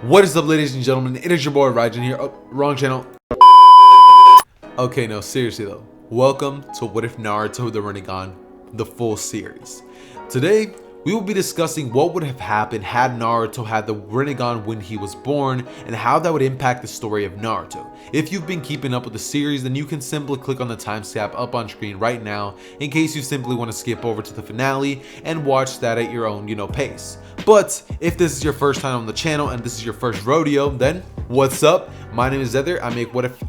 What is up, ladies and gentlemen? It is your boy Raijin here. Oh, wrong channel. Okay, no, seriously though. Welcome to What If Naruto the Rinnegan, the full series. Today, we will be discussing what would have happened had Naruto had the Rinnegan when he was born and how that would impact the story of Naruto. If you've been keeping up with the series, then you can simply click on the timestamp up on screen right now in case you simply want to skip over to the finale and watch that at your own, pace. But if this is your first time on the channel and this is your first rodeo, then what's up? My name is Zether. I make what if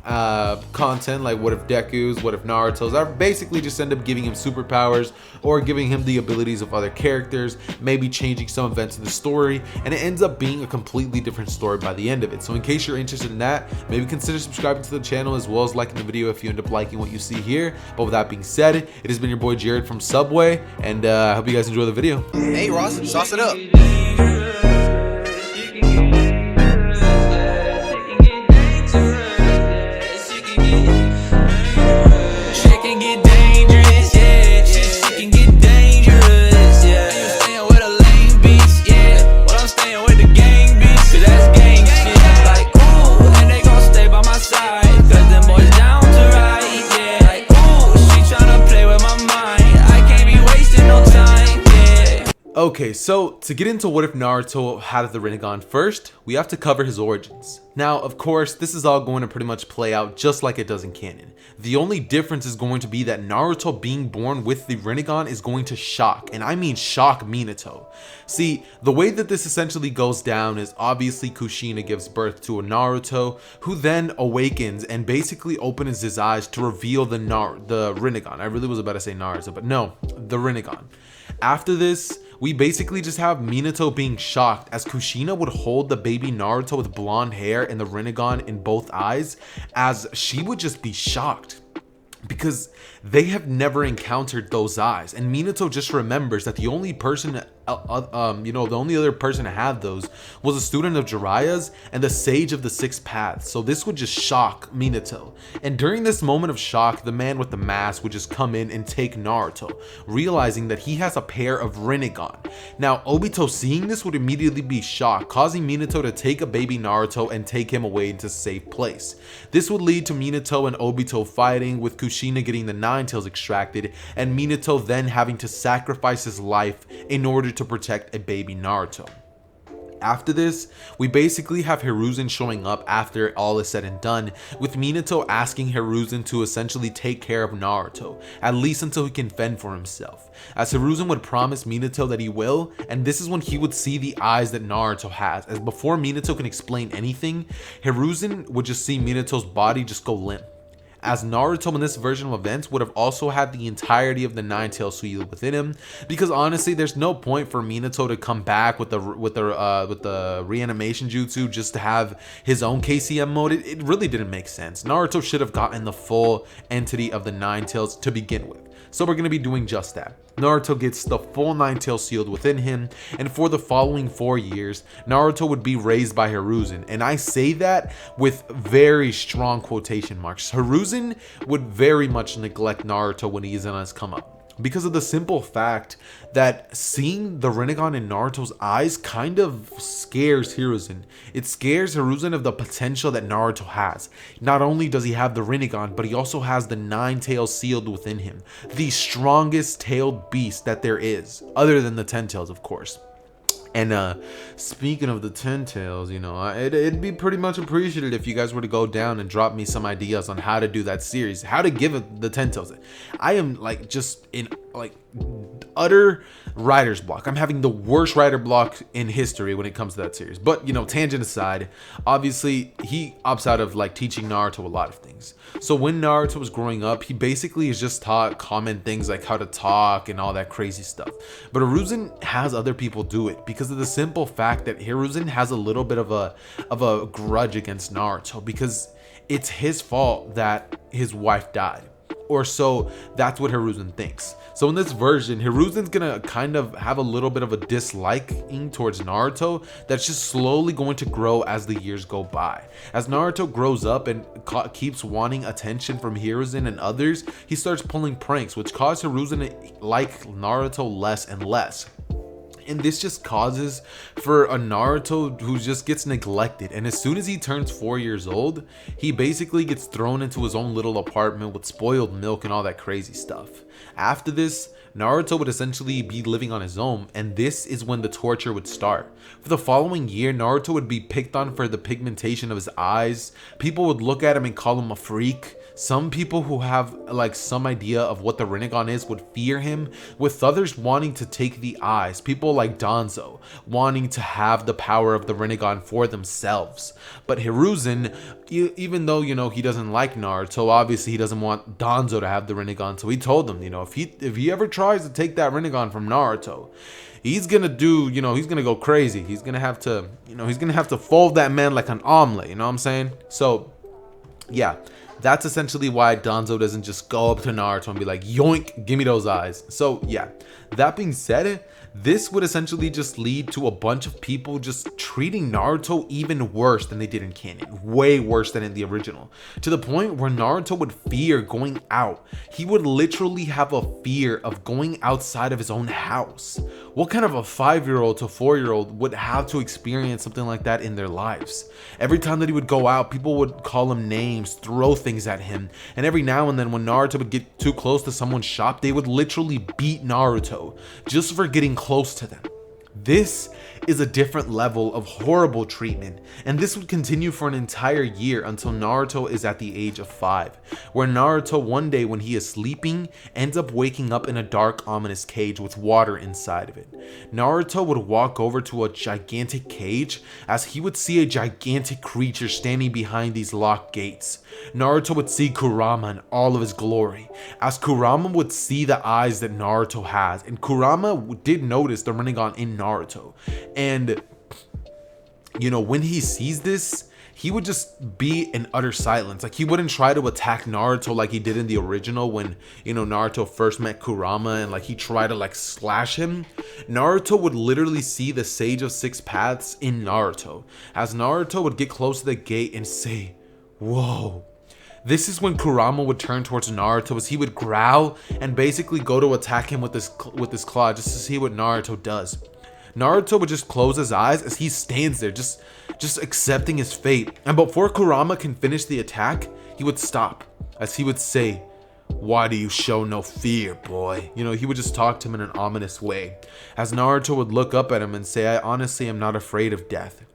content like what if Deku's, what if Naruto's. I basically just end up giving him superpowers or giving him the abilities of other characters, maybe changing some events in the story, and it ends up being a completely different story by the end of it. So in case you're interested in that, maybe consider subscribing to the channel as well as liking the video if you end up liking what you see here. But with that being said, it has been your boy Jared from Subway, and I hope you guys enjoy the video. Hey Ross, sauce it up. Okay, so to get into what if Naruto had the Rinnegan first, we have to cover his origins. Now, of course, this is all going to pretty much play out just like it does in canon. The only difference is going to be that Naruto being born with the Rinnegan is going to shock, and I mean shock, Minato. See, the way that this essentially goes down is obviously Kushina gives birth to a Naruto, who then awakens and basically opens his eyes to reveal the Rinnegan. I really was about to say Naruto, but no, the Rinnegan. After this, we basically just have Minato being shocked as Kushina would hold the baby Naruto with blonde hair and the Rinnegan in both eyes, as she would just be shocked because they have never encountered those eyes, and Minato just remembers that the only person the only other person to have those was a student of Jiraiya's and the sage of the six paths. So this would just shock Minato, and during this moment of shock, the man with the mask would just come in and take Naruto, realizing that he has a pair of Rinnegan. Now Obito seeing this would immediately be shocked, causing Minato to take a baby Naruto and take him away into a safe place. This would lead to Minato and Obito fighting, with Kushina getting the Nine Tails extracted and Minato then having to sacrifice his life in order to protect a baby Naruto. After this, we basically have Hiruzen showing up after all is said and done, with Minato asking Hiruzen to essentially take care of Naruto, at least until he can fend for himself, as Hiruzen would promise Minato that he will, and this is when he would see the eyes that Naruto has, as before Minato can explain anything, Hiruzen would just see Minato's body just go limp, as Naruto in this version of events would have also had the entirety of the Nine Tails sealed within him, because honestly there's no point for Minato to come back with the reanimation jutsu just to have his own KCM mode. It really didn't make sense. Naruto should have gotten the full entity of the Nine Tails to begin with. So we're going to be doing just that. Naruto gets the full Nine Tails sealed within him, and for the following 4 years, Naruto would be raised by Hiruzen, and I say that with very strong quotation marks. Hiruzen would very much neglect Naruto when he's on his come up, because of the simple fact that seeing the Rinnegan in Naruto's eyes kind of scares Hiruzen. It scares Hiruzen of the potential that Naruto has. Not only does he have the Rinnegan, but he also has the Nine Tails sealed within him, the strongest tailed beast that there is, other than the 10 Tails, of course. And speaking of the 10 Tails, it'd be pretty much appreciated if you guys were to go down and drop me some ideas on how to do that series, how to give it the 10 Tails. I am just in utter writer's block. I'm having the worst writer block in history when it comes to that series. But tangent aside, obviously he opts out of teaching Naruto a lot of things. So when Naruto was growing up, he basically is just taught common things like how to talk and all that crazy stuff. But Hiruzen has other people do it because of the simple fact that Hiruzen has a little bit of a grudge against Naruto, because it's his fault that his wife died. Or so that's what Hiruzen thinks. So in this version, Hiruzen's gonna kind of have a little bit of a disliking towards Naruto that's just slowly going to grow as the years go by. As Naruto grows up and keeps wanting attention from Hiruzen and others, he starts pulling pranks, which cause Hiruzen to like Naruto less and less. And this just causes for a Naruto who just gets neglected. And as soon as he turns 4 years old, he basically gets thrown into his own little apartment with spoiled milk and all that crazy stuff. After this, Naruto would essentially be living on his own, and this is when the torture would start. For the following year, Naruto would be picked on for the pigmentation of his eyes. People would look at him and call him a freak. Some people who have like some idea of what the Rinnegan is would fear him, with others wanting to take the eyes. People like Danzo wanting to have the power of the Rinnegan for themselves. But Hiruzen, even though, you know, he doesn't like Naruto, obviously he doesn't want Danzo to have the Rinnegan, so he told him, you know, if he ever tries to take that Rinnegan from Naruto, he's gonna do, you know, he's gonna go crazy. He's gonna have to, you know, he's gonna have to fold that man like an omelet, you know what I'm saying? So yeah, that's essentially why Danzo doesn't just go up to Naruto and be like, yoink, give me those eyes. So yeah, that being said, this would essentially just lead to a bunch of people just treating Naruto even worse than they did in canon. Way worse than in the original. To the point where Naruto would fear going out. He would literally have a fear of going outside of his own house. What kind of a 5-year-old to 4-year-old would have to experience something like that in their lives? Every time that he would go out, people would call him names, throw things at him, and every now and then when Naruto would get too close to someone's shop, they would literally beat Naruto just for getting close to them. This is a different level of horrible treatment, and this would continue for an entire year until Naruto is at the age of 5, where Naruto one day when he is sleeping ends up waking up in a dark, ominous cage with water inside of it. Naruto would walk over to a gigantic cage as he would see a gigantic creature standing behind these locked gates. Naruto would see Kurama in all of his glory, as Kurama would see the eyes that Naruto has, and Kurama did notice the Rinnegan in Naruto. And you know, when he sees this, he would just be in utter silence. Like, he wouldn't try to attack Naruto like he did in the original when, you know, Naruto first met Kurama and like he tried to like slash him. Naruto would literally see the Sage of Six Paths in Naruto, as Naruto would get close to the gate and say, "Whoa." This is when Kurama would turn towards Naruto, as he would growl and basically go to attack him with his claw just to see what Naruto does. Naruto would just close his eyes as he stands there just accepting his fate. And before Kurama can finish the attack, he would stop, as he would say, "Why do you show no fear, boy?" You know, he would just talk to him in an ominous way, as Naruto would look up at him and say, "I honestly am not afraid of death."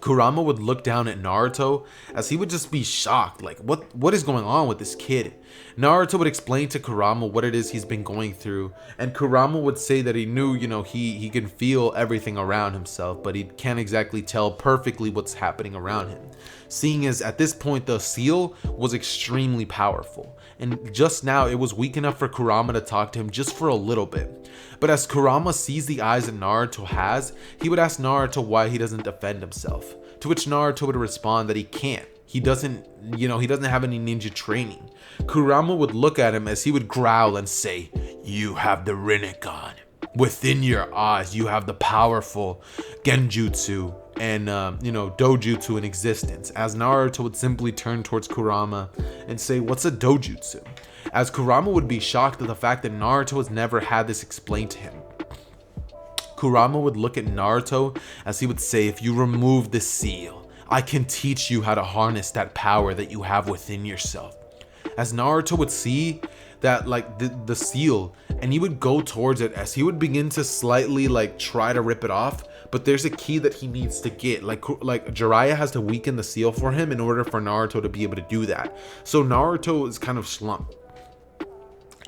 Kurama would look down at Naruto as he would just be shocked, like what is going on with this kid? Naruto would explain to Kurama what it is he's been going through, and Kurama would say that he knew, you know, he can feel everything around himself, but he can't exactly tell perfectly what's happening around him, seeing as at this point the seal was extremely powerful, and just now it was weak enough for Kurama to talk to him just for a little bit. But as Kurama sees the eyes that Naruto has, he would ask Naruto why he doesn't defend himself, to which Naruto would respond that he can't. He doesn't have any ninja training. Kurama would look at him as he would growl and say, "You have the Rinnegan. Within your eyes, you have the powerful Genjutsu and, Dojutsu in existence," as Naruto would simply turn towards Kurama and say, "What's a Dojutsu?" As Kurama would be shocked at the fact that Naruto has never had this explained to him. Kurama would look at Naruto as he would say, "If you remove the seal, I can teach you how to harness that power that you have within yourself." As Naruto would see that, like, the seal, and he would go towards it as he would begin to slightly like try to rip it off, but there's a key that he needs to get. Like Jiraiya has to weaken the seal for him in order for Naruto to be able to do that. So Naruto is kind of slumped.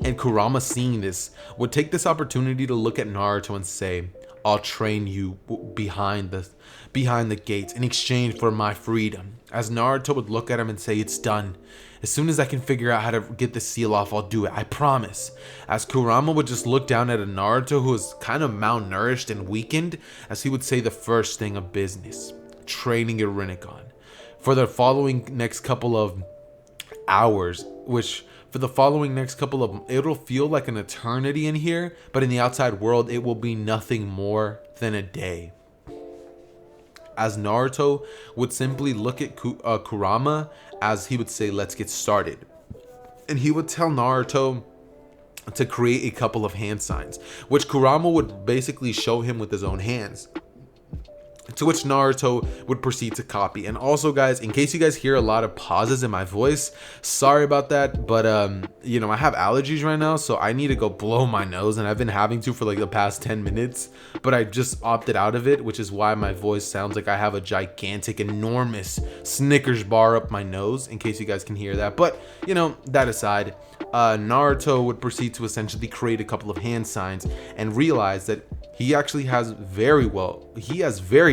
And Kurama, seeing this, would take this opportunity to look at Naruto and say, "I'll train you behind the gates in exchange for my freedom." As Naruto would look at him and say, "It's done. As soon as I can figure out how to get the seal off, I'll do it. I promise." As Kurama would just look down at a Naruto who was kind of malnourished and weakened, as he would say the first thing of business, training your Rinnegan. For the following next couple of hours, it'll feel like an eternity in here, but in the outside world, it will be nothing more than a day. As Naruto would simply look at Kurama as he would say, "Let's get started." And he would tell Naruto to create a couple of hand signs, which Kurama would basically show him with his own hands, to which Naruto would proceed to copy. And also, guys, in case you guys hear a lot of pauses in my voice, sorry about that, but you know, I have allergies right now, so I need to go blow my nose, and I've been having to for like the past 10 minutes, but I just opted out of it, which is why my voice sounds like I have a gigantic, enormous Snickers bar up my nose, in case you guys can hear that. But you know, that aside, Naruto would proceed to essentially create a couple of hand signs and realize that he actually has very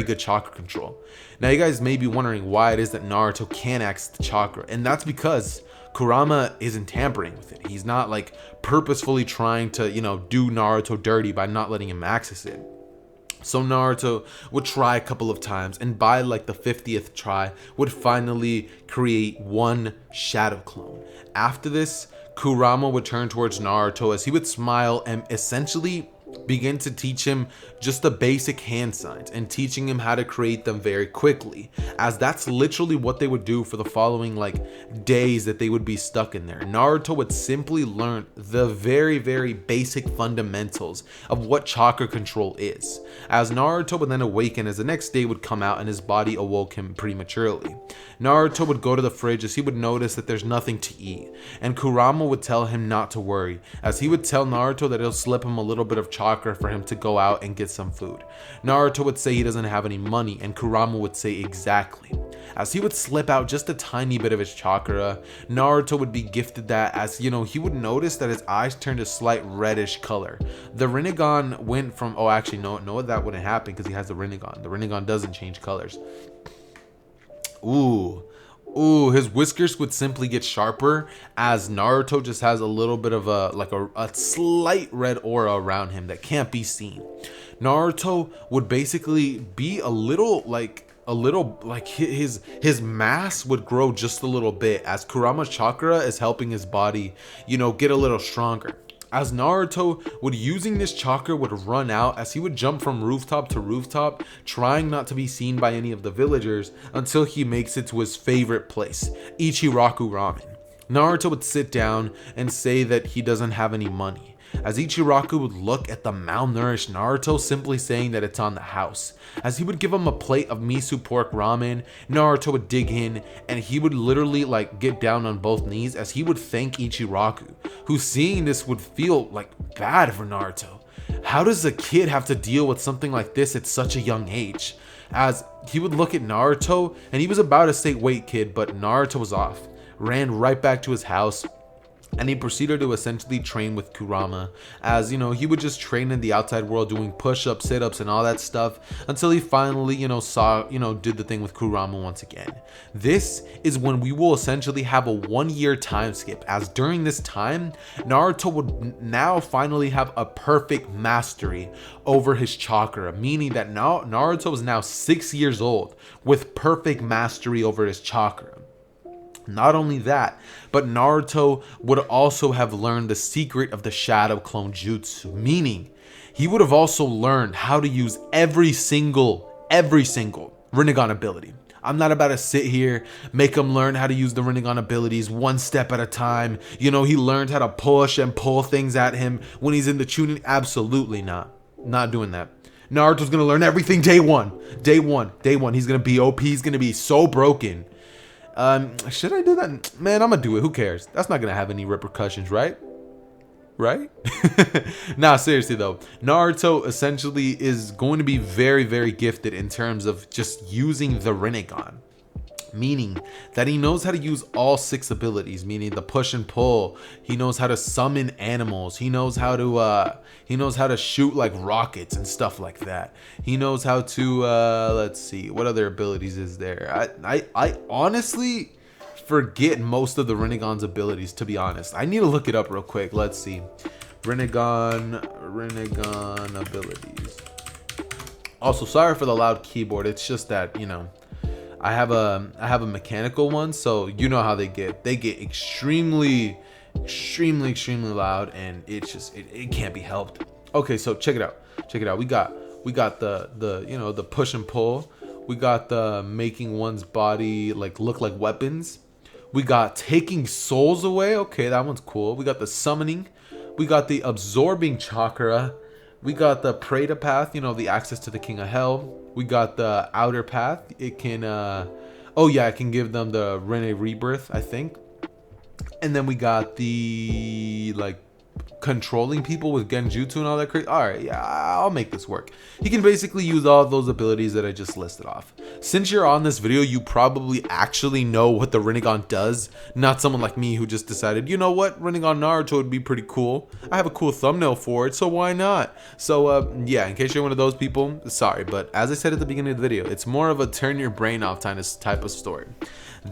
good chakra control. Now, you guys may be wondering why it is that Naruto can't access the chakra, and that's because Kurama isn't tampering with it. He's not like purposefully trying to, you know, do Naruto dirty by not letting him access it. So Naruto would try a couple of times, and by like the 50th try would finally create one shadow clone. After this, Kurama would turn towards Naruto as he would smile and essentially begin to teach him just the basic hand signs and teaching him how to create them very quickly, as that's literally what they would do for the following like days that they would be stuck in there. Naruto would simply learn the very basic fundamentals of what chakra control is, as Naruto would then awaken as the next day would come out and his body awoke him prematurely. Naruto would go to the fridge as he would notice that there's nothing to eat, and Kurama would tell him not to worry, as he would tell Naruto that he'll slip him a little bit of chakra for him to go out and get some food. Naruto would say he doesn't have any money, and Kurama would say exactly. As he would slip out just a tiny bit of his chakra, Naruto would be gifted that, as you know, he would notice that his eyes turned a slight reddish color. The Rinnegan went from, oh actually no, that wouldn't happen because he has the Rinnegan. The Rinnegan doesn't change colors. Ooh, his whiskers would simply get sharper, as Naruto just has a little bit of a slight red aura around him that can't be seen. Naruto would basically be a little like his mass would grow just a little bit, as Kurama's chakra is helping his body, you know, get a little stronger. As Naruto would using this chakra would run out, as he would jump from rooftop to rooftop, trying not to be seen by any of the villagers until he makes it to his favorite place, Ichiraku Ramen. Naruto would sit down and say that he doesn't have any money, as Ichiraku would look at the malnourished Naruto, simply saying that it's on the house. As he would give him a plate of miso pork ramen, Naruto would dig in, and he would literally like get down on both knees as he would thank Ichiraku, who seeing this would feel like bad for Naruto. How does a kid have to deal with something like this at such a young age? As he would look at Naruto, and he was about to say, "Wait, kid," but Naruto was off, ran right back to his house, and he proceeded to essentially train with Kurama, as you know, he would just train in the outside world doing push-ups, sit-ups, and all that stuff until he finally, you know, did the thing with Kurama once again. This is when we will essentially have a 1-year time skip, as during this time, Naruto would now finally have a perfect mastery over his chakra, meaning that now Naruto is now 6 years old with perfect mastery over his chakra. Not only that, but Naruto would also have learned the secret of the Shadow Clone Jutsu, meaning he would have also learned how to use every single Rinnegan ability. I'm not about to sit here, make him learn how to use the Rinnegan abilities one step at a time. You know, he learned how to push and pull things at him when he's in the Chunin. Absolutely not. Not doing that. Naruto's gonna learn everything day one. Day one. He's gonna be OP. He's gonna be so broken. Should I do that? Man, I'm gonna do it. Who cares? That's not gonna have any repercussions, right? Nah, seriously though, Naruto essentially is going to be very gifted in terms of just using the Rinnegan, meaning that he knows how to use all 6 abilities, meaning the push and pull. He knows how to summon animals. He knows how to shoot like rockets and stuff like that. He knows how to let's see, what other abilities is there? I honestly forget most of the Rinnegan's abilities, to be honest. I need to look it up real quick. Let's see. Rinnegan abilities. Also, sorry for the loud keyboard. It's just that, you know, I have a mechanical one, so you know how they get extremely loud, and it's just it can't be helped. Okay, so check it out. We got the you know, the push and pull. We got the making one's body like look like weapons. We got taking souls away. Okay, that one's cool. We got the summoning. We got the absorbing chakra. We got the Preta path, you know, the access to the King of Hell. We got the outer path. It can, oh yeah, it can give them the Rene Rebirth, I think. And then we got the, like, controlling people with Genjutsu and all that crazy. Alright, yeah, I'll make this work. He can basically use all those abilities that I just listed off. Since you're on this video, you probably actually know what the Rinnegan does, not someone like me who just decided, you know what, Rinnegan Naruto would be pretty cool. I have a cool thumbnail for it, so why not? So yeah, in case you're one of those people, sorry, but as I said at the beginning of the video, it's more of a turn your brain off type of story.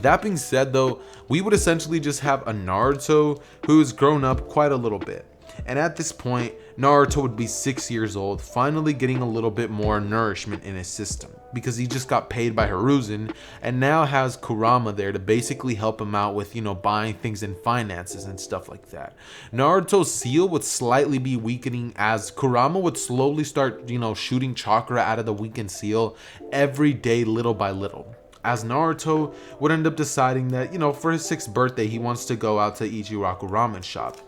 That being said though, we would essentially just have a Naruto who's grown up quite a little bit. And at this point, Naruto would be 6 years old, finally getting a little bit more nourishment in his system, because he just got paid by Hiruzen and now has Kurama there to basically help him out with, you know, buying things in finances and stuff like that. Naruto's seal would slightly be weakening as Kurama would slowly start, you know, shooting chakra out of the weakened seal every day, little by little. As Naruto would end up deciding that, you know, for his 6th birthday, he wants to go out to Ichiraku ramen shop.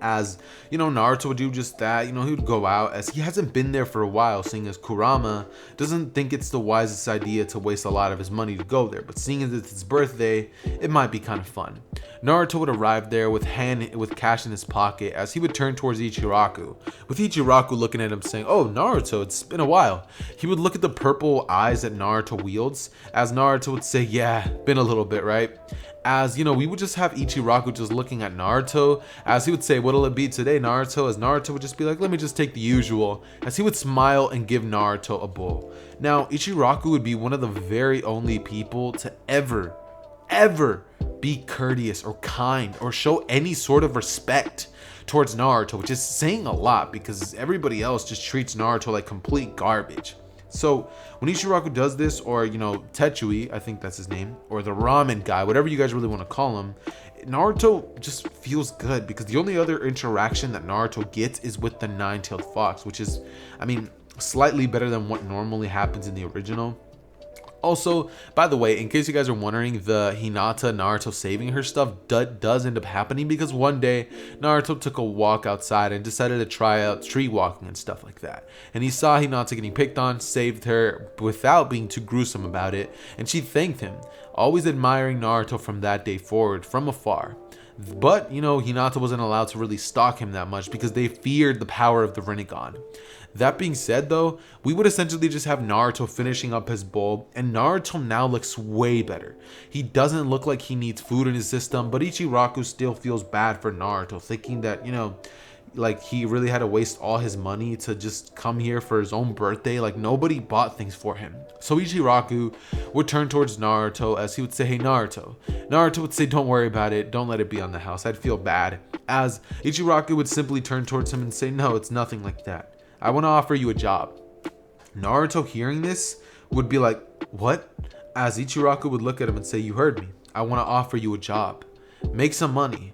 As, you know, Naruto would do just that. You know, he would go out as he hasn't been there for a while, seeing as Kurama doesn't think it's the wisest idea to waste a lot of his money to go there, but seeing as it's his birthday, it might be kind of fun. Naruto would arrive there with cash in his pocket as he would turn towards Ichiraku, with Ichiraku looking at him saying, "Oh, Naruto, it's been a while." He would look at the purple eyes that Naruto wields as Naruto would say, "Yeah, been a little bit, right?" As, you know, we would just have Ichiraku just looking at Naruto as he would say, "What'll it be today, Naruto?" As Naruto would just be like, "Let me just take the usual," as he would smile and give Naruto a bowl. Now, Ichiraku would be one of the very only people to ever be courteous or kind or show any sort of respect towards Naruto, which is saying a lot because everybody else just treats Naruto like complete garbage. So when Ichiraku does this, or, you know, Tetsui, I think that's his name, or the ramen guy, whatever you guys really want to call him, Naruto just feels good because the only other interaction that Naruto gets is with the nine-tailed fox, which is, I mean, slightly better than what normally happens in the original. Also, by the way, in case you guys are wondering, the Hinata Naruto saving her stuff does end up happening because one day Naruto took a walk outside and decided to try out tree walking and stuff like that. And he saw Hinata getting picked on, saved her without being too gruesome about it, and she thanked him, always admiring Naruto from that day forward from afar. But, you know, Hinata wasn't allowed to really stalk him that much because they feared the power of the Rinnegan. That being said though, we would essentially just have Naruto finishing up his bowl, and Naruto now looks way better. He doesn't look like he needs food in his system, but Ichiraku still feels bad for Naruto, thinking that, you know, like he really had to waste all his money to just come here for his own birthday. Like nobody bought things for him. So Ichiraku would turn towards Naruto as he would say, "Hey Naruto." Naruto would say, "Don't worry about it. Don't let it be on the house. I'd feel bad." As Ichiraku would simply turn towards him and say, "No, it's nothing like that. I want to offer you a job." Naruto hearing this would be like, "What?" As Ichiraku would look at him and say, "You heard me. I want to offer you a job. Make some money.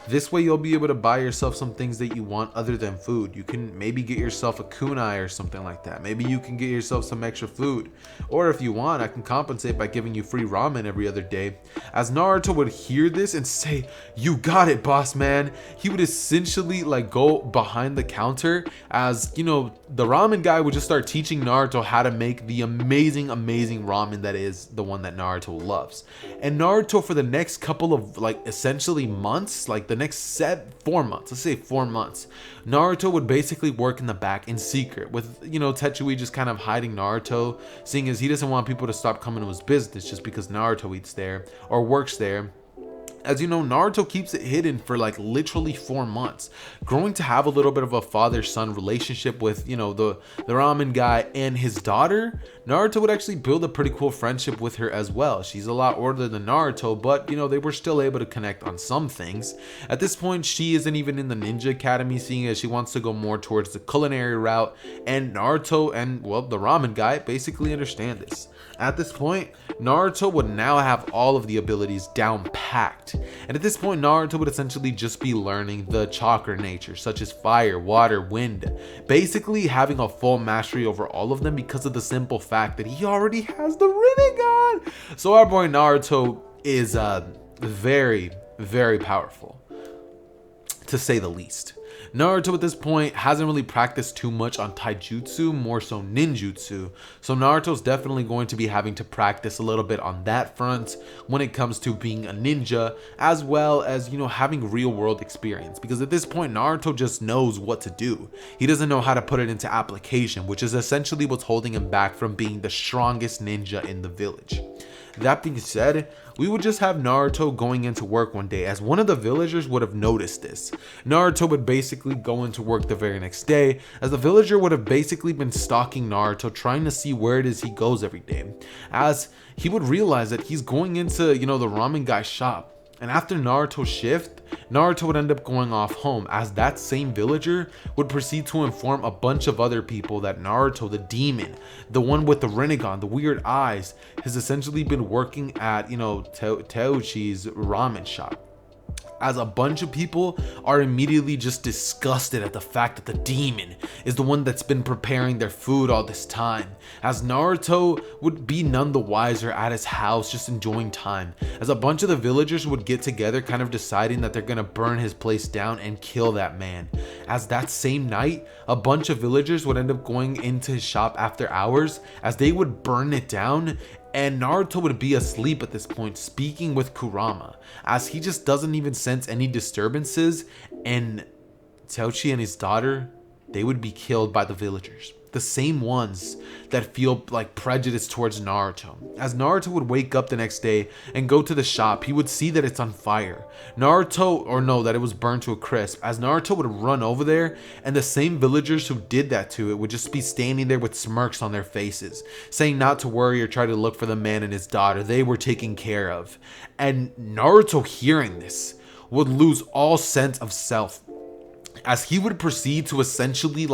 This way you'll be able to buy yourself some things that you want other than food. You can maybe get yourself a kunai or something like that. Maybe you can get yourself some extra food. Or if you want, I can compensate by giving you free ramen every other day." As Naruto would hear this and say, "You got it, boss man," he would essentially like go behind the counter as, you know, the ramen guy would just start teaching Naruto how to make the amazing ramen that is the one that Naruto loves. And Naruto for the next couple of like essentially months, like the next 4 months, let's say 4 months, Naruto would basically work in the back in secret with, you know, Tetsui just kind of hiding Naruto, seeing as he doesn't want people to stop coming to his business just because Naruto eats there or works there. As you know, Naruto keeps it hidden for like literally 4 months, growing to have a little bit of a father-son relationship with, you know, the ramen guy and his daughter. Naruto would actually build a pretty cool friendship with her as well. She's a lot older than Naruto, but, you know, they were still able to connect on some things. At this point, she isn't even in the ninja academy, seeing as she wants to go more towards the culinary route, and Naruto and, well, the ramen guy basically understand this. At this point, Naruto would now have all of the abilities down packed. And at this point, Naruto would essentially just be learning the chakra nature, such as fire, water, wind. Basically having a full mastery over all of them because of the simple fact that he already has the Rinnegan. So our boy Naruto is very, very powerful, to say the least. Naruto at this point hasn't really practiced too much on taijutsu, more so ninjutsu. So Naruto's definitely going to be having to practice a little bit on that front when it comes to being a ninja, as well as, having real world experience. Because at this point, Naruto just knows what to do. He doesn't know how to put it into application, which is essentially what's holding him back from being the strongest ninja in the village. That being said, we would just have Naruto going into work one day, as one of the villagers would have noticed this. Naruto would basically go into work the very next day, as the villager would have basically been stalking Naruto, trying to see where it is he goes every day, as he would realize that he's going into, the ramen guy's shop. And after Naruto's shift, Naruto would end up going off home, as that same villager would proceed to inform a bunch of other people that Naruto, the demon, the one with the Rinnegan, the weird eyes, has essentially been working at, Teuchi's ramen shop. As a bunch of people are immediately just disgusted at the fact that the demon is the one that's been preparing their food all this time, as Naruto would be none the wiser at his house just enjoying time, as a bunch of the villagers would get together kind of deciding that they're gonna burn his place down and kill that man. As that same night, a bunch of villagers would end up going into his shop after hours, as they would burn it down, and Naruto would be asleep at this point, speaking with Kurama, as he just doesn't even sense any disturbances, and Teuchi and his daughter, they would be killed by the villagers. The same ones that feel like prejudice towards Naruto. As Naruto would wake up the next day and go to the shop, he would see that it's on fire. That it was burned to a crisp. As Naruto would run over there, and the same villagers who did that to it would just be standing there with smirks on their faces, saying not to worry or try to look for the man and his daughter. They were taken care of. And Naruto, hearing this, would lose all sense of self, as he would proceed to essentially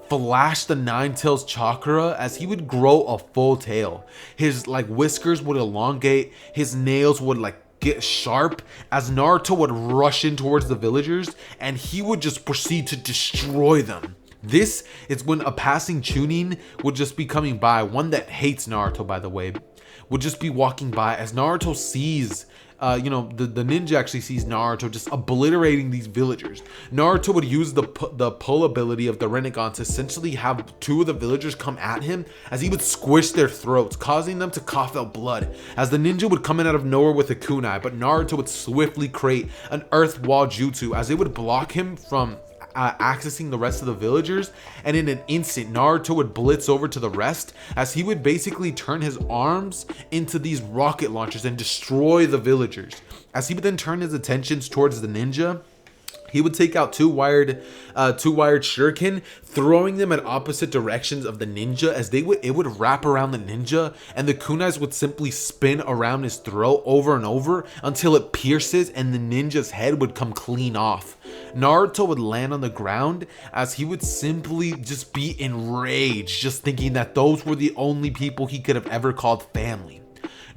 flash the Nine Tails chakra, as he would grow a full tail. His whiskers would elongate, his nails would get sharp, as Naruto would rush in towards the villagers, and he would just proceed to destroy them. This is when a passing Chunin would just be coming by, one that hates Naruto, by the way, would just be walking by, as Naruto sees the ninja actually sees Naruto just obliterating these villagers. Naruto would use the pull ability of the Rinnegan to essentially have two of the villagers come at him, as he would squish their throats, causing them to cough out blood, as the ninja would come in out of nowhere with a kunai, but Naruto would swiftly create an earth wall jutsu, as it would block him from accessing the rest of the villagers, and in an instant Naruto would blitz over to the rest, as he would basically turn his arms into these rocket launchers and destroy the villagers. As he would then turn his attentions towards the ninja, he would take out two wired shuriken, throwing them at opposite directions of the ninja, as it would wrap around the ninja, and the kunais would simply spin around his throat over and over until it pierces and the ninja's head would come clean off. Naruto would land on the ground, as he would simply just be enraged, just thinking that those were the only people he could have ever called family.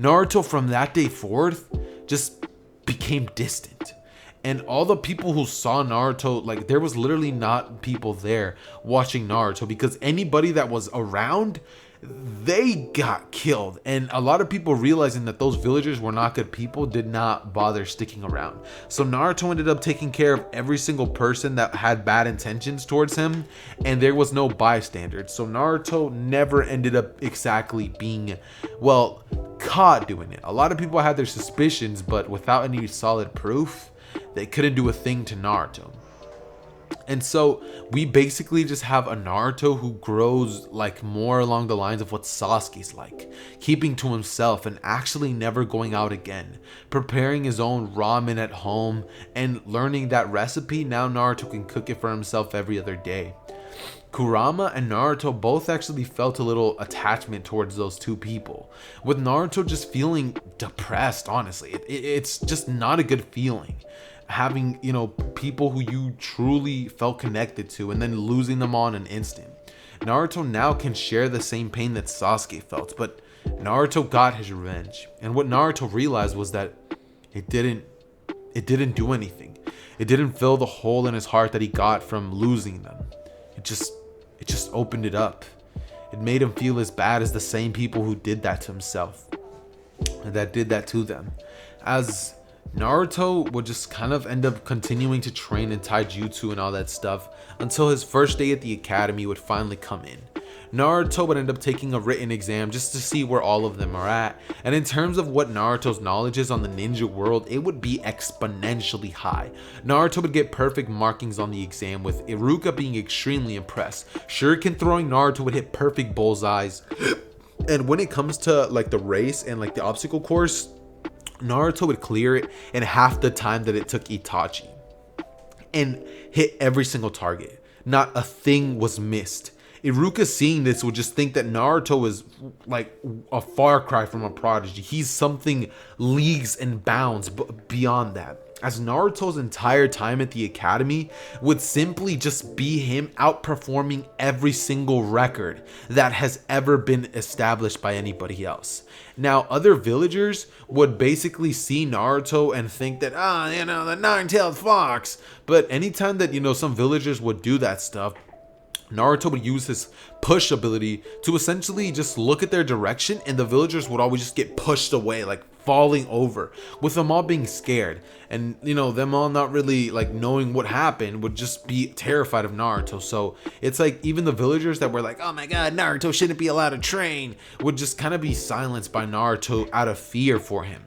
Naruto from that day forth just became distant. And all the people who saw Naruto, there was literally not people there watching Naruto, because anybody that was around, they got killed. And a lot of people, realizing that those villagers were not good people, did not bother sticking around. So Naruto ended up taking care of every single person that had bad intentions towards him, and there was no bystanders. So Naruto never ended up exactly being, caught doing it. A lot of people had their suspicions, but without any solid proof, they couldn't do a thing to Naruto. And so we basically just have a Naruto who grows more along the lines of what Sasuke's like, keeping to himself and actually never going out again, preparing his own ramen at home and learning that recipe. Now Naruto can cook it for himself every other day. Kurama and Naruto both actually felt a little attachment towards those two people, with Naruto just feeling depressed. Honestly, it's just not a good feeling, having people who you truly felt connected to and then losing them on an instant. Naruto now can share the same pain that Sasuke felt, but Naruto got his revenge, and what Naruto realized was that it didn't do anything. It didn't fill the hole in his heart that he got from losing them. It just opened it up. It made him feel as bad as the same people who did that to himself, that did that to them. As Naruto would just kind of end up continuing to train in taijutsu and all that stuff until his first day at the academy would finally come in. Naruto would end up taking a written exam just to see where all of them are at, and in terms of what Naruto's knowledge is on the ninja world, it would be exponentially high. Naruto would get perfect markings on the exam, with Iruka being extremely impressed. Shuriken throwing, Naruto would hit perfect bullseyes. And when it comes to like the race and like the obstacle course, Naruto would clear it in half the time that it took Itachi and hit every single target. Not a thing was missed. Iruka seeing this would just think that Naruto is like a far cry from a prodigy. He's something leagues and bounds beyond that, as Naruto's entire time at the academy would simply just be him outperforming every single record that has ever been established by anybody else. Now, other villagers would basically see Naruto and think that, the nine-tailed fox. But anytime that, some villagers would do that stuff, Naruto would use his push ability to essentially just look at their direction, and the villagers would always just get pushed away, like falling over, with them all being scared. And them all not really like knowing what happened would just be terrified of Naruto. So it's like even the villagers that were like, oh my god, Naruto shouldn't be allowed to train, would just kind of be silenced by Naruto out of fear for him.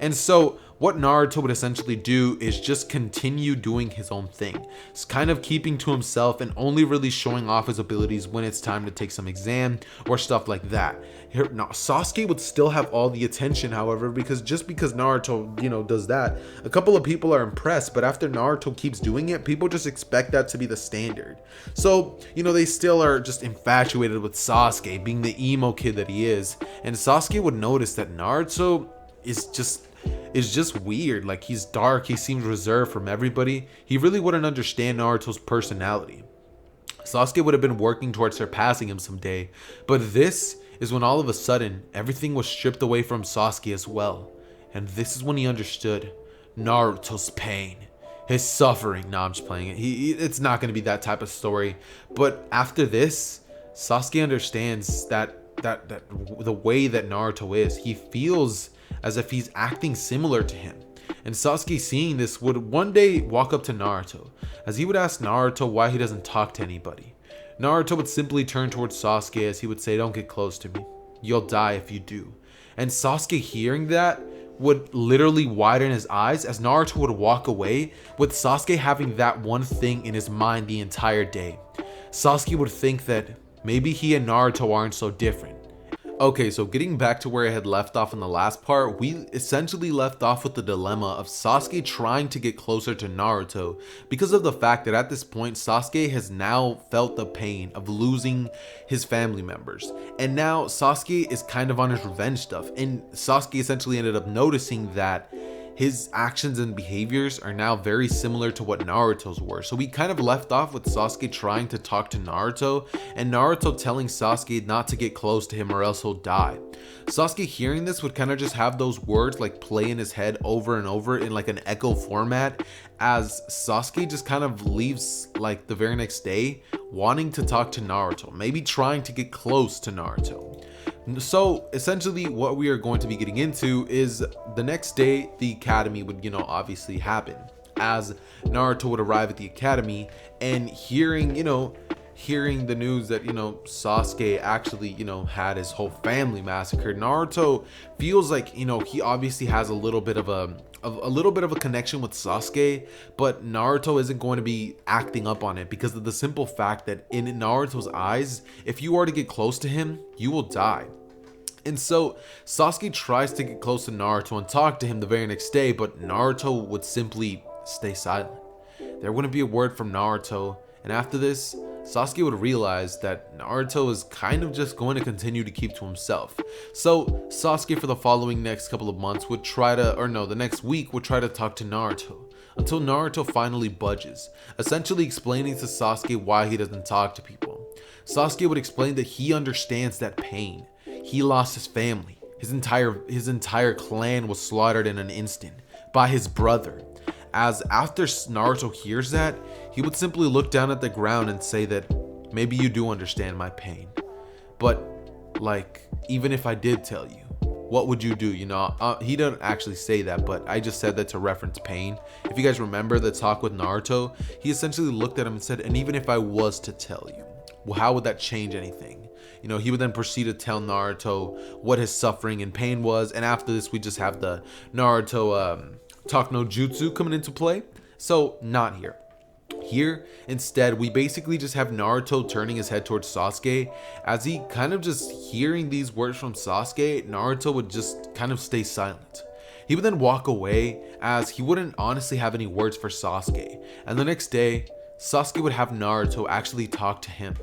And so what Naruto would essentially do is just continue doing his own thing. It's kind of keeping to himself and only really showing off his abilities when it's time to take some exam or stuff like that. Here, now, Sasuke would still have all the attention, however, because Naruto, does that, a couple of people are impressed, but after Naruto keeps doing it, people just expect that to be the standard. So, they still are just infatuated with Sasuke, being the emo kid that he is, and Sasuke would notice that Naruto is just weird. Like, he's dark, he seems reserved from everybody. He really wouldn't understand Naruto's personality. Sasuke would have been working towards surpassing him someday, but this is when all of a sudden everything was stripped away from Sasuke as well. And this is when he understood Naruto's pain, his suffering. Nah, I'm just playing it. It's not going to be that type of story. But after this, Sasuke understands that the way that Naruto is, he feels as if he's acting similar to him. And Sasuke, seeing this, would one day walk up to Naruto, as he would ask Naruto why he doesn't talk to anybody. Naruto would simply turn towards Sasuke as he would say, don't get close to me, you'll die if you do. And Sasuke, hearing that, would literally widen his eyes as Naruto would walk away, with Sasuke having that one thing in his mind the entire day. Sasuke would think that maybe he and Naruto aren't so different. Okay, so getting back to where I had left off in the last part, we essentially left off with the dilemma of Sasuke trying to get closer to Naruto because of the fact that at this point Sasuke has now felt the pain of losing his family members, and now Sasuke is kind of on his revenge stuff, and Sasuke essentially ended up noticing that his actions and behaviors are now very similar to what Naruto's were. So we kind of left off with Sasuke trying to talk to Naruto, and Naruto telling Sasuke not to get close to him or else he'll die. Sasuke, hearing this, would kind of just have those words like play in his head over and over in like an echo format, as Sasuke just kind of leaves like the very next day wanting to talk to Naruto, maybe trying to get close to Naruto. So essentially what we are going to be getting into is the next day the academy would, obviously happen, as Naruto would arrive at the academy, and hearing the news that, Sasuke actually, had his whole family massacred. Naruto feels like, he obviously has a little bit of a connection with Sasuke, but Naruto isn't going to be acting up on it because of the simple fact that in Naruto's eyes, if you are to get close to him, you will die. And so Sasuke tries to get close to Naruto and talk to him the very next day, but Naruto would simply stay silent. There wouldn't be a word from Naruto, and after this, Sasuke would realize that Naruto is kind of just going to continue to keep to himself. So Sasuke, for the following next couple of months, the next week would try to talk to Naruto, until Naruto finally budges, essentially explaining to Sasuke why he doesn't talk to people. Sasuke would explain that he understands that pain. He lost his family. His entire clan was slaughtered in an instant by his brother. As after Naruto hears that, he would simply look down at the ground and say that maybe you do understand my pain, but like, even if I did tell you, what would you do? You know, he didn't actually say that, but I just said that to reference Pain. If you guys remember the talk with Naruto, he essentially looked at him and said, and even if I was to tell you, well, how would that change anything? You know, he would then proceed to tell Naruto what his suffering and pain was. And after this, we just have the Naruto talk no jutsu coming into play. So not here. Here, instead, we basically just have Naruto turning his head towards Sasuke. As he kind of just hearing these words from Sasuke, Naruto would just kind of stay silent. He would then walk away as he wouldn't honestly have any words for Sasuke. And the next day, Sasuke would have Naruto actually talk to him.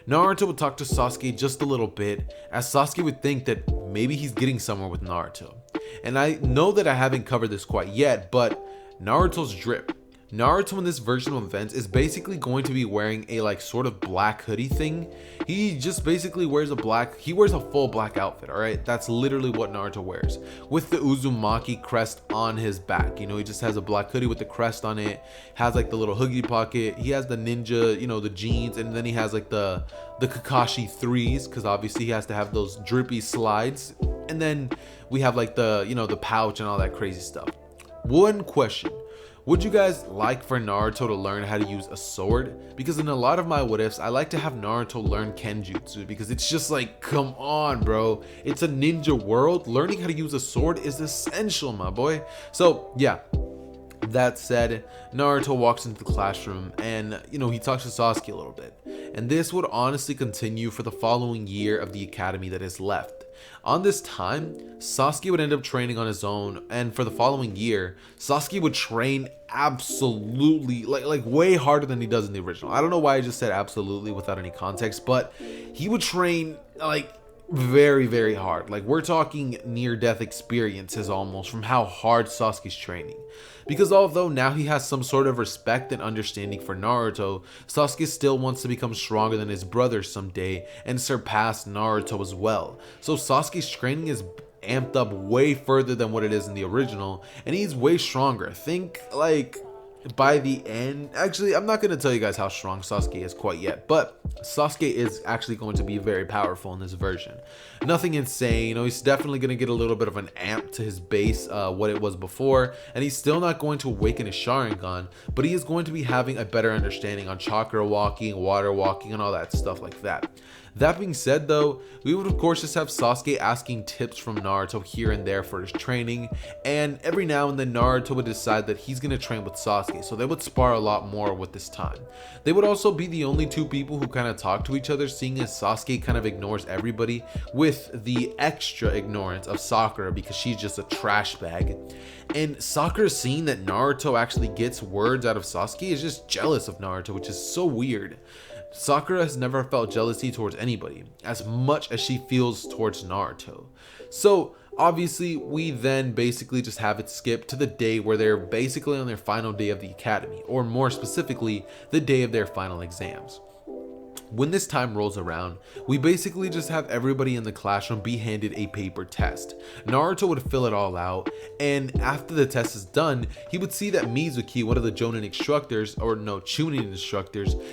Naruto would talk to Sasuke just a little bit, as Sasuke would think that maybe he's getting somewhere with Naruto. And I know that I haven't covered this quite yet, but Naruto's drip. Naruto in this version of events is basically going to be wearing a like sort of black hoodie thing. He just basically wears he wears a full black outfit, alright? That's literally what Naruto wears. With the Uzumaki crest on his back. You know, he just has a black hoodie with the crest on it. Has like the little hoodie pocket. He has the ninja, you know, the jeans, and then he has like the Kakashi 3s, because obviously he has to have those drippy slides. And then we have like the, you know, the pouch and all that crazy stuff. One question. Would you guys like for Naruto to learn how to use a sword? Because in a lot of my what ifs, I like to have Naruto learn Kenjutsu, because it's just like, come on, bro. It's a ninja world. Learning how to use a sword is essential, my boy. So yeah, that said, Naruto walks into the classroom and, you know, he talks to Sasuke a little bit. And this would honestly continue for the following year of the academy that is left. On this time, Sasuke would end up training on his own, and for the following year, Sasuke would train absolutely like way harder than he does in the original. I don't know why I just said absolutely without any context, but he would train like very, very hard. Like, we're talking near-death experiences almost from how hard Sasuke's training. Because although now he has some sort of respect and understanding for Naruto, Sasuke still wants to become stronger than his brother someday and surpass Naruto as well. So Sasuke's training is amped up way further than what it is in the original, and he's way stronger. Think like by the end, actually, I'm not going to tell you guys how strong Sasuke is quite yet, but Sasuke is actually going to be very powerful in this version. Nothing insane, you know, he's definitely going to get a little bit of an amp to his base, what it was before, and he's still not going to awaken his Sharingan, but he is going to be having a better understanding on chakra walking, water walking, and all that stuff like that. That being said though, we would of course just have Sasuke asking tips from Naruto here and there for his training, and every now and then Naruto would decide that he's going to train with Sasuke, so they would spar a lot more with this time. They would also be the only two people who kind of talk to each other, seeing as Sasuke kind of ignores everybody, with the extra ignorance of Sakura because she's just a trash bag. And Sakura, seeing that Naruto actually gets words out of Sasuke, is just jealous of Naruto, which is so weird. Sakura has never felt jealousy towards anybody as much as she feels towards Naruto. So obviously we then basically just have it skip to the day where they're basically on their final day of the academy, or more specifically, the day of their final exams. When this time rolls around, we basically just have everybody in the classroom be handed a paper test. Naruto would fill it all out, and after the test is done, he would see that Mizuki, one of the Chunin instructors,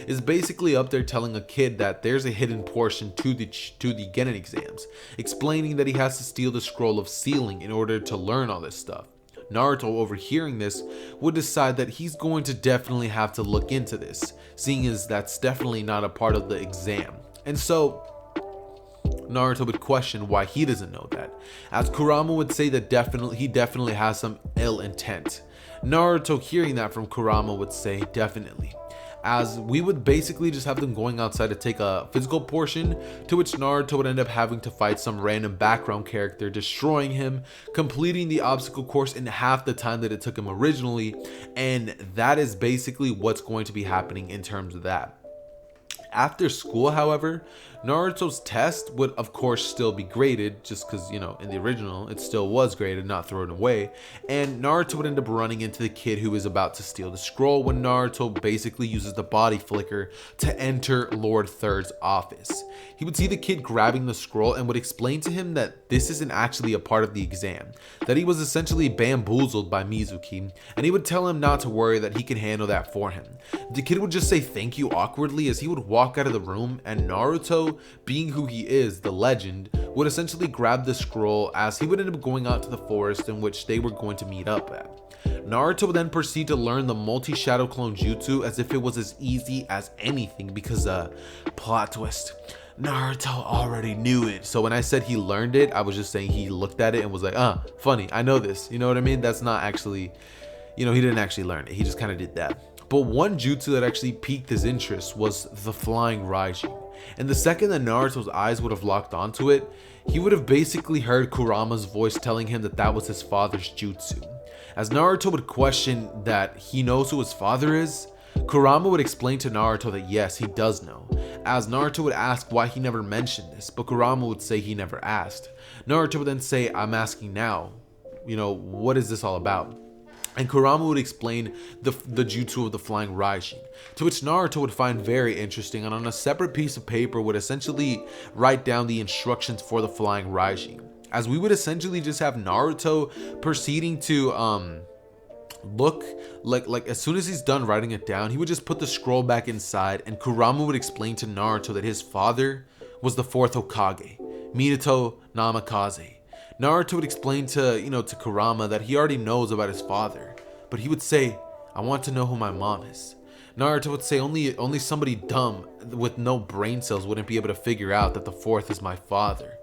is basically up there telling a kid that there's a hidden portion to the Genin exams, explaining that he has to steal the scroll of sealing in order to learn all this stuff. Naruto, overhearing this, would decide that he's going to definitely have to look into this, seeing as that's definitely not a part of the exam. And so Naruto would question why he doesn't know that, as Kurama would say that he definitely has some ill intent. Naruto, hearing that from Kurama, would say definitely, as we would basically just have them going outside to take a physical portion, to which Naruto would end up having to fight some random background character, destroying him, completing the obstacle course in half the time that it took him originally, and that is basically what's going to be happening in terms of that. After school, however, Naruto's test would of course still be graded, just because, you know, in the original it still was graded, not thrown away, and Naruto would end up running into the kid who is about to steal the scroll when Naruto basically uses the body flicker to enter Lord Third's office. He would see the kid grabbing the scroll and would explain to him that this isn't actually a part of the exam, that he was essentially bamboozled by Mizuki, and he would tell him not to worry, that he can handle that for him. The kid would just say thank you awkwardly as he would walk walk out of the room, and Naruto, being who he is, the legend, would essentially grab the scroll as he would end up going out to the forest in which they were going to meet up at. Naruto would then proceed to learn the multi-shadow clone jutsu as if it was as easy as anything because, plot twist, Naruto already knew it. So when I said he learned it, I was just saying he looked at it and was like, funny, I know this. You know what I mean? That's not actually, he didn't actually learn it. He just kind of did that. But one jutsu that actually piqued his interest was the Flying Raijin. And the second that Naruto's eyes would have locked onto it, he would have basically heard Kurama's voice telling him that that was his father's jutsu. As Naruto would question that he knows who his father is, Kurama would explain to Naruto that yes, he does know. As Naruto would ask why he never mentioned this, but Kurama would say he never asked. Naruto would then say, I'm asking now, what is this all about? And Kurama would explain the jutsu of the Flying Raijin, to which Naruto would find very interesting, and on a separate piece of paper would essentially write down the instructions for the Flying Raijin. As we would essentially just have Naruto proceeding to look like as soon as he's done writing it down, he would just put the scroll back inside, and Kurama would explain to Naruto that his father was the 4th Hokage, Minato Namikaze. Naruto would explain to Kurama that he already knows about his father, but he would say, I want to know who my mom is. Naruto would say only somebody dumb with no brain cells wouldn't be able to figure out that the 4th is my father,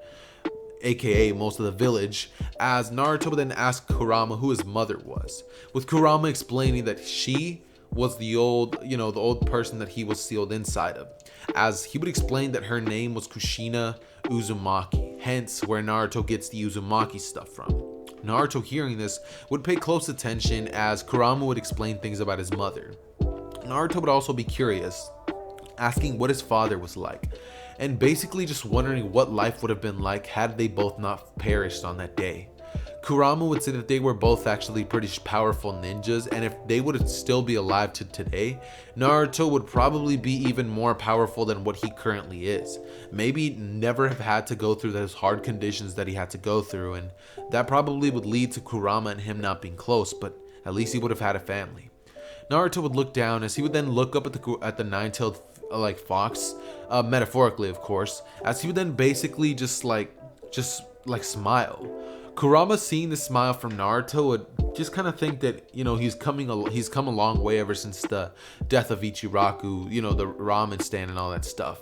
aka most of the village, as Naruto would then ask Kurama who his mother was, with Kurama explaining that she was the old person that he was sealed inside of, as he would explain that her name was Kushina Uzumaki, hence where Naruto gets the Uzumaki stuff from. Naruto, hearing this, would pay close attention as Kurama would explain things about his mother. Naruto would also be curious, asking what his father was like, and basically just wondering what life would have been like had they both not perished on that day. Kurama would say that they were both actually pretty powerful ninjas, and if they would still be alive to today, Naruto would probably be even more powerful than what he currently is. Maybe never have had to go through those hard conditions that he had to go through, and that probably would lead to Kurama and him not being close, but at least he would have had a family. Naruto would look down as he would then look up at the nine-tailed fox, metaphorically of course, as he would then basically just smile. Kurama, seeing the smile from Naruto, would just kind of think that he's come a long way ever since the death of Ichiraku, the ramen stand and all that stuff.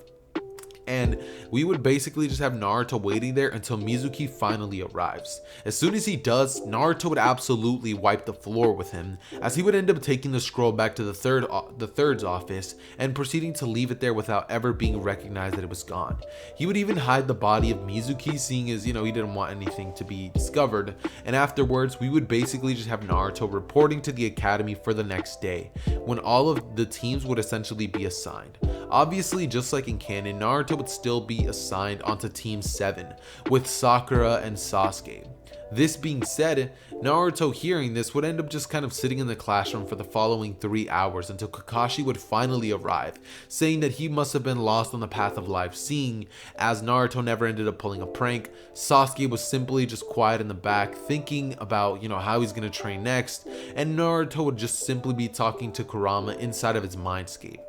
And we would basically just have Naruto waiting there until Mizuki finally arrives. As soon as he does, Naruto would absolutely wipe the floor with him, as he would end up taking the scroll back to the third's office and proceeding to leave it there without ever being recognized that it was gone. He would even hide the body of Mizuki, seeing as he didn't want anything to be discovered. And afterwards, we would basically just have Naruto reporting to the academy for the next day, when all of the teams would essentially be assigned. Obviously, just like in canon, Naruto would still be assigned onto Team 7 with Sakura and Sasuke. This being said, Naruto, hearing this, would end up just kind of sitting in the classroom for the following 3 hours until Kakashi would finally arrive, saying that he must have been lost on the path of life, seeing as Naruto never ended up pulling a prank. Sasuke was simply just quiet in the back, thinking about how he's gonna train next, and Naruto would just simply be talking to Kurama inside of his mindscape.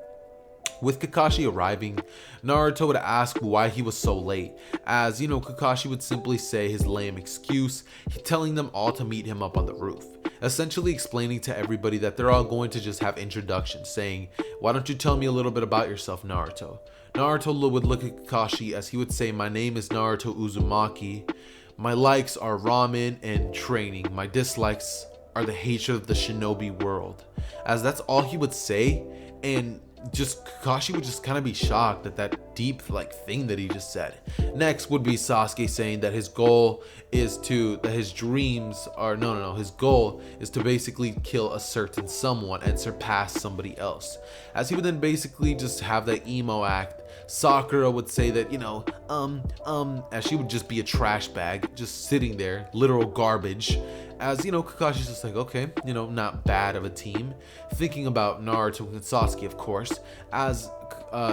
With Kakashi arriving, Naruto would ask why he was so late, as Kakashi would simply say his lame excuse, telling them all to meet him up on the roof, essentially explaining to everybody that they're all going to just have introductions, saying, why don't you tell me a little bit about yourself, Naruto? Naruto would look at Kakashi as he would say, my name is Naruto Uzumaki, my likes are ramen and training, my dislikes are the hatred of the shinobi world, as that's all he would say. And just Kakashi would just kind of be shocked at that deep thing that he just said. Next would be Sasuke saying that his goal is to basically kill a certain someone and surpass somebody else. As he would then basically just have that emo act, Sakura would say that as she would just be a trash bag just sitting there, literal garbage. As Kakashi's just like, okay, not bad of a team. Thinking about Naruto and Sasuke, of course. As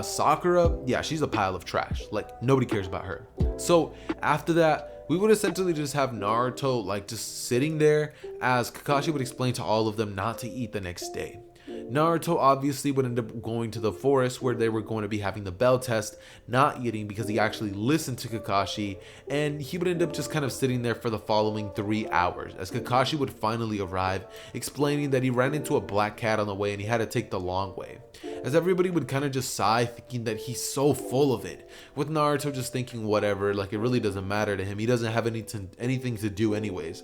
Sakura, yeah, she's a pile of trash. Nobody cares about her. So after that, we would essentially just have Naruto just sitting there, as Kakashi would explain to all of them not to eat the next day. Naruto obviously would end up going to the forest where they were going to be having the bell test, not eating because he actually listened to Kakashi, and he would end up just kind of sitting there for the following 3 hours as Kakashi would finally arrive, explaining that he ran into a black cat on the way and he had to take the long way. As everybody would kind of just sigh, thinking that he's so full of it, with Naruto just thinking whatever, like it really doesn't matter to him, he doesn't have anything to do anyways.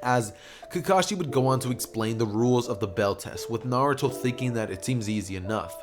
As Kakashi would go on to explain the rules of the bell test, with Naruto thinking that it seems easy enough.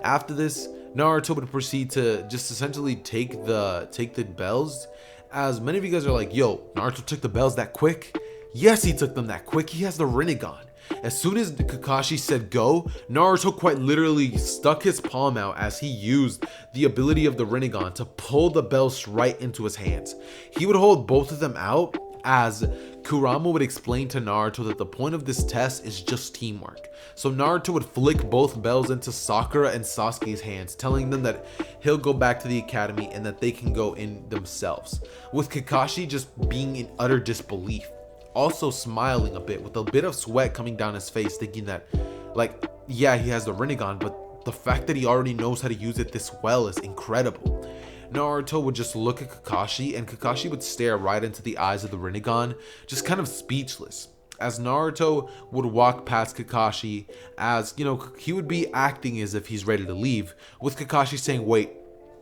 After this, Naruto would proceed to just essentially take the bells, as many of you guys are like, yo, Naruto took the bells that quick? Yes, he took them that quick, he has the Rinnegan. As soon as Kakashi said go, Naruto quite literally stuck his palm out as he used the ability of the Rinnegan to pull the bells right into his hands. He would hold both of them out, as Kurama would explain to Naruto that the point of this test is just teamwork. So Naruto would flick both bells into Sakura and Sasuke's hands, telling them that he'll go back to the academy and that they can go in themselves, with Kakashi just being in utter disbelief, also smiling a bit with a bit of sweat coming down his face, thinking that, like, yeah, he has the Rinnegan, but the fact that he already knows how to use it this well is incredible. Naruto would just look at Kakashi, and Kakashi would stare right into the eyes of the Rinnegan, just kind of speechless. As Naruto would walk past Kakashi, as, you know, he would be acting as if he's ready to leave, with Kakashi saying, wait,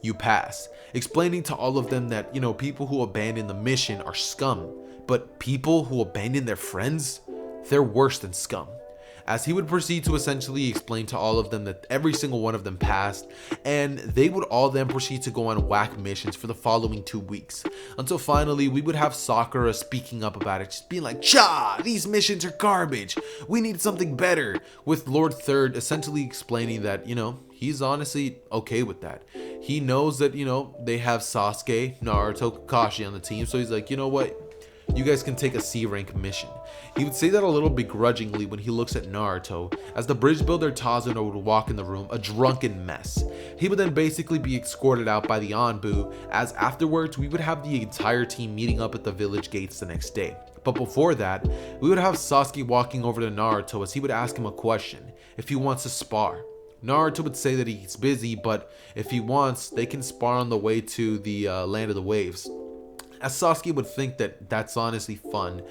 you pass, explaining to all of them that, you know, people who abandon the mission are scum, but people who abandon their friends, they're worse than scum. As he would proceed to essentially explain to all of them that every single one of them passed, and they would all then proceed to go on whack missions for the following 2 weeks, until finally we would have Sakura speaking up about it, just being like, "Cha, these missions are garbage, we need something better," with Lord Third essentially explaining that, you know, he's honestly okay with that. He knows that, you know, they have Sasuke, Naruto, Kakashi on the team, so he's like, you know what, you guys can take a C rank mission. He would say that a little begrudgingly when he looks at Naruto, as the bridge builder Tazuna would walk in the room a drunken mess. He would then basically be escorted out by the Anbu, as afterwards we would have the entire team meeting up at the village gates the next day. But before that, we would have Sasuke walking over to Naruto as he would ask him a question, if he wants to spar. Naruto would say that he's busy, but if he wants, they can spar on the way to the Land of the Waves. As Sasuke would think that that's honestly fun,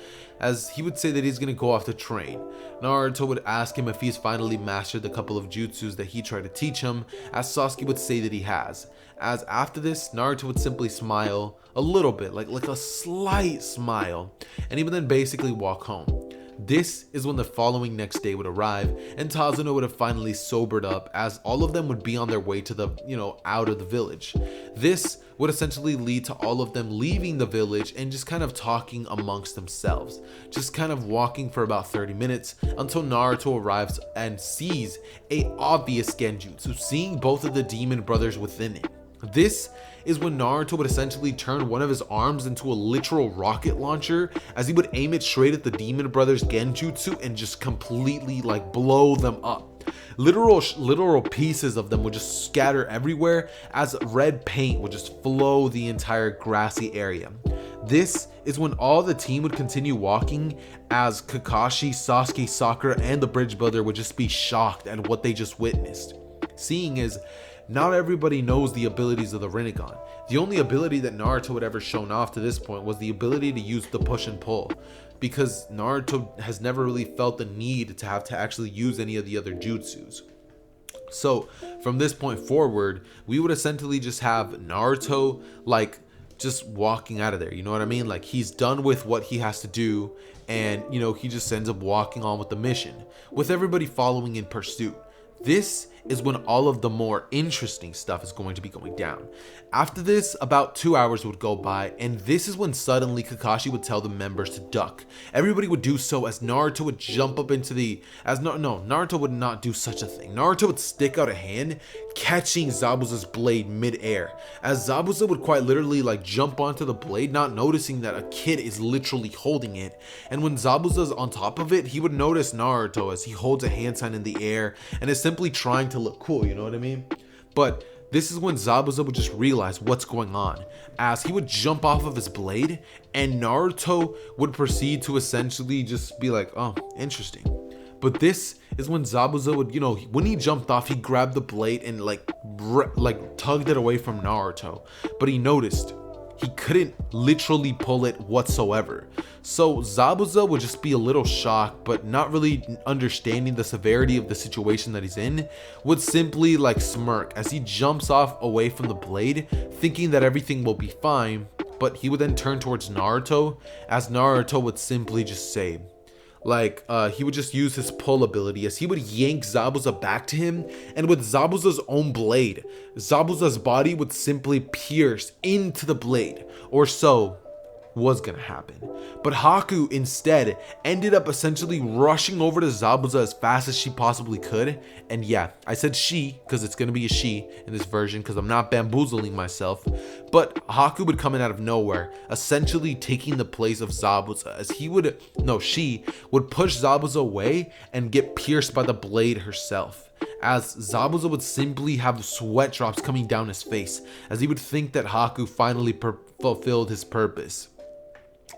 as he would say that he's gonna go off to train. Naruto would ask him if he's finally mastered the couple of jutsus that he tried to teach him, as Sasuke would say that he has. As after this, Naruto would simply smile a little bit, like a slight smile, and he would then basically walk home. This is when the following next day would arrive, and Tazuna would have finally sobered up, as all of them would be on their way to the, out of the village. This would essentially lead to all of them leaving the village and just kind of talking amongst themselves, just kind of walking for about 30 minutes until Naruto arrives and sees a obvious genjutsu, seeing both of the demon brothers within it. This is when Naruto would essentially turn one of his arms into a literal rocket launcher, as he would aim it straight at the demon brothers genjutsu and just completely blow them up. Literal pieces of them would just scatter everywhere, as red paint would just flow the entire grassy area. This is when all the team would continue walking, as Kakashi, Sasuke, Sakura, and the bridge builder would just be shocked at what they just witnessed. Seeing is, not everybody knows the abilities of the Rinnegan. The only ability that Naruto had ever shown off to this point was the ability to use the push and pull, because Naruto has never really felt the need to have to actually use any of the other jutsus. So from this point forward, we would essentially just have Naruto just walking out of there, you know what I mean? Like, he's done with what he has to do, and he just ends up walking on with the mission, with everybody following in pursuit. This is when all of the more interesting stuff is going to be going down. After this, about 2 hours would go by, and this is when suddenly Kakashi would tell the members to duck. Everybody would do so, as Naruto would jump up into the... Naruto would not do such a thing. Naruto would stick out a hand, catching Zabuza's blade mid-air, as Zabuza would quite literally jump onto the blade, not noticing that a kid is literally holding it. And when Zabuza's on top of it, he would notice Naruto as he holds a hand sign in the air and is simply trying to look cool, you know what I mean? But this is when Zabuza would just realize what's going on, as he would jump off of his blade, and Naruto would proceed to essentially just be like, oh, interesting. But this is when Zabuza would, when he jumped off, he grabbed the blade and like tugged it away from Naruto. But he noticed he couldn't literally pull it whatsoever. So Zabuza would just be a little shocked, but not really understanding the severity of the situation that he's in, would simply like smirk as he jumps off away from the blade, thinking that everything will be fine. But he would then turn towards Naruto, as Naruto would simply just say, he would just use his pull ability as he would yank Zabuza back to him, and with Zabuza's own blade, Zabuza's body would simply pierce into the blade, or so was gonna happen. But Haku instead ended up essentially rushing over to Zabuza as fast as she possibly could. And yeah, I said she because it's gonna be a she in this version because I'm not bamboozling myself. But Haku would come in out of nowhere, essentially taking the place of Zabuza, as she would push Zabuza away and get pierced by the blade herself, as Zabuza would simply have sweat drops coming down his face as he would think that Haku finally fulfilled his purpose.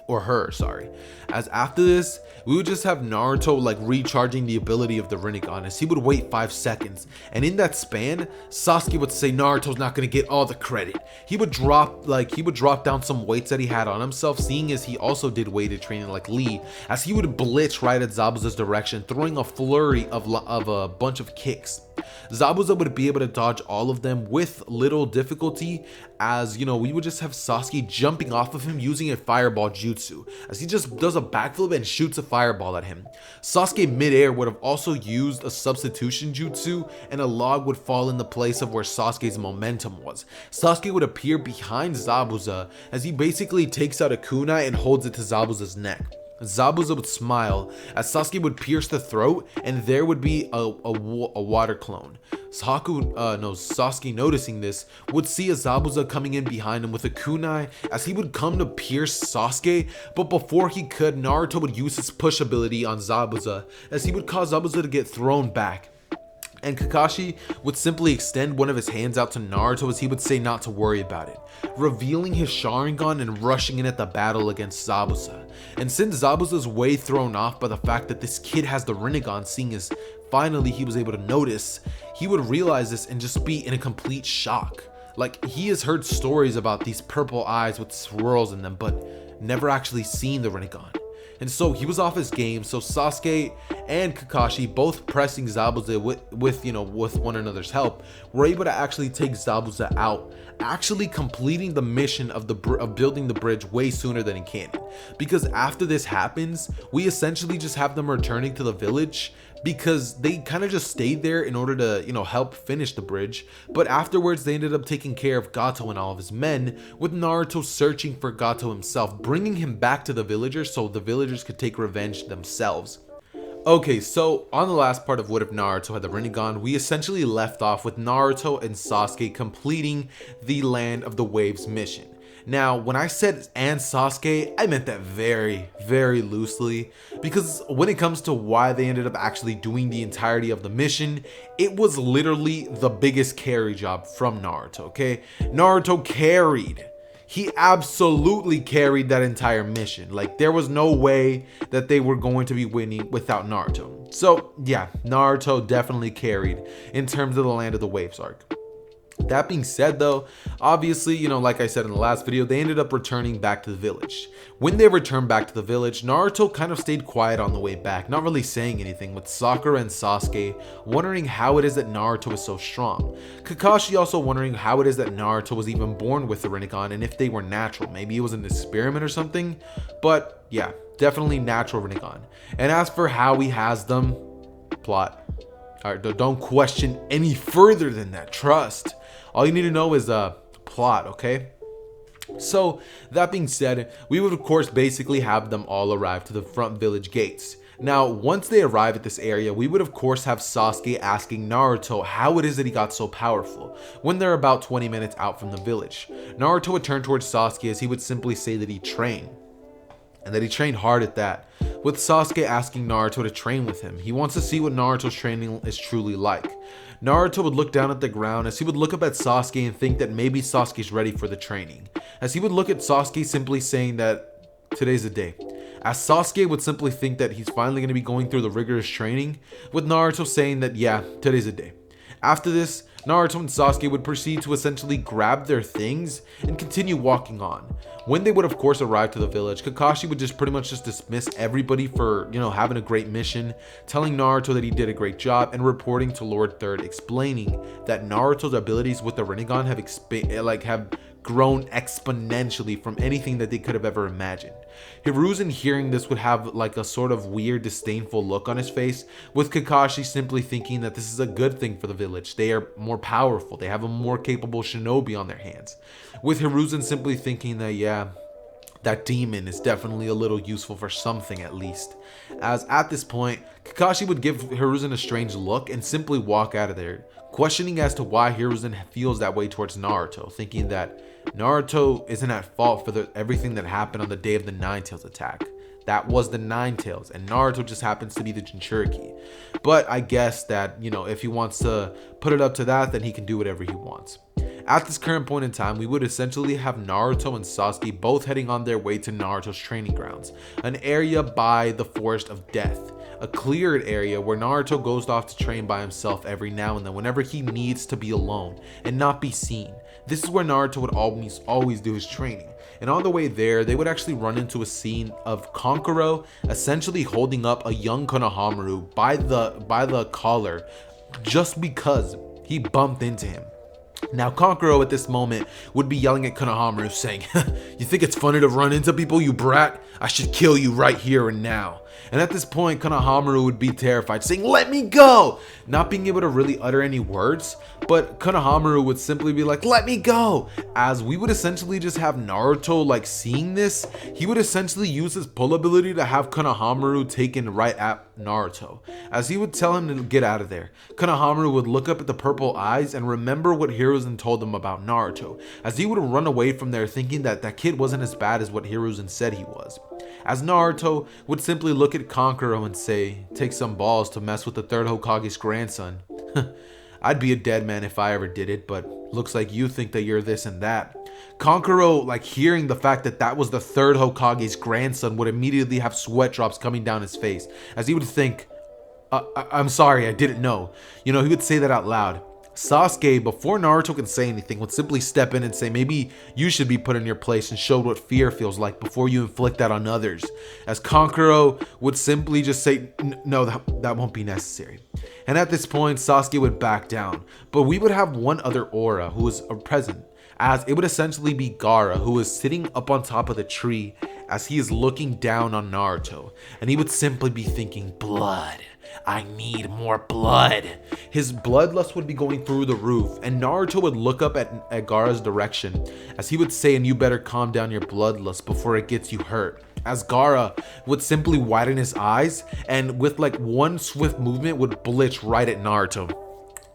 Or her, sorry. As after this, we would just have Naruto like recharging the ability of the Rinnegan, as he would wait 5 seconds, and in that span, Sasuke would say Naruto's not gonna get all the credit. He would drop down some weights that he had on himself, seeing as he also did weighted training like Lee, as he would blitz right at Zabuza's direction, throwing a flurry of a bunch of kicks. Zabuza would be able to dodge all of them with little difficulty, as we would just have Sasuke jumping off of him using a fireball jutsu, as he just does a backflip and shoots a fireball at him. Sasuke midair would have also used a substitution jutsu, and a log would fall in the place of where Sasuke's momentum was. Sasuke would appear behind Zabuza as he basically takes out a kunai and holds it to Zabuza's neck. Zabuza would smile as Sasuke would pierce the throat, and there would be a water clone. Sasuke, noticing this, would see a Zabuza coming in behind him with a kunai as he would come to pierce Sasuke, but before he could, Naruto would use his push ability on Zabuza as he would cause Zabuza to get thrown back. And Kakashi would simply extend one of his hands out to Naruto as he would say not to worry about it, revealing his Sharingan and rushing in at the battle against Zabuza. And since Zabuza's way thrown off by the fact that this kid has the Rinnegan, seeing as finally he was able to notice, he would realize this and just be in a complete shock. Like, he has heard stories about these purple eyes with swirls in them, but never actually seen the Rinnegan. And so he was off his game, so Sasuke and Kakashi, both pressing Zabuza with one another's help, were able to actually take Zabuza out, actually completing the mission of building the bridge way sooner than in canon. Because after this happens, we essentially just have them returning to the village, because they kind of just stayed there in order to, help finish the bridge. But afterwards, they ended up taking care of Gato and all of his men, with Naruto searching for Gato himself, bringing him back to the villagers so the villagers could take revenge themselves. Okay, so on the last part of What If Naruto Had the Rinnegan, we essentially left off with Naruto and Sasuke completing the Land of the Waves mission. Now, when I said and Sasuke, I meant that very, very loosely, because when it comes to why they ended up actually doing the entirety of the mission, it was literally the biggest carry job from Naruto, okay? Naruto carried. He absolutely carried that entire mission. Like, there was no way that they were going to be winning without Naruto. So yeah, Naruto definitely carried in terms of the Land of the Waves arc. That being said though, obviously, like I said in the last video, they ended up returning back to the village. When they returned back to the village, Naruto kind of stayed quiet on the way back, not really saying anything, with Sakura and Sasuke wondering how it is that Naruto is so strong. Kakashi also wondering how it is that Naruto was even born with the Rinnegan and if they were natural. Maybe it was an experiment or something, but yeah, definitely natural Rinnegan. And as for how he has them, plot. Alright, don't question any further than that, trust. All you need to know is plot, okay? So that being said, we would of course basically have them all arrive to the front village gates. Now, once they arrive at this area, we would of course have Sasuke asking Naruto how it is that he got so powerful when they're about 20 minutes out from the village. Naruto would turn towards Sasuke as he would simply say that he trained, and that he trained hard at that, with Sasuke asking Naruto to train with him. He wants to see what Naruto's training is truly like. Naruto would look down at the ground as he would look up at Sasuke and think that maybe Sasuke's ready for the training, as he would look at Sasuke simply saying that today's the day. as Sasuke would simply think that he's finally going to be going through the rigorous training, with Naruto saying that yeah, today's the day. After this, Naruto and Sasuke would proceed to essentially grab their things and continue walking on. When they would of course arrive to the village, Kakashi would just pretty much just dismiss everybody for, having a great mission, telling Naruto that he did a great job, and reporting to Lord Third, explaining that Naruto's abilities with the Rinnegan have grown exponentially from anything that they could have ever imagined. Hiruzen, hearing this, would have like a sort of weird disdainful look on his face, with Kakashi simply thinking that this is a good thing for the village. They are more powerful, they have a more capable shinobi on their hands, with Hiruzen simply thinking that yeah, that demon is definitely a little useful for something at least. As at this point, Kakashi would give Hiruzen a strange look and simply walk out of there, questioning as to why Hiruzen feels that way towards Naruto, thinking that Naruto isn't at fault for everything that happened on the day of the Nine Tails attack. That was the Nine Tails, and Naruto just happens to be the Jinchuriki. But I guess that, if he wants to put it up to that, then he can do whatever he wants. At this current point in time, we would essentially have Naruto and Sasuke both heading on their way to Naruto's training grounds, an area by the Forest of Death, a cleared area where Naruto goes off to train by himself every now and then whenever he needs to be alone and not be seen. This is where Naruto would always do his training. And on the way there, they would actually run into a scene of Kankuro essentially holding up a young Konohamaru by the collar just because he bumped into him. Now Kankuro at this moment would be yelling at Konohamaru saying, "You think it's funny to run into people, you brat? I should kill you right here and now." And at this point, Konohamaru would be terrified, saying, "Let me go!" Not being able to really utter any words, but Konohamaru would simply be like, "Let me go!" As we would essentially just have Naruto seeing this, he would essentially use his pull ability to have Konohamaru taken right at Naruto. As he would tell him to get out of there, Konohamaru would look up at the purple eyes and remember what Hiruzen told him about Naruto, as he would run away from there thinking that that kid wasn't as bad as what Hiruzen said he was. As Naruto would simply look at Kankuro and say, "Take some balls to mess with the third Hokage's grandson." I'd be a dead man if I ever did it, but looks like you think that you're this and that. Kankuro, hearing the fact that that was the third Hokage's grandson, would immediately have sweat drops coming down his face, as he would think, I'm sorry, I didn't know. He would say that out loud. Sasuke, before Naruto can say anything, would simply step in and say, "Maybe you should be put in your place and show what fear feels like before you inflict that on others." As Kankuro would simply just say, "No, that won't be necessary." And at this point, Sasuke would back down. But we would have one other aura who was present, as it would essentially be Gaara, who was sitting up on top of the tree as he is looking down on Naruto. And he would simply be thinking, "Blood. I need more blood." His bloodlust would be going through the roof, and Naruto would look up at Gaara's direction as he would say, "And you better calm down your bloodlust before it gets you hurt." As Gaara would simply widen his eyes and with one swift movement would blitz right at Naruto.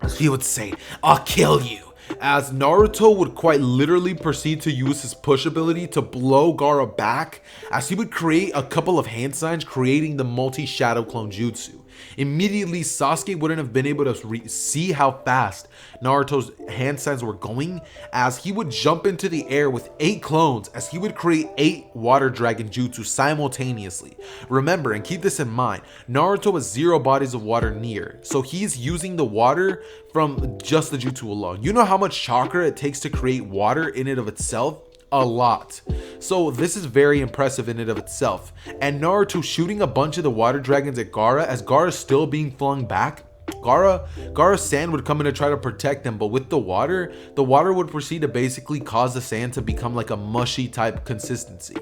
As he would say, "I'll kill you." As Naruto would quite literally proceed to use his push ability to blow Gaara back, as he would create a couple of hand signs, creating the multi-shadow clone jutsu. Immediately, Sasuke wouldn't have been able to see how fast Naruto's hand signs were going, as he would jump into the air with 8 clones, as he would create 8 water dragon jutsu simultaneously. Remember, and keep this in mind, Naruto has 0 bodies of water near, so he's using the water from just the jutsu alone. You know how much chakra it takes to create water in and of itself? A lot. So this is very impressive in and of itself. And Naruto shooting a bunch of the water dragons at Gaara, as Gaara's still being flung back. Gaara's sand would come in to try to protect them, but with the water would proceed to basically cause the sand to become like a mushy type consistency,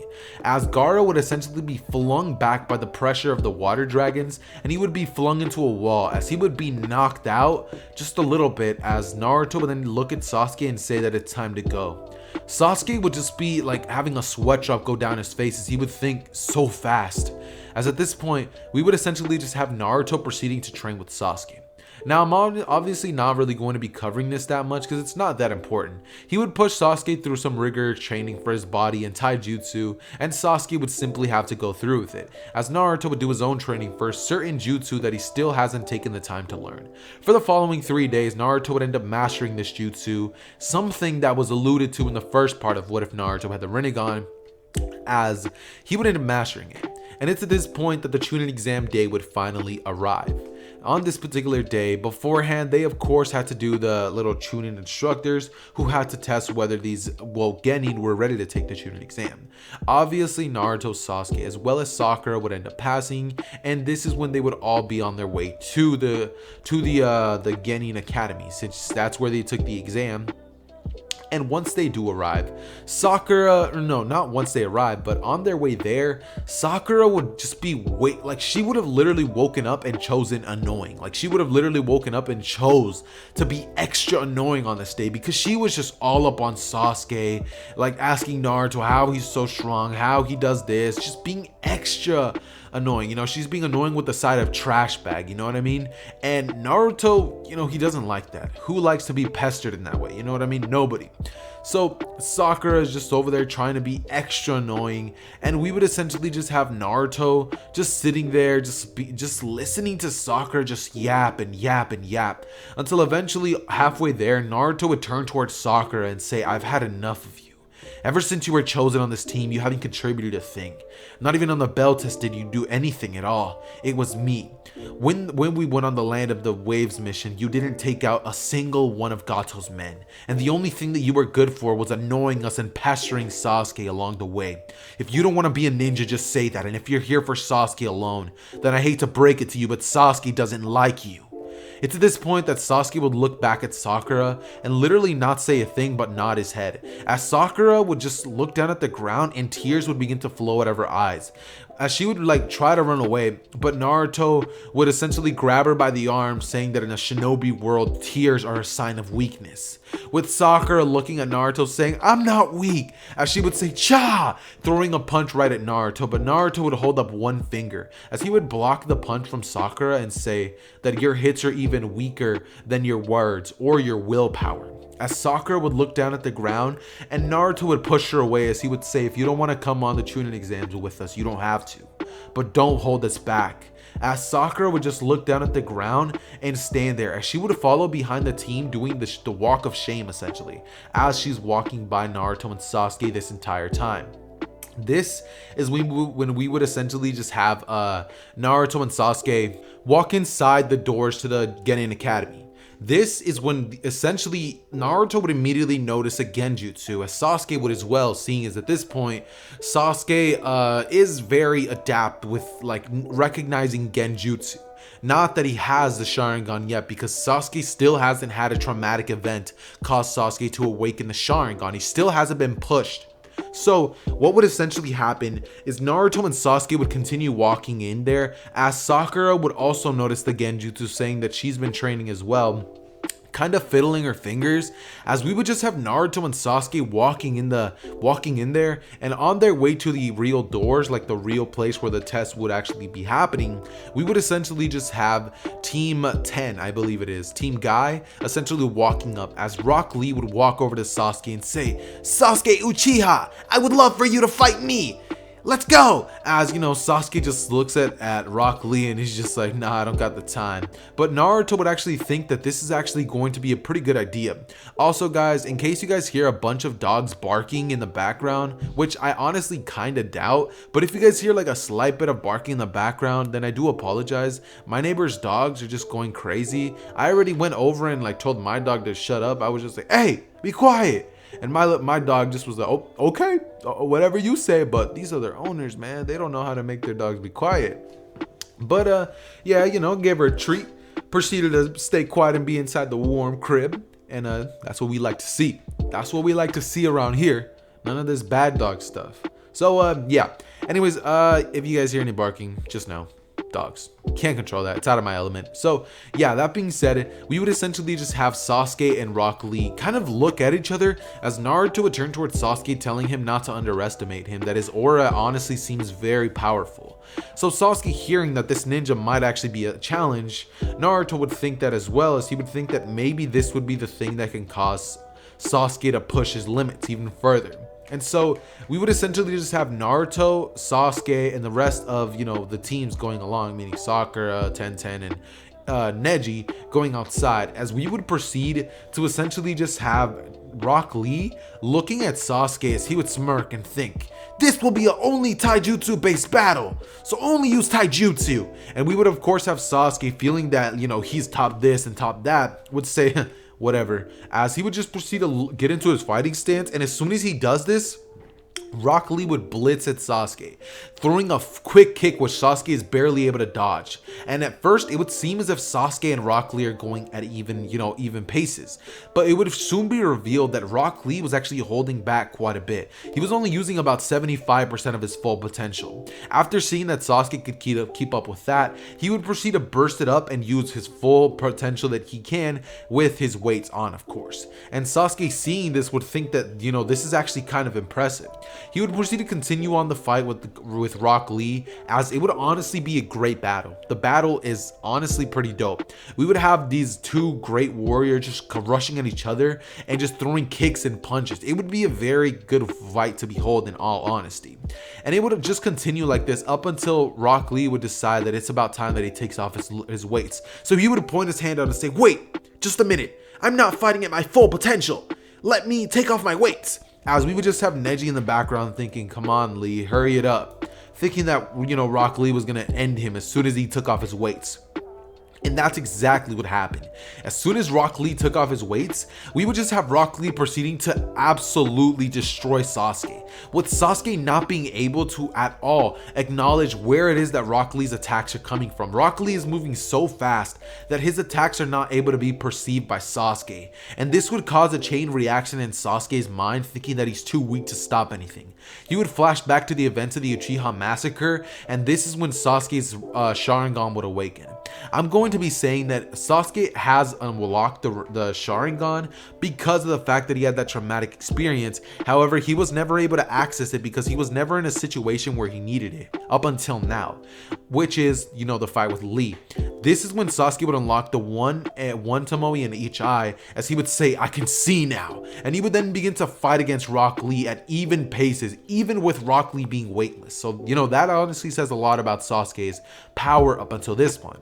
as Gaara would essentially be flung back by the pressure of the water dragons, and he would be flung into a wall, as he would be knocked out just a little bit, as Naruto would then look at Sasuke and say that it's time to go. Sasuke would just be having a sweat drop go down his face, as he would think so fast, as at this point we would essentially just have Naruto proceeding to train with Sasuke. Now, I'm obviously not really going to be covering this that much because it's not that important. He would push Sasuke through some rigorous training for his body and taijutsu, and Sasuke would simply have to go through with it, as Naruto would do his own training for certain jutsu that he still hasn't taken the time to learn. For the following 3 days, Naruto would end up mastering this jutsu, something that was alluded to in the first part of What If Naruto Had the Rinnegan, as he would end up mastering it. And it's at this point that the Chunin exam day would finally arrive. On this particular day, beforehand, they of course had to do the little Chunin instructors who had to test whether these Genin were ready to take the Chunin exam. Obviously, Naruto, Sasuke, as well as Sakura would end up passing, and this is when they would all be on their way to the Genin Academy, since that's where they took the exam. And once they do arrive, not once they arrive, but on their way there, Sakura would just be she would have literally woken up and chosen annoying. Like, she would have literally woken up and chose to be extra annoying on this day, because she was just all up on Sasuke, like asking Naruto how he's so strong, how he does this, just being extra annoying. She's being annoying with the side of trash bag, you know what I mean? And Naruto, he doesn't like that. Who likes to be pestered in that way? You know what I mean? Nobody. So Sakura is just over there trying to be extra annoying, and we would essentially just have Naruto just sitting there, just listening to Sakura just yap and yap and yap, until eventually halfway there, Naruto would turn towards Sakura and say, "I've had enough of you. Ever since you were chosen on this team, you haven't contributed a thing. Not even on the bell test did you do anything at all. It was me. When we went on the Land of the Waves mission, you didn't take out a single one of Gato's men. And the only thing that you were good for was annoying us and pestering Sasuke along the way. If you don't want to be a ninja, just say that. And if you're here for Sasuke alone, then I hate to break it to you, but Sasuke doesn't like you." It's at this point that Sasuke would look back at Sakura and literally not say a thing but nod his head, as Sakura would just look down at the ground and tears would begin to flow out of her eyes, as she would try to run away, but Naruto would essentially grab her by the arm, saying that in a shinobi world, tears are a sign of weakness. With Sakura looking at Naruto saying, "I'm not weak," as she would say, "Cha!" throwing a punch right at Naruto, but Naruto would hold up one finger, as he would block the punch from Sakura and say that your hits are even weaker than your words or your willpower. As Sakura would look down at the ground, and Naruto would push her away, as he would say, "If you don't want to come on the Chunin exams with us, you don't have to, but don't hold us back." As Sakura would just look down at the ground and stand there, as she would follow behind the team doing the walk of shame, essentially, as she's walking by Naruto and Sasuke this entire time. This is when we would essentially just have Naruto and Sasuke walk inside the doors to the Genin Academy. This is when essentially Naruto would immediately notice a genjutsu, as Sasuke would as well, seeing as at this point Sasuke is very adept with recognizing genjutsu. Not that he has the Sharingan yet, because Sasuke still hasn't had a traumatic event cause Sasuke to awaken the Sharingan. He still hasn't been pushed. So what would essentially happen is Naruto and Sasuke would continue walking in there, as Sakura would also notice the genjutsu, saying that she's been training as well, kind of fiddling her fingers, as we would just have Naruto and Sasuke walking in there, and on their way to the real doors, like the real place where the test would actually be happening, we would essentially just have Team 10, I believe it is, Team Guy, essentially walking up, as Rock Lee would walk over to Sasuke and say, "Sasuke Uchiha, I would love for you to fight me. Let's go!" As Sasuke just looks at Rock Lee and he's just like, "Nah, I don't got the time." But Naruto would actually think that this is actually going to be a pretty good idea. Also, guys, in case you guys hear a bunch of dogs barking in the background, which I honestly kind of doubt, but if you guys hear a slight bit of barking in the background, then I do apologize. My neighbor's dogs are just going crazy. I already went over and told my dog to shut up. I was just like, "Hey, be quiet." And my dog just was like, "Oh, okay, whatever you say," but these are their owners, man. They don't know how to make their dogs be quiet. But yeah, gave her a treat, proceeded to stay quiet and be inside the warm crib, and that's what we like to see. That's what we like to see around here. None of this bad dog stuff. So yeah. Anyways, if you guys hear any barking, just know, dogs. Can't control that. It's out of my element. So yeah, that being said, we would essentially just have Sasuke and Rock Lee kind of look at each other, as Naruto would turn towards Sasuke, telling him not to underestimate him, that his aura honestly seems very powerful. So Sasuke, hearing that this ninja might actually be a challenge, Naruto would think that as well, as he would think that maybe this would be the thing that can cause Sasuke to push his limits even further. And so we would essentially just have Naruto, Sasuke, and the rest of, the teams going along, meaning Sakura, Tenten, and Neji going outside, as we would proceed to essentially just have Rock Lee looking at Sasuke as he would smirk and think, this will be a only taijutsu based battle, so only use taijutsu. And we would of course have Sasuke feeling that, you know, he's top this and top that, would say whatever, as he would just proceed to get into his fighting stance. And as soon as he does this, Rock Lee would blitz at Sasuke, throwing a quick kick which Sasuke is barely able to dodge. And at first, it would seem as if Sasuke and Rock Lee are going at even paces. But it would soon be revealed that Rock Lee was actually holding back quite a bit. He was only using about 75% of his full potential. After seeing that Sasuke could keep up with that, he would proceed to burst it up and use his full potential that he can with his weights on, of course. And Sasuke, seeing this, would think that, you know, this is actually kind of impressive. He would proceed to continue on the fight with Rock Lee, as it would honestly be a great battle. The battle is honestly pretty dope. We would have these two great warriors just rushing at each other and just throwing kicks and punches. It would be a very good fight to behold, in all honesty. And it would just continue like this up until Rock Lee would decide that it's about time that he takes off his weights. So he would point his hand out and say, wait, just a minute. I'm not fighting at my full potential. Let me take off my weights. As we would just have Neji in the background thinking, come on Lee, hurry it up. Thinking that, you know, Rock Lee was going to end him as soon as he took off his weights. And that's exactly what happened. As soon as Rock Lee took off his weights, we would just have Rock Lee proceeding to absolutely destroy Sasuke, with Sasuke not being able to at all acknowledge where it is that Rock Lee's attacks are coming from. Rock Lee is moving so fast that his attacks are not able to be perceived by Sasuke, and this would cause a chain reaction in Sasuke's mind, thinking that he's too weak to stop anything. He would flash back to the events of the Uchiha massacre, and this is when Sasuke's Sharingan would awaken. I'm going to be saying that Sasuke has unlocked the Sharingan because of the fact that he had that traumatic experience. However, he was never able to access it because he was never in a situation where he needed it up until now, which is, you know, the fight with Lee. This is when Sasuke would unlock the one Tomoe in each eye, as he would say, I can see now. And he would then begin to fight against Rock Lee at even paces, even with Rock Lee being weightless. So, you know, that honestly says a lot about Sasuke's power up until this point.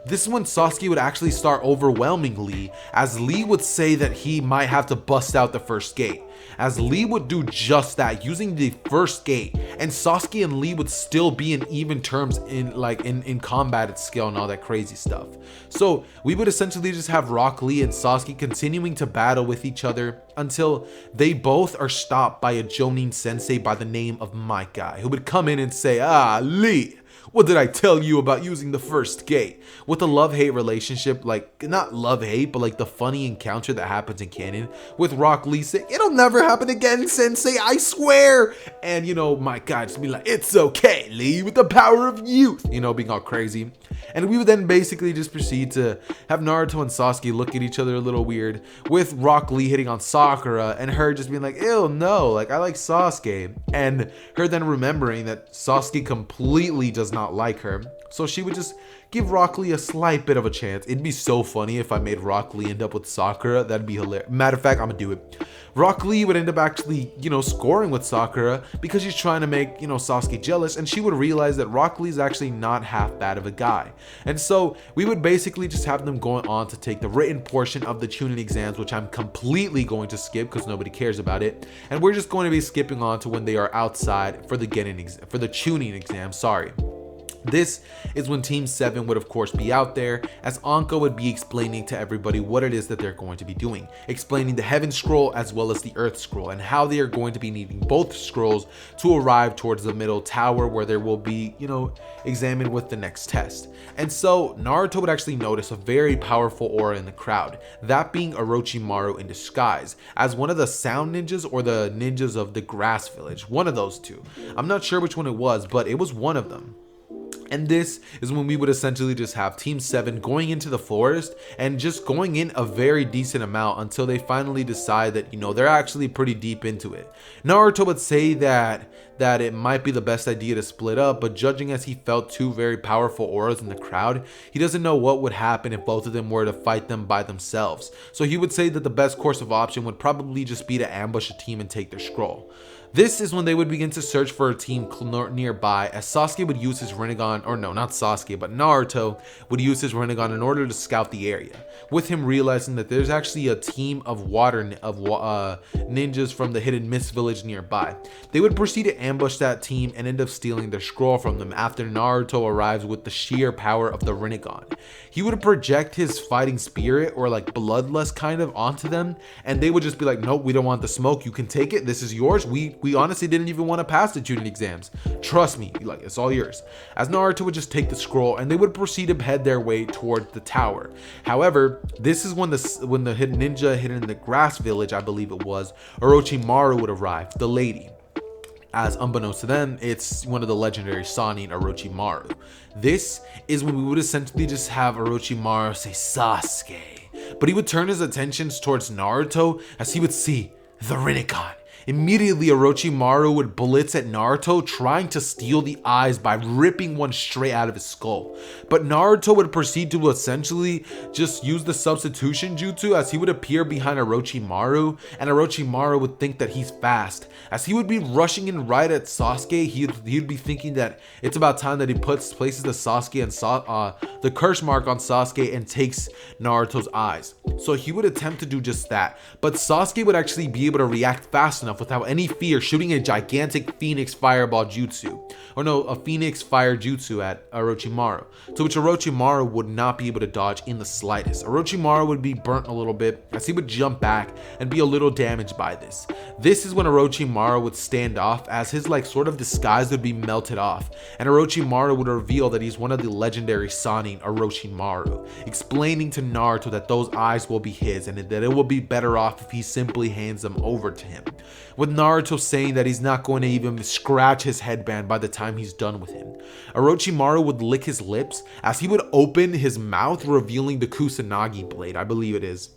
This is when Sasuke would actually start overwhelming Lee, as Lee would say that he might have to bust out the first gate. As Lee would do just that, using the first gate, and Sasuke and Lee would still be in even terms in combat skill and all that crazy stuff. So we would essentially just have Rock Lee and Sasuke continuing to battle with each other until they both are stopped by a Jonin sensei by the name of My Guy, who would come in and say, Lee, what did I tell you about using the first gate? With a love-hate relationship, like, not love-hate, but like the funny encounter that happens in canon with Rock Lee saying, it'll never happen again, sensei, I swear. And, you know, My God just be like, it's okay, Lee, with the power of youth, you know, being all crazy. And we would then basically just proceed to have Naruto and Sasuke look at each other a little weird, with Rock Lee hitting on Sakura and her just being like, ew, no, like, I like Sasuke. And her then remembering that Sasuke completely does not like her, so she would just give Rock Lee a slight bit of a chance. It'd be so funny if I made Rock Lee end up with Sakura. That'd be hilarious. Matter of fact, I'm gonna do it. Rock Lee would end up actually, you know, scoring with Sakura because she's trying to make, you know, Sasuke jealous, and she would realize that Rock Lee's actually not half bad of a guy. And so we would basically just have them going on to take the written portion of the Chunin exams, which I'm completely going to skip because nobody cares about it. And we're just going to be skipping on to when they are outside for the Chunin exam, sorry. This is when Team 7 would of course be out there, as Anko would be explaining to everybody what it is that they're going to be doing, explaining the Heaven Scroll as well as the Earth Scroll, and how they are going to be needing both scrolls to arrive towards the middle tower where there will be, you know, examined with the next test. And so Naruto would actually notice a very powerful aura in the crowd, that being Orochimaru in disguise as one of the sound ninjas or the ninjas of the grass village, one of those two. I'm not sure which one it was, but it was one of them. And this is when we would essentially just have Team 7 going into the forest and just going in a very decent amount until they finally decide that, you know, they're actually pretty deep into it. Naruto would say that it might be the best idea to split up, but judging as he felt two very powerful auras in the crowd, he doesn't know what would happen if both of them were to fight them by themselves. So he would say that the best course of option would probably just be to ambush a team and take their scroll. This is when they would begin to search for a team nearby, as Sasuke would use his Rinnegan, or no, not Sasuke, but Naruto would use his Rinnegan in order to scout the area, with him realizing that there's actually a team of ninjas from the Hidden Mist village nearby. They would proceed to ambush that team and end up stealing their scroll from them after Naruto arrives with the sheer power of the Rinnegan. He would project his fighting spirit, or like bloodlust kind of, onto them, and they would just be like, nope, we don't want the smoke, you can take it, this is yours. We honestly didn't even want to pass the Chunin exams. Trust me, like, it's all yours. As Naruto would just take the scroll and they would proceed to head their way towards the tower. However, this is when the hidden ninja hidden in the grass village, I believe it was, Orochimaru would arrive, the lady. As unbeknownst to them, it's one of the legendary Sannin, Orochimaru. This is when we would essentially just have Orochimaru say Sasuke, but he would turn his attentions towards Naruto as he would see the Rinnegan. Immediately, Orochimaru would blitz at Naruto, trying to steal the eyes by ripping one straight out of his skull. But Naruto would proceed to essentially just use the substitution jutsu, as he would appear behind Orochimaru, and Orochimaru would think that he's fast. As he would be rushing in right at Sasuke, he'd be thinking that it's about time that he places the Sasuke and the curse mark on Sasuke and takes Naruto's eyes. So he would attempt to do just that, but Sasuke would actually be able to react fast enough without any fear, shooting a gigantic Phoenix Fireball jutsu, or no, a Phoenix Fire jutsu at Orochimaru, to which Orochimaru would not be able to dodge in the slightest. Orochimaru would be burnt a little bit as he would jump back and be a little damaged by this. This is when Orochimaru would stand off, as his like sort of disguise would be melted off, and Orochimaru would reveal that he's one of the legendary Sannin, Orochimaru, explaining to Naruto that those eyes will be his and that it will be better off if he simply hands them over to him, with Naruto saying that he's not going to even scratch his headband by the time he's done with him. Orochimaru would lick his lips as he would open his mouth, revealing the Kusanagi blade, I believe it is,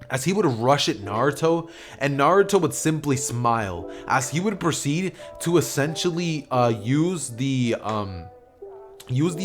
as he would rush at Naruto, and Naruto would simply smile as he would proceed to essentially use the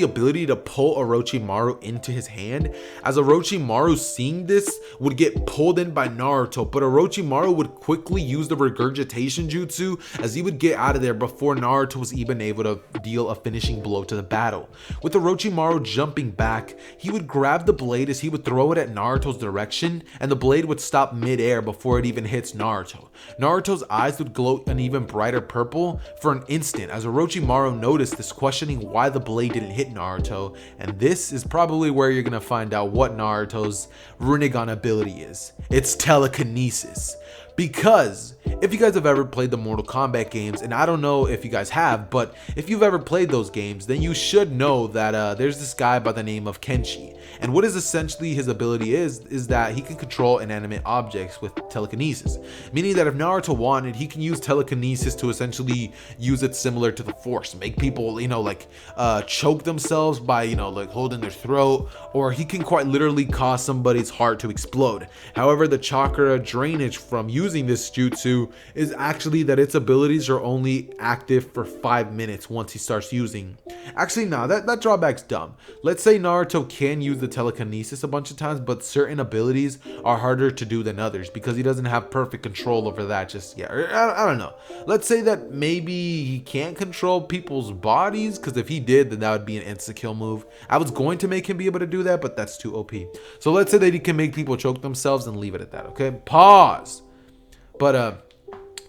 ability to pull Orochimaru into his hand, as Orochimaru, seeing this, would get pulled in by Naruto, but Orochimaru would quickly use the regurgitation jutsu as he would get out of there before Naruto was even able to deal a finishing blow to the battle. With Orochimaru jumping back, he would grab the blade as he would throw it at Naruto's direction, and the blade would stop mid-air before it even hits Naruto. Naruto's eyes would glow an even brighter purple for an instant as Orochimaru noticed this, questioning why the blade didn't hit Naruto, and this is probably where you're gonna find out what Naruto's Rinnegan ability is. It's telekinesis. Because if you guys have ever played the Mortal Kombat games, and I don't know if you guys have, but if you've ever played those games, then you should know that there's this guy by the name of Kenshi, and what is essentially his ability is that he can control inanimate objects with telekinesis, meaning that if Naruto wanted, he can use telekinesis to essentially use it similar to the Force, make people, choke themselves by, holding their throat, or he can quite literally cause somebody's heart to explode. However, the chakra drainage from using this jutsu is actually that its abilities are only active for 5 minutes once he starts using. Actually, no, that drawback's dumb. Let's say Naruto can use the telekinesis a bunch of times, but certain abilities are harder to do than others because he doesn't have perfect control over that just yet. I don't know. Let's say that maybe he can't control people's bodies, because if he did, then that would be an insta-kill move. I was going to make him be able to do that, but that's too OP. So let's say that he can make people choke themselves and leave it at that, okay? Pause. But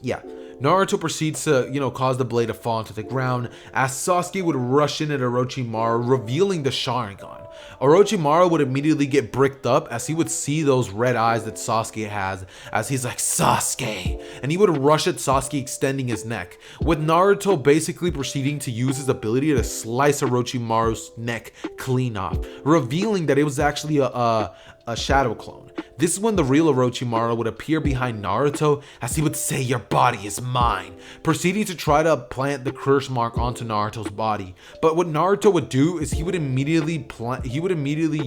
yeah, Naruto proceeds to, cause the blade to fall into the ground as Sasuke would rush in at Orochimaru, revealing the Sharingan. Orochimaru would immediately get bricked up as he would see those red eyes that Sasuke has, as he's like, Sasuke, and he would rush at Sasuke, extending his neck, with Naruto basically proceeding to use his ability to slice Orochimaru's neck clean off, revealing that it was actually a shadow clone. This is when the real Orochimaru would appear behind Naruto as he would say, your body is mine, proceeding to try to plant the curse mark onto Naruto's body. But what Naruto would do is he would immediately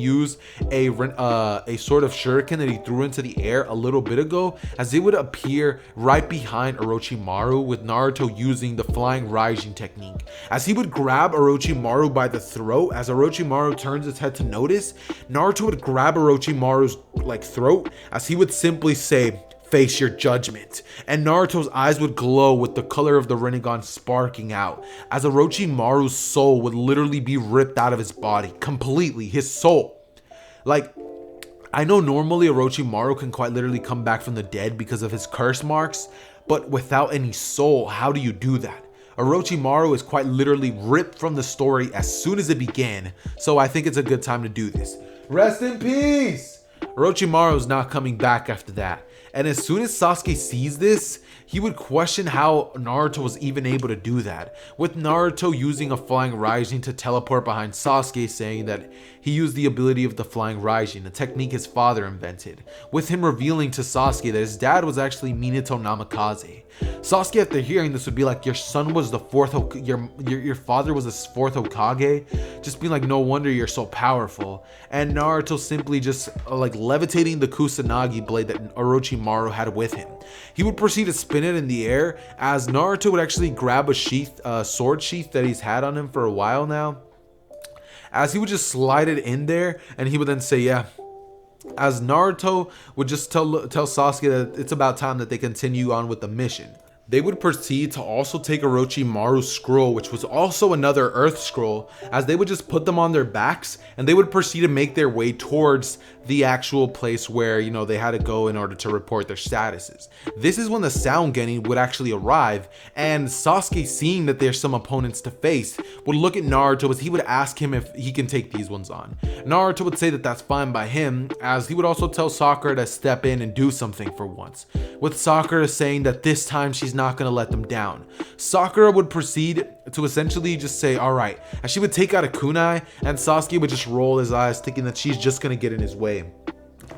use a sort of shuriken that he threw into the air a little bit ago, as it would appear right behind Orochimaru, with Naruto using the flying Raijin technique. As he would grab Orochimaru by the throat, as Orochimaru turns his head to notice, Naruto would grab Orochimaru's throat as he would simply say, face your judgment. And Naruto's eyes would glow with the color of the Rinnegan sparking out, as Orochimaru's soul would literally be ripped out of his body, completely, his soul. Like, I know normally Orochimaru can quite literally come back from the dead because of his curse marks, but without any soul, how do you do that? Orochimaru is quite literally ripped from the story as soon as it began, so I think it's a good time to do this. Rest in peace! Orochimaru is not coming back after that, and as soon as Sasuke sees this, he would question how Naruto was even able to do that, with Naruto using a flying Raijin to teleport behind Sasuke, saying that he used the ability of the flying Raijin, a technique his father invented, with him revealing to Sasuke that his dad was actually Minato Namikaze. Sasuke, after hearing this, would be like, your son was the your father was the fourth Hokage, just being like, no wonder you're so powerful. And Naruto simply just like levitating the Kusanagi blade that Orochimaru had with him. He would proceed to spin it in the air, as Naruto would actually grab a sword sheath that he's had on him for a while now, as he would just slide it in there, and he would then say, yeah. As Naruto would just tell Sasuke that it's about time that they continue on with the mission. They would proceed to also take Orochimaru's scroll, which was also another earth scroll, as they would just put them on their backs, and they would proceed to make their way towards the actual place where, you know, they had to go in order to report their statuses. This is when the Sound Genin would actually arrive, and Sasuke, seeing that there's some opponents to face, would look at Naruto as he would ask him if he can take these ones on. Naruto would say that that's fine by him, as he would also tell Sakura to step in and do something for once, with Sakura saying that this time she's not going to let them down. Sakura would proceed to essentially just say, alright, and she would take out a kunai, and Sasuke would just roll his eyes, thinking that she's just going to get in his way.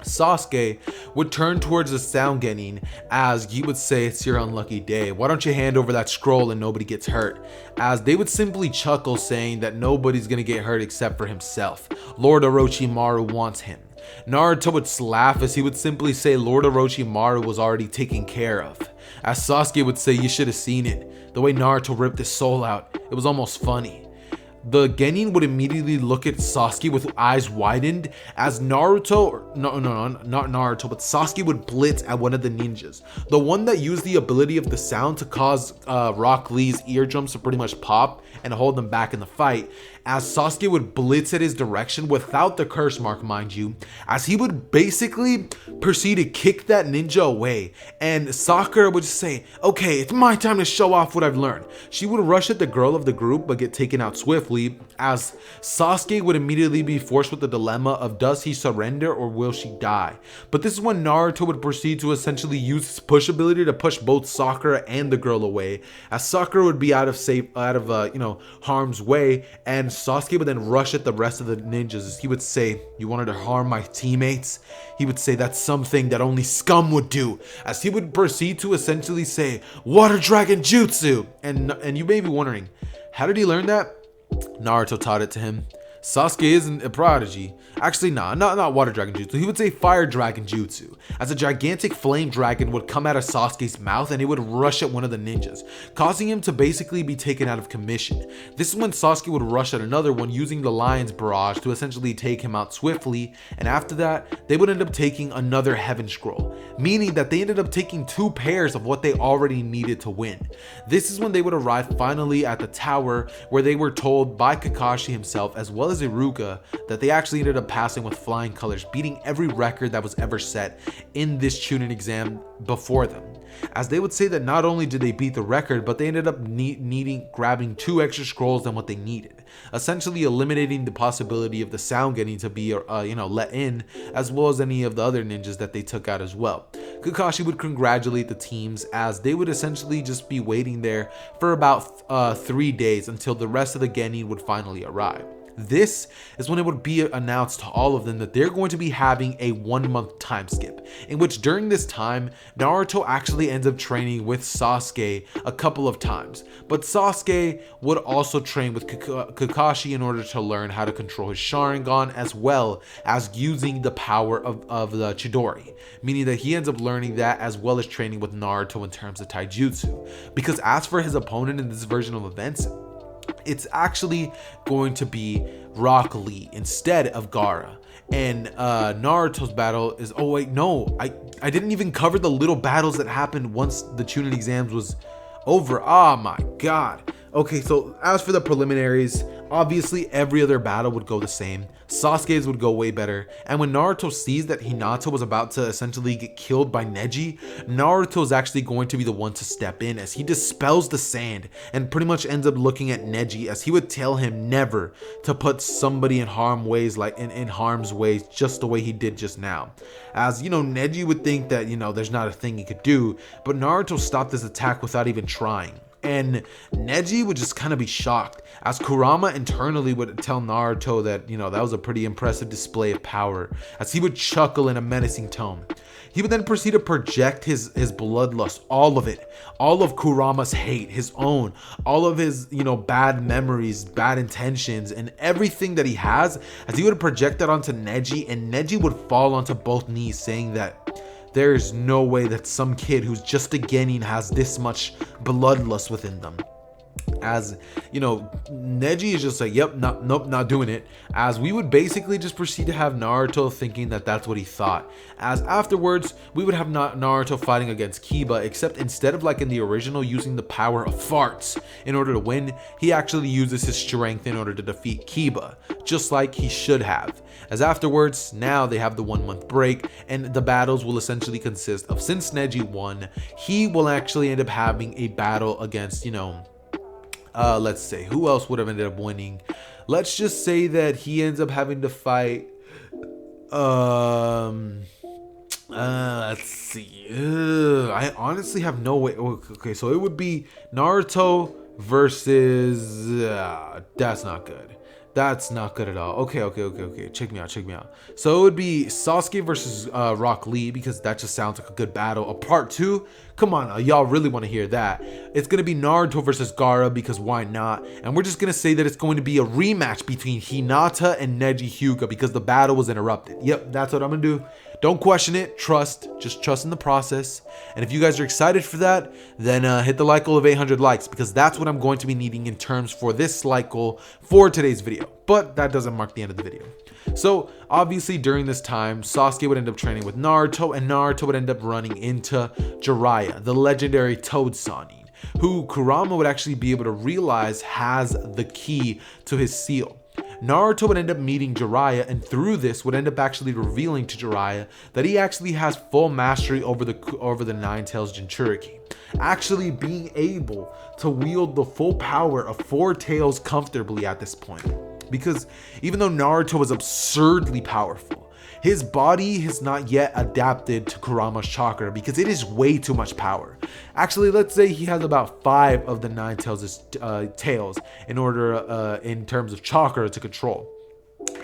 Sasuke would turn towards the Sound Genin, as he would say, it's your unlucky day. Why don't you hand over that scroll and nobody gets hurt? As they would simply chuckle, saying that nobody's going to get hurt except for himself. Lord Orochimaru wants him. Naruto would laugh as he would simply say Lord Orochimaru was already taken care of. As Sasuke would say, you should have seen it. The way Naruto ripped his soul out, it was almost funny. The Genin would immediately look at Sasuke with eyes widened, as not Naruto, but Sasuke would blitz at one of the ninjas. The one that used the ability of the sound to cause Rock Lee's eardrums to pretty much pop and hold them back in the fight, as Sasuke would blitz at his direction without the curse mark, mind you, as he would basically proceed to kick that ninja away, and Sakura would just say, okay, it's my time to show off what I've learned. She would rush at the girl of the group but get taken out swiftly, as Sasuke would immediately be forced with the dilemma of does he surrender or will she die. But this is when Naruto would proceed to essentially use his push ability to push both Sakura and the girl away, as Sakura would be out of harm's way, and Sasuke would then rush at the rest of the ninjas as he would say, you wanted to harm my teammates? He would say that's something that only scum would do, as he would proceed to essentially say, Water Dragon Jutsu! And you may be wondering, how did he learn that? Naruto taught it to him. Sasuke isn't a prodigy. Actually, not Water Dragon Jutsu. He would say Fire Dragon Jutsu, as a gigantic flame dragon would come out of Sasuke's mouth and it would rush at one of the ninjas, causing him to basically be taken out of commission. This is when Sasuke would rush at another one using the Lion's Barrage to essentially take him out swiftly, and after that, they would end up taking another Heaven Scroll, meaning that they ended up taking 2 pairs of what they already needed to win. This is when they would arrive finally at the tower, where they were told by Kakashi himself as well as Iruka that they actually ended up passing with flying colors, beating every record that was ever set in this Chunin exam before them. As they would say that not only did they beat the record, but they ended up grabbing 2 extra scrolls than what they needed, essentially eliminating the possibility of the Sound Genin to be let in, as well as any of the other ninjas that they took out as well. Kakashi would congratulate the teams, as they would essentially just be waiting there for about 3 days until the rest of the Genin would finally arrive. This is when it would be announced to all of them that they're going to be having a 1-month time skip, in which during this time, Naruto actually ends up training with Sasuke a couple of times. But Sasuke would also train with Kakashi in order to learn how to control his Sharingan, as well as using the power of the Chidori, meaning that he ends up learning that as well as training with Naruto in terms of Taijutsu. Because as for his opponent in this version of events, It's actually going to be Rock Lee instead of Gaara. And Naruto's battle is, oh wait, no, I didn't even cover the little battles that happened once the Chunin exams was over. Oh my god. Okay, so as for the preliminaries, obviously every other battle would go the same. Sasuke's would go way better. And when Naruto sees that Hinata was about to essentially get killed by Neji, Naruto's actually going to be the one to step in as he dispels the sand and pretty much ends up looking at Neji as he would tell him never to put somebody in harm's way just the way he did just now. As you know, Neji would think that, you know, there's not a thing he could do, but Naruto stopped this attack without even trying. And Neji would just kind of be shocked as Kurama internally would tell Naruto that, you know, that was a pretty impressive display of power, as he would chuckle in a menacing tone. He would then proceed to project his bloodlust, all of it, all of Kurama's hate, his own, all of his, you know, bad memories, bad intentions, and everything that he has, as he would project that onto Neji, and Neji would fall onto both knees saying that there's no way that some kid who's just a genin has this much bloodlust within them. As you know, Neji is just like, yep, nope, not doing it. As we would basically just proceed to have Naruto thinking that that's what he thought. As afterwards, we would have Naruto fighting against Kiba, except instead of like in the original using the power of farts in order to win, he actually uses his strength in order to defeat Kiba, just like he should have. As afterwards, now they have the 1 month break, and the battles will essentially consist of, since Neji won, he will actually end up having a battle against, you know, let's say, who else would have ended up winning? Let's just say that he ends up having to fight, let's see, I honestly have no way. Okay, so it would be Naruto versus, that's not good. That's not good at all. Okay. Check me out. So it would be Sasuke versus Rock Lee, because that just sounds like a good battle. A part 2? Come on, y'all really want to hear that. It's going to be Naruto versus Gaara, because why not? And we're just going to say that it's going to be a rematch between Hinata and Neji Hyuga, because the battle was interrupted. Yep, that's what I'm going to do. Don't question it. Just trust in the process. And if you guys are excited for that, then hit the like goal of 800 likes, because that's what I'm going to be needing in terms for this like goal for today's video. But that doesn't mark the end of the video. So obviously during this time, Sasuke would end up training with Naruto, and Naruto would end up running into Jiraiya, the legendary Toad Sannin, who Kurama would actually be able to realize has the key to his seal. Naruto would end up meeting Jiraiya, and through this would end up actually revealing to Jiraiya that he actually has full mastery over the Nine Tails Jinchuriki, actually being able to wield the full power of 4 tails comfortably at this point. Because even though Naruto is absurdly powerful, his body has not yet adapted to Kurama's chakra, because it is way too much power. Actually, let's say he has about 5 of the Nine Tails tails in order in terms of chakra to control.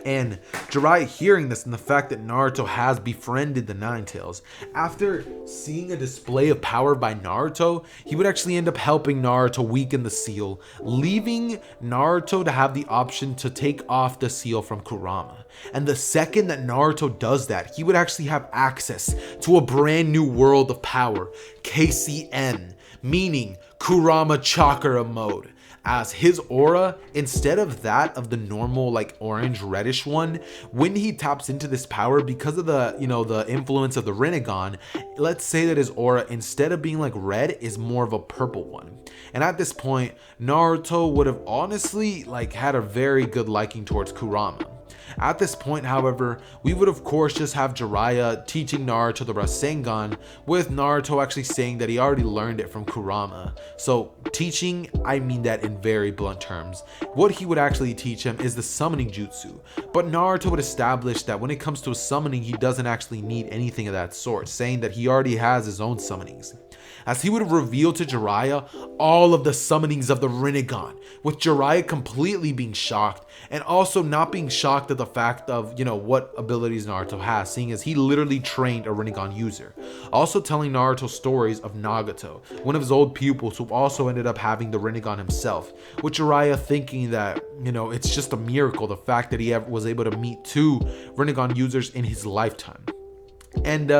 And Jiraiya, hearing this and the fact that Naruto has befriended the Nine Tails, after seeing a display of power by Naruto, he would actually end up helping Naruto weaken the seal, leaving Naruto to have the option to take off the seal from Kurama. And the second that Naruto does that, he would actually have access to a brand new world of power, KCN, meaning Kurama Chakra mode. As his aura, instead of that of the normal like orange reddish one, when he taps into this power, because of the, you know, the influence of the Rinnegan, let's say that his aura, instead of being like red, is more of a purple one. And at this point, Naruto would have honestly like had a very good liking towards Kurama. At this point, however, we would of course just have Jiraiya teaching Naruto the Rasengan, with Naruto actually saying that he already learned it from Kurama. So teaching, I mean that in very blunt terms. What he would actually teach him is the summoning jutsu, but Naruto would establish that when it comes to summoning, he doesn't actually need anything of that sort, saying that he already has his own summonings. As he would reveal to Jiraiya all of the summonings of the Rinnegan, with Jiraiya completely being shocked, and also not being shocked at the fact of, you know, what abilities Naruto has, seeing as he literally trained a Rinnegan user. Also telling Naruto stories of Nagato, one of his old pupils who also ended up having the Rinnegan himself, with Jiraiya thinking that, you know, it's just a miracle, the fact that he was able to meet 2 Rinnegan users in his lifetime. And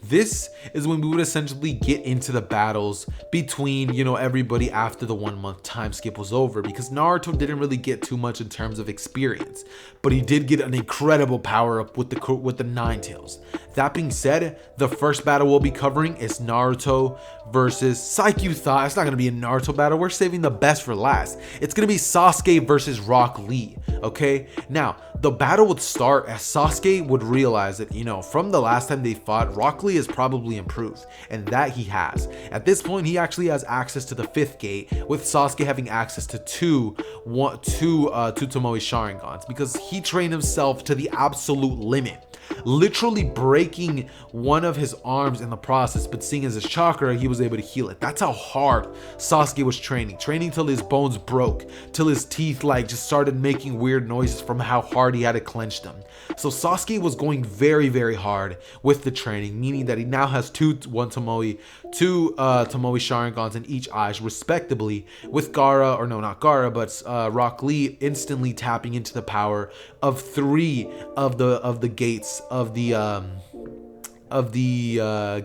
This is when we would essentially get into the battles between, everybody after the 1 month time skip was over, because Naruto didn't really get too much in terms of experience, but he did get an incredible power up with the Nine Tails. That being said, the first battle we'll be covering is Naruto versus Saikyu thought it's not going to be a Naruto battle. We're saving the best for last. It's going to be Sasuke versus Rock Lee. Okay, now the battle would start as Sasuke would realize that, from the last time they fought, Rock Lee is probably improved, and that he has. At this point, he actually has access to the 5th gate, with Sasuke having access to two Tomoe Sharingans, because he trained himself to the absolute limit, literally breaking one of his arms in the process, but seeing as his chakra, he was able to heal it. That's how hard Sasuke was training till his bones broke, till his teeth just started making weird noises from how hard he had to clench them. So Sasuke was going very, very hard with the training, meaning that he now has two Tomoe Sharingans in each eyes respectively, with Rock Lee instantly tapping into the power of 3 of the gates of the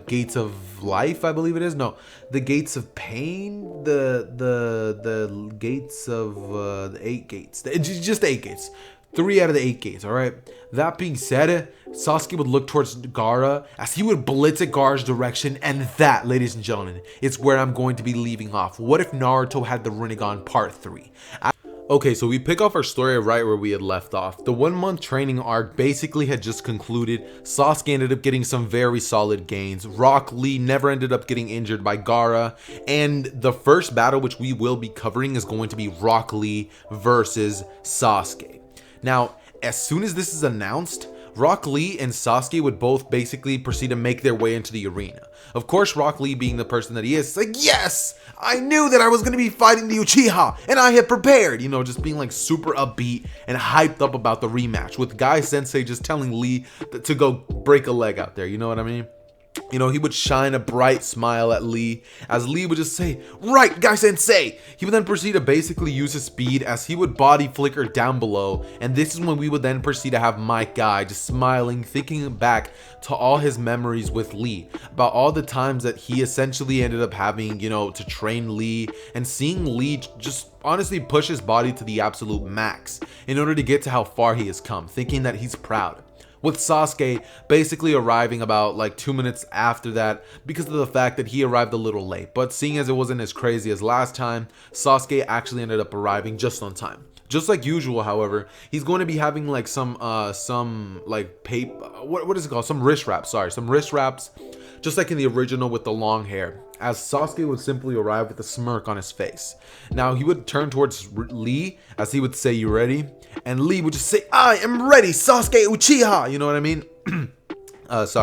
gates of life, I believe it is. No, the gates of pain, the gates of the 8 gates, just 8 gates. 3 out of the 8 gates, all right? That being said, Sasuke would look towards Gaara as he would blitz at Gaara's direction, and that, ladies and gentlemen, is where I'm going to be leaving off. What if Naruto had the Rinnegan Part 3? Okay, so we pick off our story right where we had left off. The 1 month training arc basically had just concluded. Sasuke ended up getting some very solid gains. Rock Lee never ended up getting injured by Gaara. And the first battle, which we will be covering, is going to be Rock Lee versus Sasuke. Now, as soon as this is announced, Rock Lee and Sasuke would both basically proceed to make their way into the arena. Of course, Rock Lee, being the person that he is, like, yes, I knew that I was going to be fighting the Uchiha, and I had prepared, just being super upbeat and hyped up about the rematch, with Guy Sensei just telling Lee to go break a leg out there, you know what I mean? He would shine a bright smile at Lee, as Lee would just say, "Right, Guy Sensei!" He would then proceed to basically use his speed as he would body flicker down below, and this is when we would then proceed to have Mike Guy just smiling, thinking back to all his memories with Lee, about all the times that he essentially ended up having, to train Lee, and seeing Lee just honestly push his body to the absolute max in order to get to how far he has come, thinking that he's proud. With Sasuke basically arriving about 2 minutes after that, because of the fact that he arrived a little late. But seeing as it wasn't as crazy as last time, Sasuke actually ended up arriving just on time. Just like usual, however, he's going to be having some what is it called? Some wrist wraps, some wrist wraps, just like in the original with the long hair, as Sasuke would simply arrive with a smirk on his face. Now he would turn towards Lee as he would say, "You ready?" And Lee would just say, "I am ready, Sasuke Uchiha." You know what I mean? It's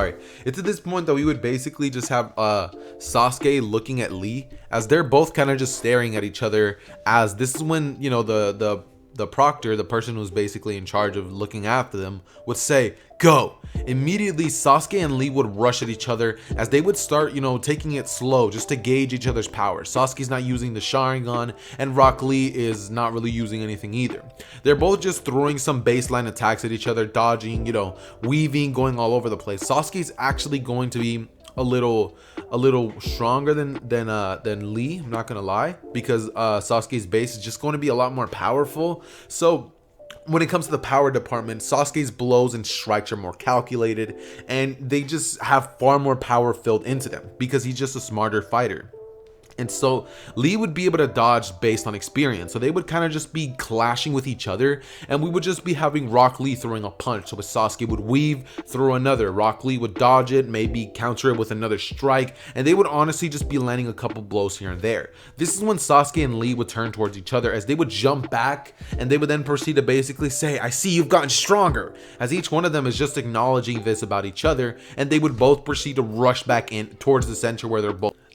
at this point that we would basically just have Sasuke looking at Lee, as they're both kind of just staring at each other, as this is when, the proctor, the person who's basically in charge of looking after them, would say, "Go." Immediately, Sasuke and Lee would rush at each other, as they would start, taking it slow just to gauge each other's power. Sasuke's not using the Sharingan, and Rock Lee is not really using anything either. They're both just throwing some baseline attacks at each other, dodging, weaving, going all over the place. Sasuke's actually going to be a little stronger than Lee, I'm not gonna lie, because Sasuke's base is just going to be a lot more powerful. So when it comes to the power department, Sasuke's blows and strikes are more calculated, and they just have far more power filled into them because he's just a smarter fighter. And so Lee would be able to dodge based on experience. So they would kind of just be clashing with each other, and we would just be having Rock Lee throwing a punch. So Sasuke would weave, throw another. Rock Lee would dodge it, maybe counter it with another strike, and they would honestly just be landing a couple blows here and there. This is when Sasuke and Lee would turn towards each other, as they would jump back, and they would then proceed to basically say, "I see you've gotten stronger," as each one of them is just acknowledging this about each other, and they would both proceed to rush back in towards the center where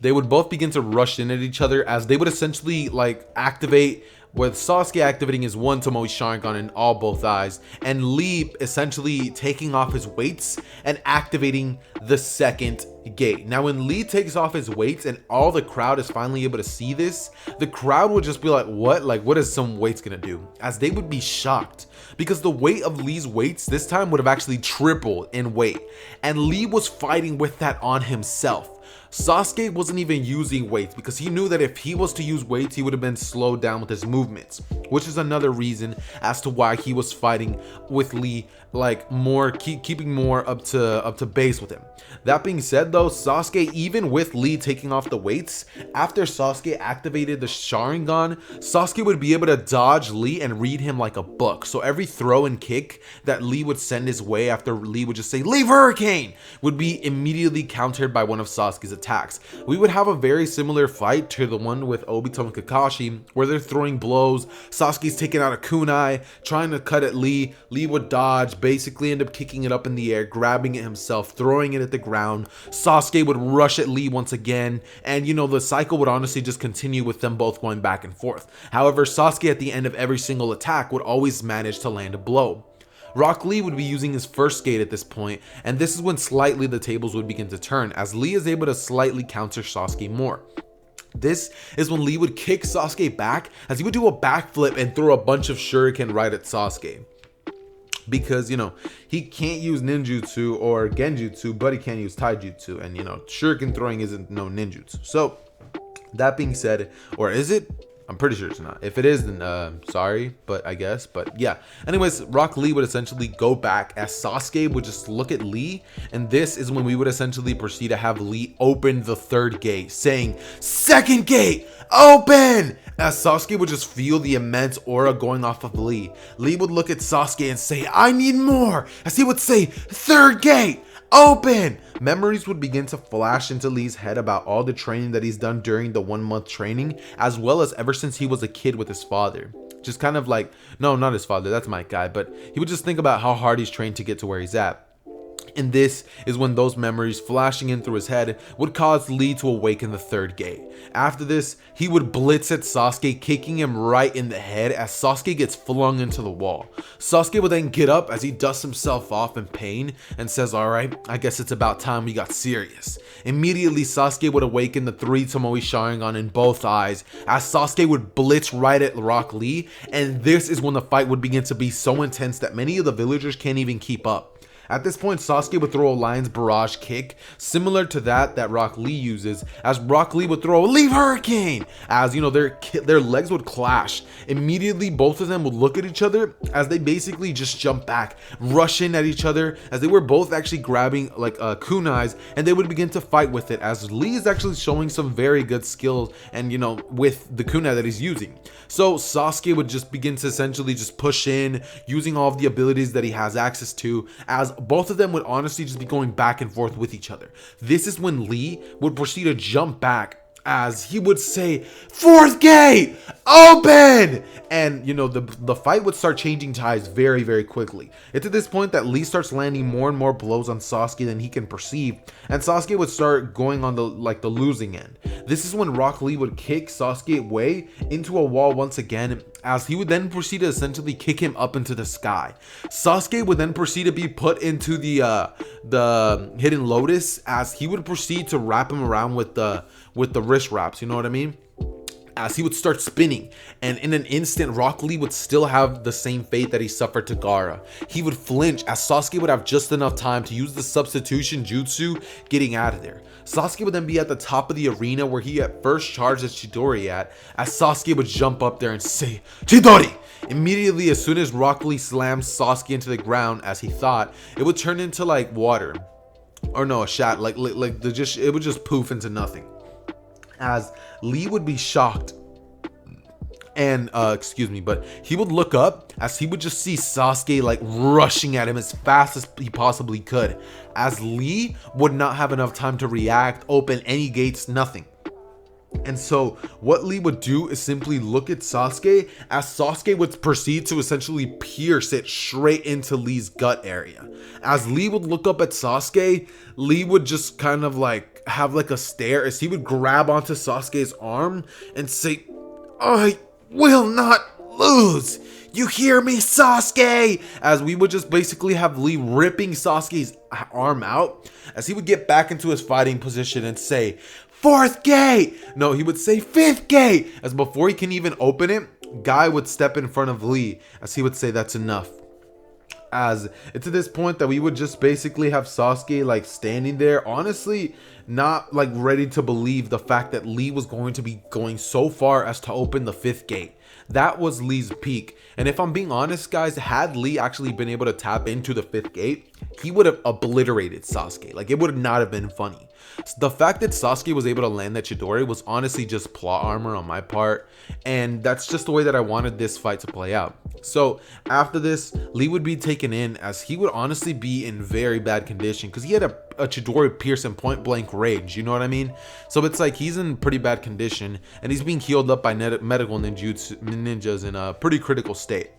they would both begin to rush in at each other, as they would essentially activate with Sasuke activating his one Tomoe Sharingan in both eyes, and Lee essentially taking off his weights and activating the second gate. Now when Lee takes off his weights and all the crowd is finally able to see this, the crowd would just be like, what? Like, what is some weights gonna do? As they would be shocked, because the weight of Lee's weights this time would have actually tripled in weight, and Lee was fighting with that on himself. Sasuke wasn't even using weights because he knew that if he was to use weights, he would have been slowed down with his movements, which is another reason as to why he was fighting with Lee, like more keeping more up to base with him. That being said though, Sasuke, even with Lee taking off the weights, after Sasuke activated the Sharingan, Sasuke would be able to dodge Lee and read him like a book. So every throw and kick that Lee would send his way after Lee would just say leave hurricane would be immediately countered by one of Sasuke's attacks. We would have a very similar fight to the one with Obito and Kakashi, where they're throwing blows. Sasuke's taking out a kunai, trying to cut at Lee. Lee would dodge, basically end up kicking it up in the air, grabbing it himself, throwing it at the ground. Sasuke would rush at Lee once again, and you know, the cycle would honestly just continue with them both going back and forth. However, Sasuke at the end of every single attack would always manage to land a blow. Rock Lee would be using his first gate at this point, and this is when slightly the tables would begin to turn, as Lee is able to slightly counter Sasuke more. This is when Lee would kick Sasuke back, as he would do a backflip and throw a bunch of shuriken right at Sasuke. Because, you know, he can't use ninjutsu or genjutsu, but he can use taijutsu, and you know, shuriken throwing isn't no ninjutsu. So that being said, or is it? I'm pretty sure it's not. If it is, then sorry, but I guess. But yeah, anyways, Rock Lee would essentially go back as Sasuke would just look at Lee, and this is when we would essentially proceed to have Lee open the third gate, saying second gate open, as Sasuke would just feel the immense aura going off of Lee. Lee would look at Sasuke and say, I need more, as he would say third gate open. Memories would begin to flash into Lee's head about all the training that he's done during the 1 month training, as well as ever since he was a kid with his father. Just kind of like, no, not his father, that's my guy, but he would just think about how hard he's trained to get to where he's at. And this is when those memories flashing in through his head would cause Lee to awaken the third gate. After this, he would blitz at Sasuke, kicking him right in the head as Sasuke gets flung into the wall. Sasuke would then get up as he dusts himself off in pain and says, alright, I guess it's about time we got serious. Immediately, Sasuke would awaken the 3 Tomoe Sharingan in both eyes as Sasuke would blitz right at Rock Lee, and this is when the fight would begin to be so intense that many of the villagers can't even keep up. At this point, Sasuke would throw a Lion's Barrage kick, similar to that Rock Lee uses, as Rock Lee would throw a Leave Hurricane, as you know, their legs would clash. Immediately, both of them would look at each other as they basically just jump back, rush in at each other, as they were both actually grabbing like kunais, and they would begin to fight with it, as Lee is actually showing some very good skills and, you know, with the kunai that he's using. So Sasuke would just begin to essentially just push in, using all of the abilities that he has access to, as both of them would honestly just be going back and forth with each other. This is when Lee would proceed to jump back as he would say, fourth gate open, and you know, the fight would start changing tides very, very quickly. It's at this point that Lee starts landing more and more blows on Sasuke than he can perceive, and Sasuke would start going on the losing end. This is when Rock Lee would kick Sasuke way into a wall once again, as he would then proceed to essentially kick him up into the sky. Sasuke would then proceed to be put into the Hidden Lotus, as he would proceed to wrap him around with the wrist wraps, you know what I mean? As he would start spinning, and in an instant, Rock Lee would still have the same fate that he suffered to Gaara. He would flinch as Sasuke would have just enough time to use the substitution jutsu, getting out of there. Sasuke would then be at the top of the arena where he at first charged as Chidori at, as Sasuke would jump up there and say, Chidori! Immediately, as soon as Rock Lee slams Sasuke into the ground, as he thought, it would turn into like water. Or no, a shat, it would just poof into nothing. As Lee would be shocked and but he would look up as he would just see Sasuke like rushing at him as fast as he possibly could, as Lee would not have enough time to react, open any gates, nothing. And so what Lee would do is simply look at Sasuke, as Sasuke would proceed to essentially pierce it straight into Lee's gut area. As Lee would look up at Sasuke, Lee would just kind of like have like a stare, as he would grab onto Sasuke's arm and say, will not lose. You hear me, Sasuke? As we would just basically have Lee ripping Sasuke's arm out as he would get back into his fighting position and say, "Fourth gate!" No, he would say fifth gate. As before he can even open it, Guy would step in front of Lee as he would say that's enough. As it's at this point that we would just basically have Sasuke like standing there, honestly not like ready to believe the fact that Lee was going to be going so far as to open the fifth gate. That was Lee's peak. And if I'm being honest, guys, had Lee actually been able to tap into the fifth gate, he would have obliterated Sasuke. Like, it would not have been funny. The fact that Sasuke was able to land that Chidori was honestly just plot armor on my part, and that's just the way that I wanted this fight to play out. So after this, Lee would be taken in as he would honestly be in very bad condition because he had a Chidori pierce in point blank range, you know what I mean? So it's like he's in pretty bad condition and he's being healed up by medical ninjas in a pretty critical state.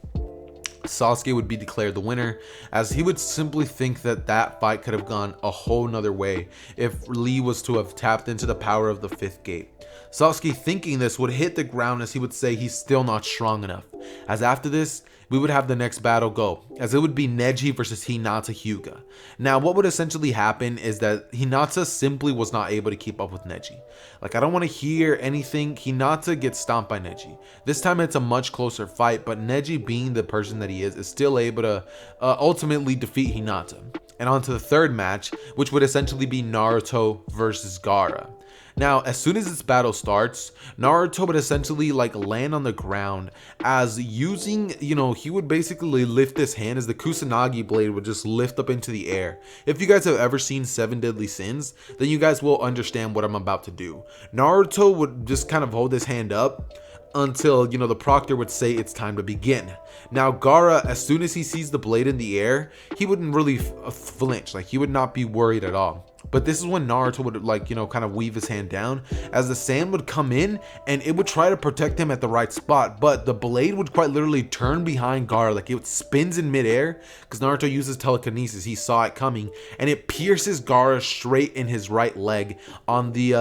Sasuke would be declared the winner, as he would simply think that that fight could have gone a whole nother way if Lee was to have tapped into the power of the fifth gate. Sasuke, thinking this, would hit the ground as he would say he's still not strong enough. As after this, we would have the next battle go, as it would be Neji versus Hinata Hyuga. Now, what would essentially happen is that Hinata simply was not able to keep up with Neji. Like, I don't want to hear anything. Hinata gets stomped by Neji. This time it's a much closer fight, but Neji, being the person that he is still able to ultimately defeat Hinata. And on to the third match, which would essentially be Naruto versus Gaara. Now, as soon as this battle starts, Naruto would essentially like land on the ground as using, he would basically lift his hand as the Kusanagi blade would just lift up into the air. If you guys have ever seen Seven Deadly Sins, then you guys will understand what I'm about to do. Naruto would just kind of hold his hand up until, the proctor would say it's time to begin. Now, Gaara, as soon as he sees the blade in the air, he wouldn't really flinch. Like, he would not be worried at all. But this is when Naruto would kind of weave his hand down as the sand would come in and it would try to protect him at the right spot. But the blade would quite literally turn behind Gaara, like it spins in midair because Naruto uses telekinesis. He saw it coming and it pierces Gaara straight in his right leg on the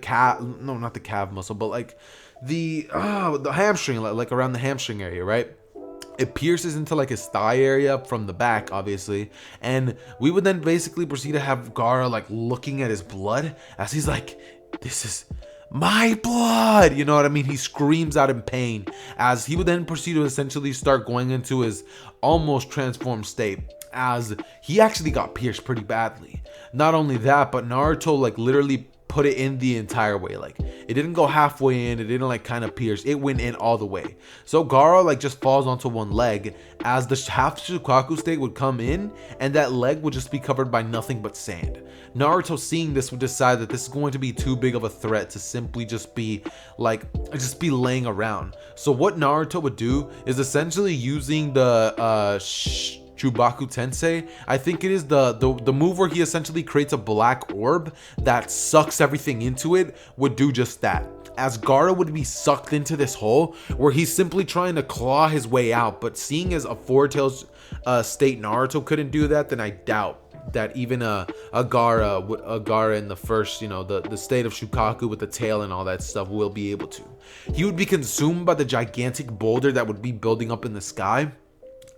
calf, no, not the calf muscle, but like the hamstring, like around the hamstring area, right? It pierces into like his thigh area from the back, obviously. And we would then basically proceed to have Gaara like looking at his blood as he's like, "This is my blood." You know what I mean? He screams out in pain as he would then proceed to essentially start going into his almost transformed state, as he actually got pierced pretty badly. Not only that, but Naruto like literally put it in the entire way. Like, it didn't go halfway in, it didn't like kind of pierce, it went in all the way. So Gaara like just falls onto one leg as the half Shukaku state would come in and that leg would just be covered by nothing but sand. Naruto, seeing this, would decide that this is going to be too big of a threat to simply just be laying around. So what Naruto would do is essentially using the Chubaku Tensei. I think it is the move where he essentially creates a black orb that sucks everything into it, would do just that. As Gaara would be sucked into this hole where he's simply trying to claw his way out, but seeing as a Four Tails state Naruto couldn't do that, then I doubt that even a Gaara in the first, the state of Shukaku with the tail and all that stuff will be able to. He would be consumed by the gigantic boulder that would be building up in the sky.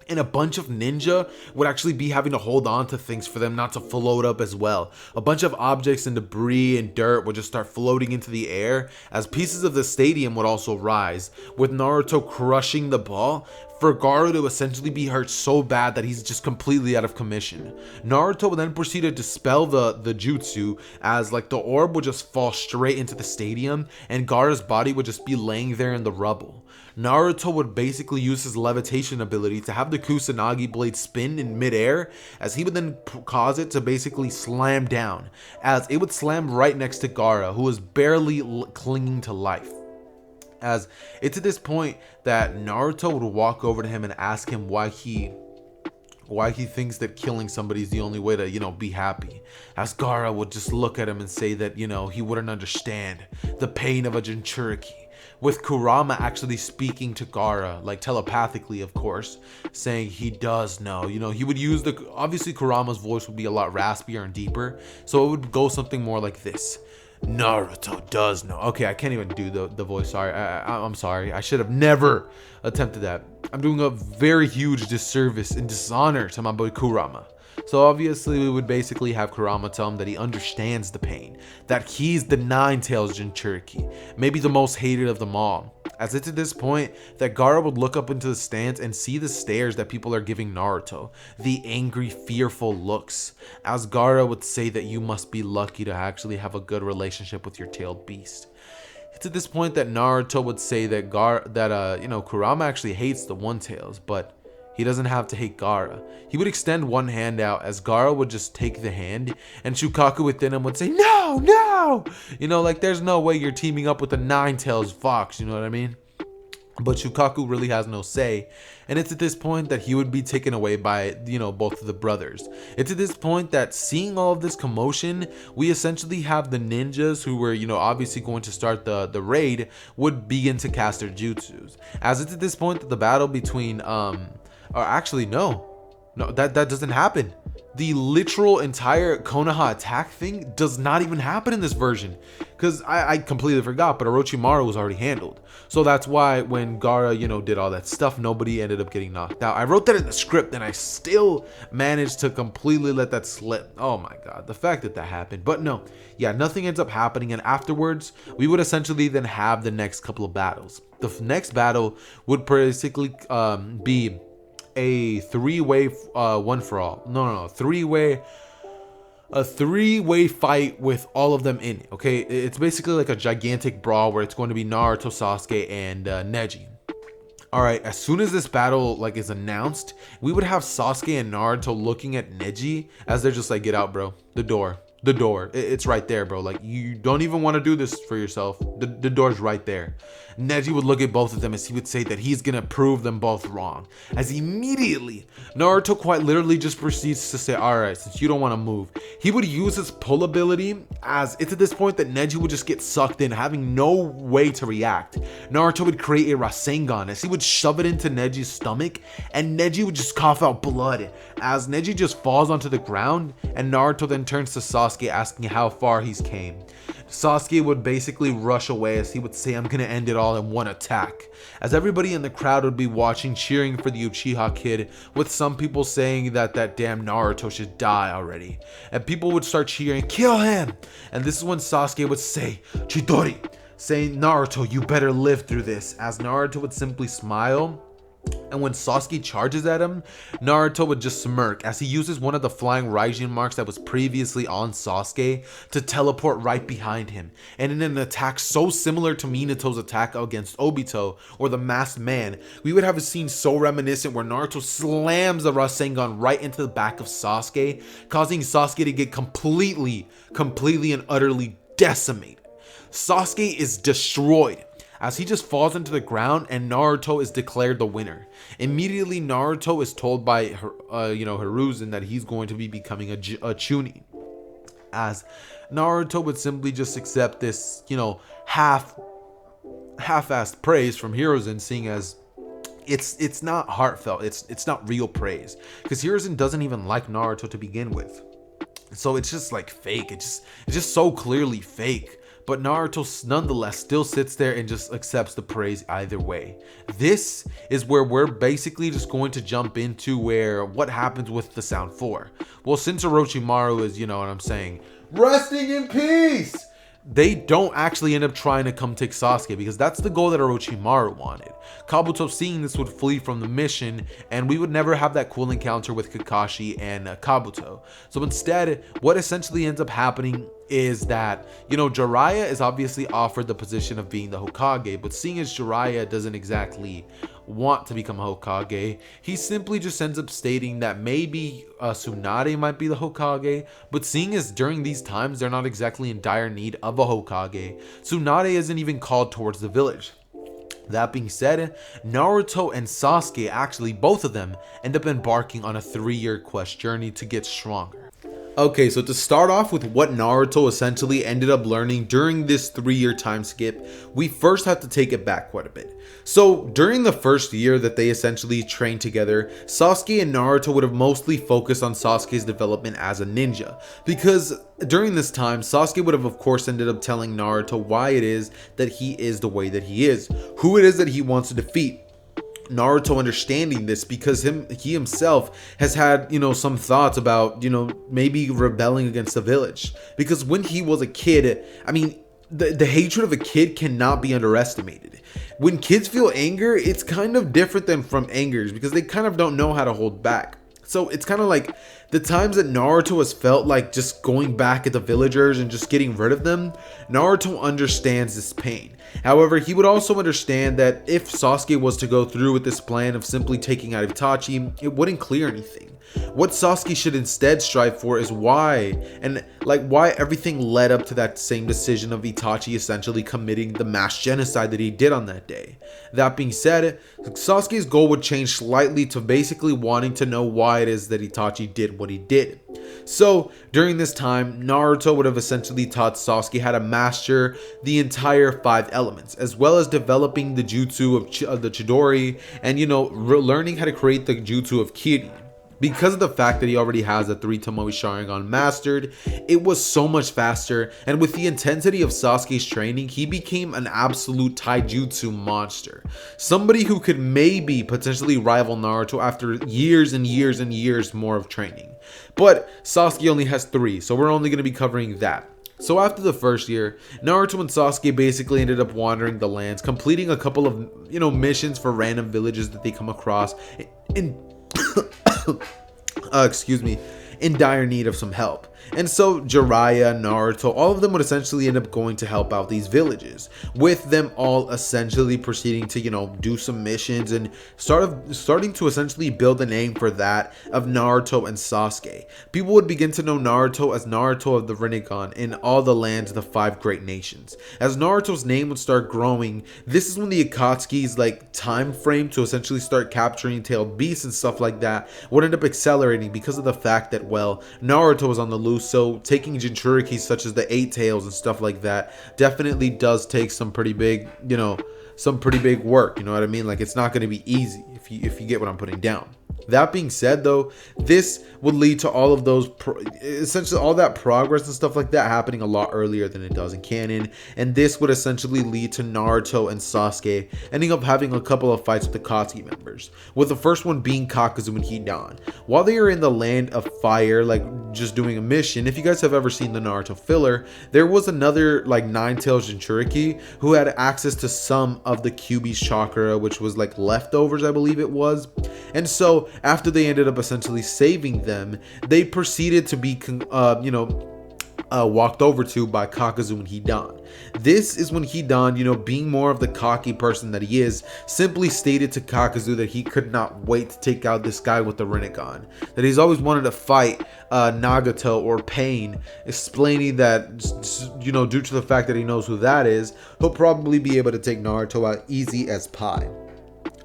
And a bunch of ninja would actually be having to hold on to things for them not to float up as well. A bunch of objects and debris and dirt would just start floating into the air as pieces of the stadium would also rise, with Naruto crushing the ball for Gaara to essentially be hurt so bad that he's just completely out of commission. Naruto would then proceed to dispel the jutsu as like the orb would just fall straight into the stadium and Gaara's body would just be laying there in the rubble. Naruto would basically use his levitation ability to have the Kusanagi blade spin in midair, as he would then cause it to basically slam down, as it would slam right next to Gaara, who was barely clinging to life. As it's at this point that Naruto would walk over to him and ask him why he thinks that killing somebody is the only way to, be happy. As Gaara would just look at him and say that, he wouldn't understand the pain of a Jinchuriki. With Kurama actually speaking to Gaara, like telepathically, of course, saying he does know. He would use obviously Kurama's voice would be a lot raspier and deeper, so it would go something more like this. Naruto does know. Okay, I can't even do the voice. Sorry, I'm sorry. I should have never attempted that. I'm doing a very huge disservice and dishonor to my boy Kurama. So obviously we would basically have Kurama tell him that he understands the pain, that he's the Nine-Tails Jinchuriki, maybe the most hated of them all. As it's at this point that Gaara would look up into the stands and see the stares that people are giving Naruto, the angry, fearful looks, as Gaara would say that you must be lucky to actually have a good relationship with your tailed beast. It's at this point that Naruto would say that Kurama actually hates the One-Tails, but he doesn't have to hate Gaara. He would extend one hand out as Gaara would just take the hand, and Shukaku within him would say, no, no! You know, like, there's no way you're teaming up with the Nine-Tails Fox, you know what I mean? But Shukaku really has no say, and it's at this point that he would be taken away by, both of the brothers. It's at this point that, seeing all of this commotion, we essentially have the ninjas who were, obviously going to start the raid, would begin to cast their jutsus. As it's at this point that the battle between, or actually, no, that doesn't happen. The literal entire Konoha attack thing does not even happen in this version, because I completely forgot, but Orochimaru was already handled. So that's why when Gaara, did all that stuff, nobody ended up getting knocked out. I wrote that in the script and I still managed to completely let that slip. Oh my god, the fact that happened. But no, yeah, nothing ends up happening, and afterwards, we would essentially then have the next couple of battles. The next battle would basically be a three-way one for all. No, a three-way fight with all of them in it. Okay, it's basically like a gigantic brawl where it's going to be Naruto, Sasuke, and Neji. All right, as soon as this battle is announced, we would have Sasuke and Naruto looking at Neji as they're just like, get out, bro. The door. It's right there, bro. Like, you don't even want to do this for yourself. The door's right there. Neji would look at both of them as he would say that he's gonna prove them both wrong. As immediately, Naruto quite literally just proceeds to say, alright, since you don't want to move, he would use his pull ability, as it's at this point that Neji would just get sucked in, having no way to react. Naruto would create a Rasengan as he would shove it into Neji's stomach, and Neji would just cough out blood, as Neji just falls onto the ground, and Naruto then turns to Sasuke asking how far he's came. Sasuke would basically rush away as he would say, I'm gonna end it all in one attack. As everybody in the crowd would be watching, cheering for the Uchiha kid, with some people saying that damn Naruto should die already. And people would start cheering, kill him! And this is when Sasuke would say, Chidori, saying, Naruto, you better live through this, as Naruto would simply smile. And when Sasuke charges at him, Naruto would just smirk as he uses one of the flying Raijin marks that was previously on Sasuke to teleport right behind him. And in an attack so similar to Minato's attack against Obito or the Masked Man, we would have a scene so reminiscent where Naruto slams the Rasengan right into the back of Sasuke, causing Sasuke to get completely and utterly decimated. Sasuke is destroyed, as he just falls into the ground and Naruto is declared the winner. Immediately, Naruto is told by Hiruzen that he's going to be becoming a Chunin, as Naruto would simply just accept this, half-assed praise from Hiruzen, seeing as it's not heartfelt, it's not real praise, because Hiruzen doesn't even like Naruto to begin with. So it's just like fake. It's just so clearly fake. But Naruto nonetheless still sits there and just accepts the praise either way. This is where we're basically just going to jump into what happens with the Sound 4. Well, since Orochimaru is, resting in peace, they don't actually end up trying to come take Sasuke, because that's the goal that Orochimaru wanted. Kabuto, seeing this, would flee from the mission, and we would never have that cool encounter with Kakashi and Kabuto. So instead, what essentially ends up happening is that, Jiraiya is obviously offered the position of being the Hokage, but seeing as Jiraiya doesn't exactly want to become a Hokage, he simply just ends up stating that maybe Tsunade might be the Hokage, but seeing as during these times they're not exactly in dire need of a Hokage, Tsunade isn't even called towards the village. That being said, Naruto and Sasuke, actually both of them, end up embarking on a 3-year quest journey to get stronger. Okay, so to start off with what Naruto essentially ended up learning during this 3-year time skip, we first have to take it back quite a bit. So during the first year that they essentially trained together, Sasuke and Naruto would have mostly focused on Sasuke's development as a ninja, because during this time, Sasuke would have of course ended up telling Naruto why it is that he is the way that he is, who it is that he wants to defeat. Naruto understanding this because he himself has had, some thoughts about, maybe rebelling against the village. Because when he was a kid, I mean, the hatred of a kid cannot be underestimated. When kids feel anger, it's kind of different than from angers because they kind of don't know how to hold back. So it's kind of like the times that Naruto has felt like just going back at the villagers and just getting rid of them, Naruto understands this pain. However, he would also understand that if Sasuke was to go through with this plan of simply taking out Itachi, it wouldn't clear anything. What Sasuke should instead strive for is why everything led up to that same decision of Itachi essentially committing the mass genocide that he did on that day. That being said, Sasuke's goal would change slightly to basically wanting to know why it is that Itachi did what he did. So during this time, Naruto would have essentially taught Sasuke how to master the entire 5 elements, as well as developing the jutsu of the Chidori and, learning how to create the jutsu of Kirin. Because of the fact that he already has the 3 Tomoe Sharingan mastered, it was so much faster, and with the intensity of Sasuke's training, he became an absolute taijutsu monster. Somebody who could maybe potentially rival Naruto after years and years and years more of training. But Sasuke only has 3, so we're only going to be covering that. So after the first year, Naruto and Sasuke basically ended up wandering the lands, completing a couple of, missions for random villages that they come across in in dire need of some help. And so Jiraiya, Naruto, all of them would essentially end up going to help out these villages, with them all essentially proceeding to, do some missions and starting to essentially build a name for that of Naruto and Sasuke. People would begin to know Naruto as Naruto of the Rinnegan in all the lands of the 5 great nations. As Naruto's name would start growing, this is when the Akatsuki's time frame to essentially start capturing tailed beasts and stuff like that would end up accelerating because of the fact that, well, Naruto was on the loose, so taking Jinchurikis such as the 8 tails and stuff like that definitely does take some pretty big, work, you know what I mean? It's not going to be easy if you get what I'm putting down. That being said, though, this would lead to all of those, essentially all that progress and stuff like that happening a lot earlier than it does in canon, and this would essentially lead to Naruto and Sasuke ending up having a couple of fights with the Akatsuki members, with the first one being Kakuzu and Hidan. While they are in the land of fire, just doing a mission, if you guys have ever seen the Naruto filler, there was another 9-tailed Jinchuriki who had access to some of the Kyuubi's chakra, which was leftovers, I believe it was. And so after they ended up essentially saving them, they proceeded to be walked over to by Kakuzu and Hidan. This is when Hidan, being more of the cocky person that he is, simply stated to Kakuzu that he could not wait to take out this guy with the Rinnegan, that he's always wanted to fight Nagato or Pain, explaining that, due to the fact that he knows who that is, he'll probably be able to take Naruto out easy as pie.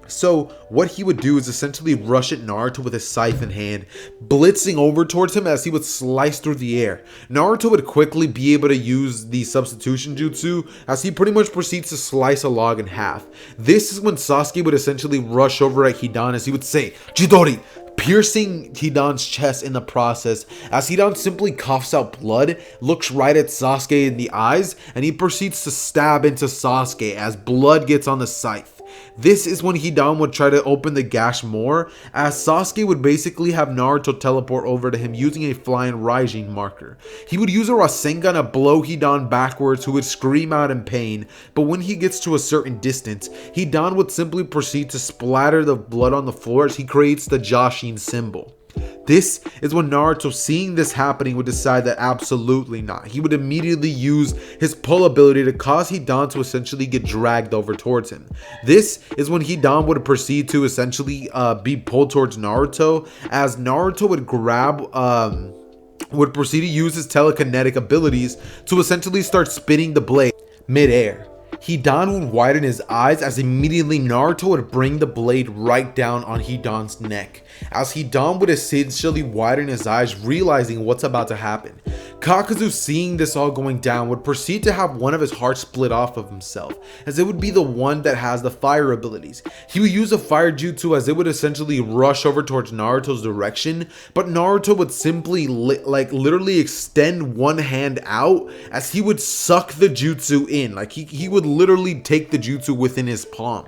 So what he would do is essentially rush at Naruto with his scythe in hand, blitzing over towards him as he would slice through the air. Naruto would quickly be able to use the substitution jutsu as he pretty much proceeds to slice a log in half. This is when Sasuke would essentially rush over at Hidan as he would say, "Chidori!" piercing Hidan's chest in the process, as Hidan simply coughs out blood, looks right at Sasuke in the eyes, and he proceeds to stab into Sasuke as blood gets on the scythe. This is when Hidan would try to open the gash more, as Sasuke would basically have Naruto teleport over to him using a flying Raijin marker. He would use a Rasengan to blow Hidan backwards, who would scream out in pain, but when he gets to a certain distance, Hidan would simply proceed to splatter the blood on the floor as he creates the Jashin symbol. This is when Naruto, seeing this happening, would decide that absolutely not. He would immediately use his pull ability to cause Hidan to essentially get dragged over towards him. This is when Hidan would proceed to essentially be pulled towards Naruto, as Naruto would proceed to use his telekinetic abilities to essentially start spinning the blade mid-air. Hidan would widen his eyes as immediately Naruto would bring the blade right down on Hidan's neck, as Hidan would essentially widen his eyes, realizing what's about to happen. Kakuzu, seeing this all going down, would proceed to have one of his hearts split off of himself, as it would be the one that has the fire abilities. He would use a fire jutsu as it would essentially rush over towards Naruto's direction, but Naruto would simply literally extend one hand out as he would suck the jutsu in. Like he would literally take the jutsu within his palm.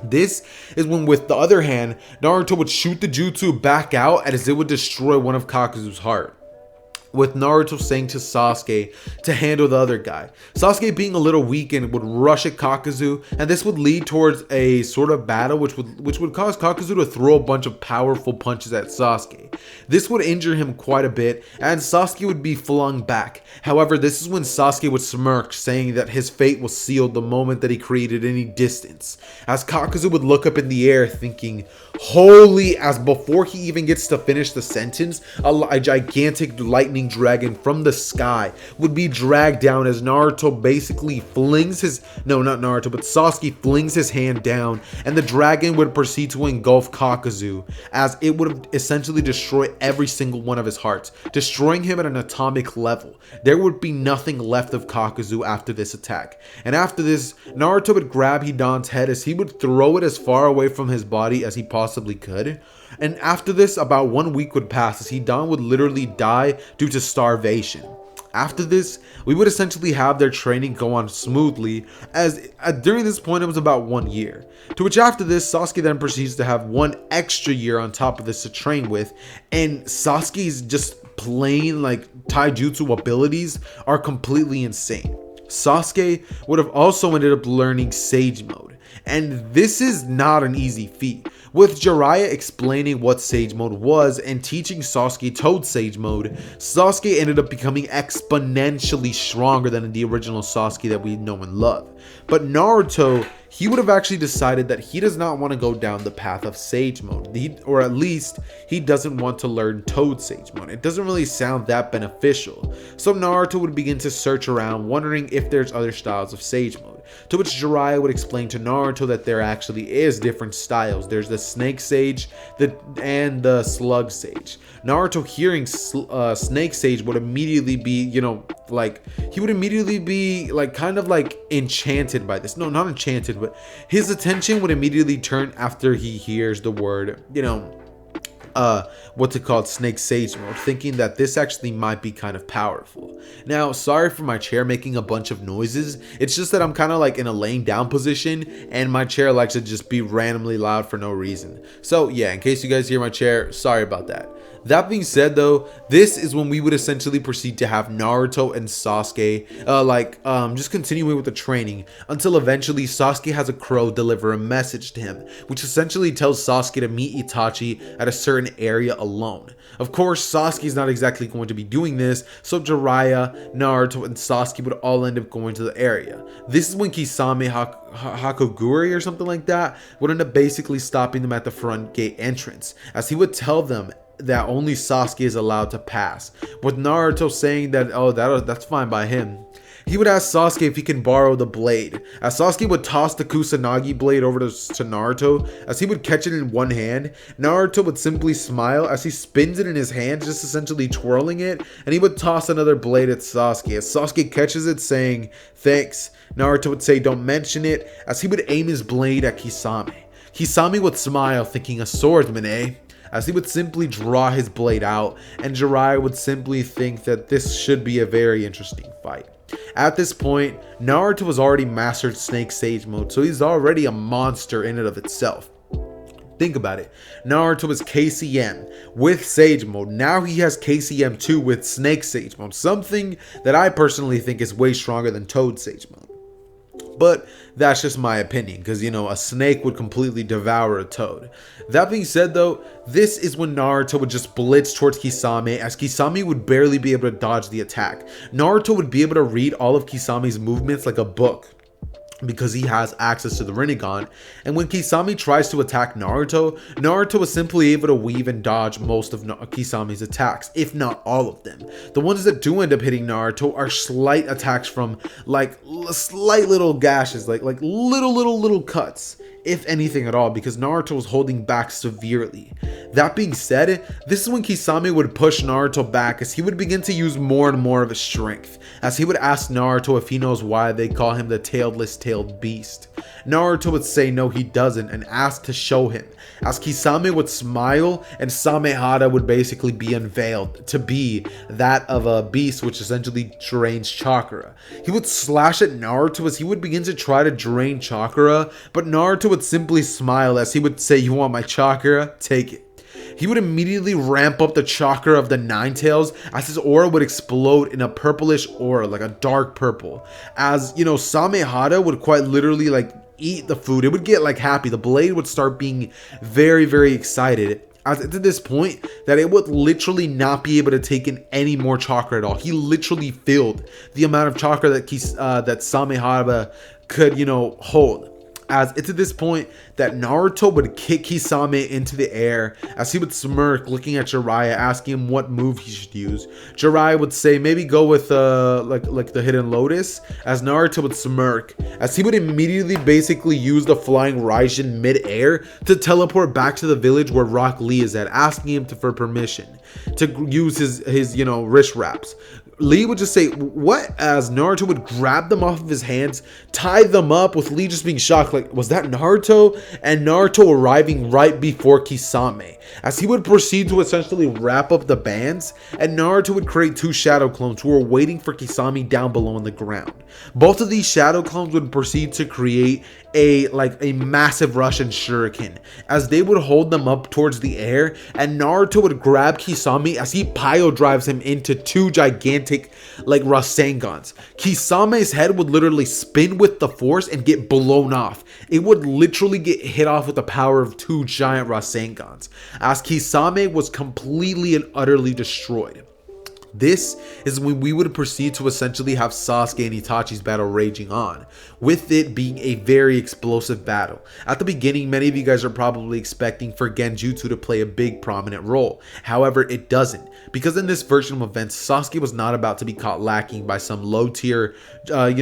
This is when, with the other hand, Naruto would shoot the jutsu back out as it would destroy one of Kakuzu's heart, with Naruto saying to Sasuke to handle the other guy. Sasuke, being a little weakened, would rush at Kakuzu, and this would lead towards a sort of battle which would cause Kakuzu to throw a bunch of powerful punches at Sasuke. This would injure him quite a bit, and Sasuke would be flung back. However, this is when Sasuke would smirk, saying that his fate was sealed the moment that he created any distance, as Kakuzu would look up in the air thinking, holy, as before he even gets to finish the sentence, a gigantic lightning dragon from the sky would be dragged down as Naruto basically flings his, no, not Naruto, but Sasuke flings his hand down, and the dragon would proceed to engulf Kakuzu, as it would essentially destroy every single one of his hearts, destroying him at an atomic level. There would be nothing left of Kakuzu after this attack. And after this, Naruto would grab Hidan's head as he would throw it as far away from his body as he possibly could. And after this, about 1 week would pass as Hidan would literally die due to starvation. After this, we would essentially have their training go on smoothly, as during this point it was about 1 year. To which after this, Sasuke then proceeds to have 1 extra year on top of this to train with, and Sasuke's just plain like taijutsu abilities are completely insane. Sasuke would have also ended up learning Sage Mode, and this is not an easy feat, with Jiraiya explaining what Sage Mode was and teaching Sasuke Toad Sage Mode. Sasuke ended up becoming exponentially stronger than the original Sasuke that we know and love. But Naruto, he would have actually decided that he does not want to go down the path of Sage Mode, or at least he doesn't want to learn Toad Sage Mode. It doesn't really sound that beneficial. So Naruto would begin to search around, wondering if there's other styles of Sage Mode, to which Jiraiya would explain to Naruto that there actually is different styles. There's the Snake Sage and the Slug Sage. Naruto, hearing Snake Sage, would immediately be, he would immediately be kind of enchanted by this. No, not enchanted, but his attention would immediately turn after he hears the word, what's it called, Snake Sage Mode, thinking that this actually might be kind of powerful. Now, sorry for my chair making a bunch of noises. It's just that I'm kind of in a laying down position, and my chair likes to just be randomly loud for no reason. So yeah, in case you guys hear my chair, sorry about that. That being said though, this is when we would essentially proceed to have Naruto and Sasuke just continuing with the training, until eventually Sasuke has a crow deliver a message to him, which essentially tells Sasuke to meet Itachi at a certain area alone. Of course, Sasuke is not exactly going to be doing this, so Jiraiya, Naruto, and Sasuke would all end up going to the area. This is when Kisame Hakoguri or something like that would end up basically stopping them at the front gate entrance, as he would tell them that only Sasuke is allowed to pass, with Naruto saying that, oh, that's fine by him. He would ask Sasuke if he can borrow the blade, as Sasuke would toss the Kusanagi blade over to Naruto, as he would catch it in one hand. Naruto would simply smile as he spins it in his hand, just essentially twirling it, and he would toss another blade at Sasuke, as Sasuke catches it saying, thanks. Naruto would say, don't mention it, as he would aim his blade at Kisame. Kisame would smile, thinking, a swordsman, eh? As he would simply draw his blade out, and Jiraiya would simply think that this should be a very interesting fight. At this point, Naruto has already mastered Snake Sage Mode, so he's already a monster in and of itself. Think about it. Naruto is KCM with Sage Mode. Now he has KCM 2 with Snake Sage Mode, something that I personally think is way stronger than Toad Sage Mode. But that's just my opinion, because a snake would completely devour a toad. That being said though, this is when Naruto would just blitz towards Kisame, as Kisame would barely be able to dodge the attack. Naruto would be able to read all of Kisame's movements like a book. because he has access to the Rinnegan. And when Kisame tries to attack Naruto, Naruto is simply able to weave and dodge most of Kisame's attacks, if not all of them. The ones that do end up hitting Naruto are slight attacks from like slight little gashes, like little cuts, if anything at all, because Naruto was holding back severely. That being said, this is when Kisame would push Naruto back, as he would begin to use more and more of his strength, as he would ask Naruto if he knows why they call him the tailed beast. Naruto would say no, he doesn't, and ask to show him, as Kisame would smile and Samehada would basically be unveiled to be that of a beast which essentially drains chakra. He would slash at Naruto as he would begin to try to drain chakra, but Naruto would simply smile as he would say, "You want my chakra? Take it." He would immediately ramp up the chakra of the Nine Tails, as his aura would explode in a purplish aura, like a dark purple. As you know, Samehada would quite literally like eat the food. It would get like happy. The blade would start being very excited, as to this point that it would literally not be able to take in any more chakra at all. He literally filled the amount of chakra that that Samehada could, hold. As it's at this point that Naruto would kick Kisame into the air, as he would smirk looking at Jiraiya, asking him what move he should use. Jiraiya would say maybe go with like the Hidden Lotus, as Naruto would smirk, as he would immediately basically use the Flying Raijin mid-air to teleport back to the village where Rock Lee is at, asking him for permission to use his wrist wraps. Lee would just say, "What?" as Naruto would grab them off of his hands, tie them up, with Lee just being shocked, like, was that Naruto? And Naruto arriving right before Kisame, as he would proceed to essentially wrap up the bands, and Naruto would create two shadow clones who were waiting for Kisame down below on the ground. Both of these shadow clones would proceed to create a massive Russian shuriken, as they would hold them up towards the air, and Naruto would grab Kisame as he pile drives him into two gigantic Rasengans. Kisame's head would literally spin with the force and get blown off. It would literally get hit off with the power of two giant Rasengans, as Kisame was completely and utterly destroyed. This is when we would proceed to essentially have Sasuke and Itachi's battle raging on, with it being a very explosive battle. At the beginning, many of you guys are probably expecting for Genjutsu to play a big prominent role. However, it doesn't, because in this version of events, Sasuke was not about to be caught lacking by some low tier, normal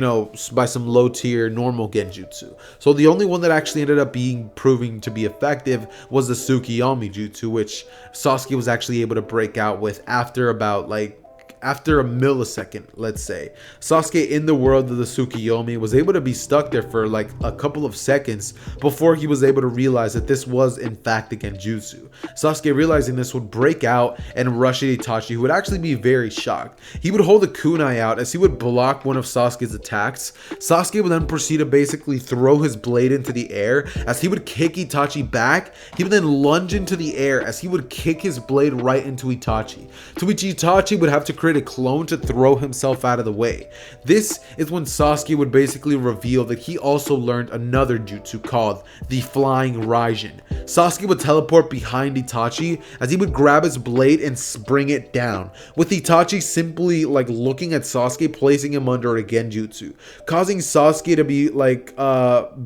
Genjutsu. So the only one that actually ended up proving to be effective was the Tsukiyomi Jutsu, which Sasuke was actually able to break out with after a millisecond, let's say. Sasuke, in the world of the Tsukiyomi, was able to be stuck there for like a couple of seconds before he was able to realize that this was in fact a Genjutsu. Sasuke, realizing this, would break out and rush at Itachi, who would actually be very shocked. He would hold a kunai out as he would block one of Sasuke's attacks. Sasuke would then proceed to basically throw his blade into the air as he would kick Itachi back. He would then lunge into the air as he would kick his blade right into Itachi, to which Itachi would have to create a clone to throw himself out of the way. This is when Sasuke would basically reveal that he also learned another jutsu called the Flying Raijin. Sasuke would teleport behind Itachi as he would grab his blade and spring it down, with Itachi simply looking at Sasuke, placing him under a Genjutsu, causing Sasuke to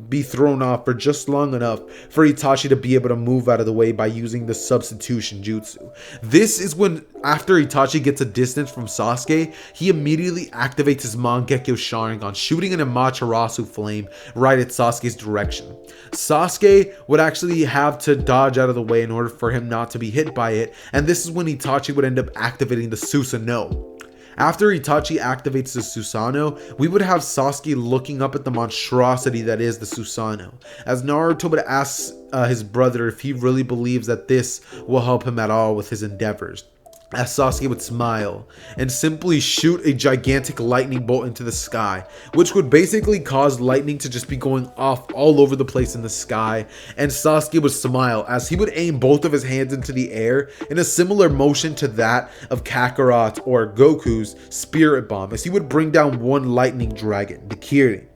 be thrown off for just long enough for Itachi to be able to move out of the way by using the substitution jutsu. This is when, after Itachi gets a distance from Sasuke, he immediately activates his Mangekyo Sharingan, shooting an Amaterasu flame right at Sasuke's direction. Sasuke would actually have to dodge out of the way in order for him not to be hit by it, and this is when Itachi would end up activating the Susanoo. After Itachi activates the Susanoo, we would have Sasuke looking up at the monstrosity that is the Susanoo, as Naruto would ask his brother if he really believes that this will help him at all with his endeavors, as Sasuke would smile and simply shoot a gigantic lightning bolt into the sky, which would basically cause lightning to just be going off all over the place in the sky. And Sasuke would smile as he would aim both of his hands into the air in a similar motion to that of Kakarot or Goku's Spirit Bomb, as he would bring down one lightning dragon, the Kirin.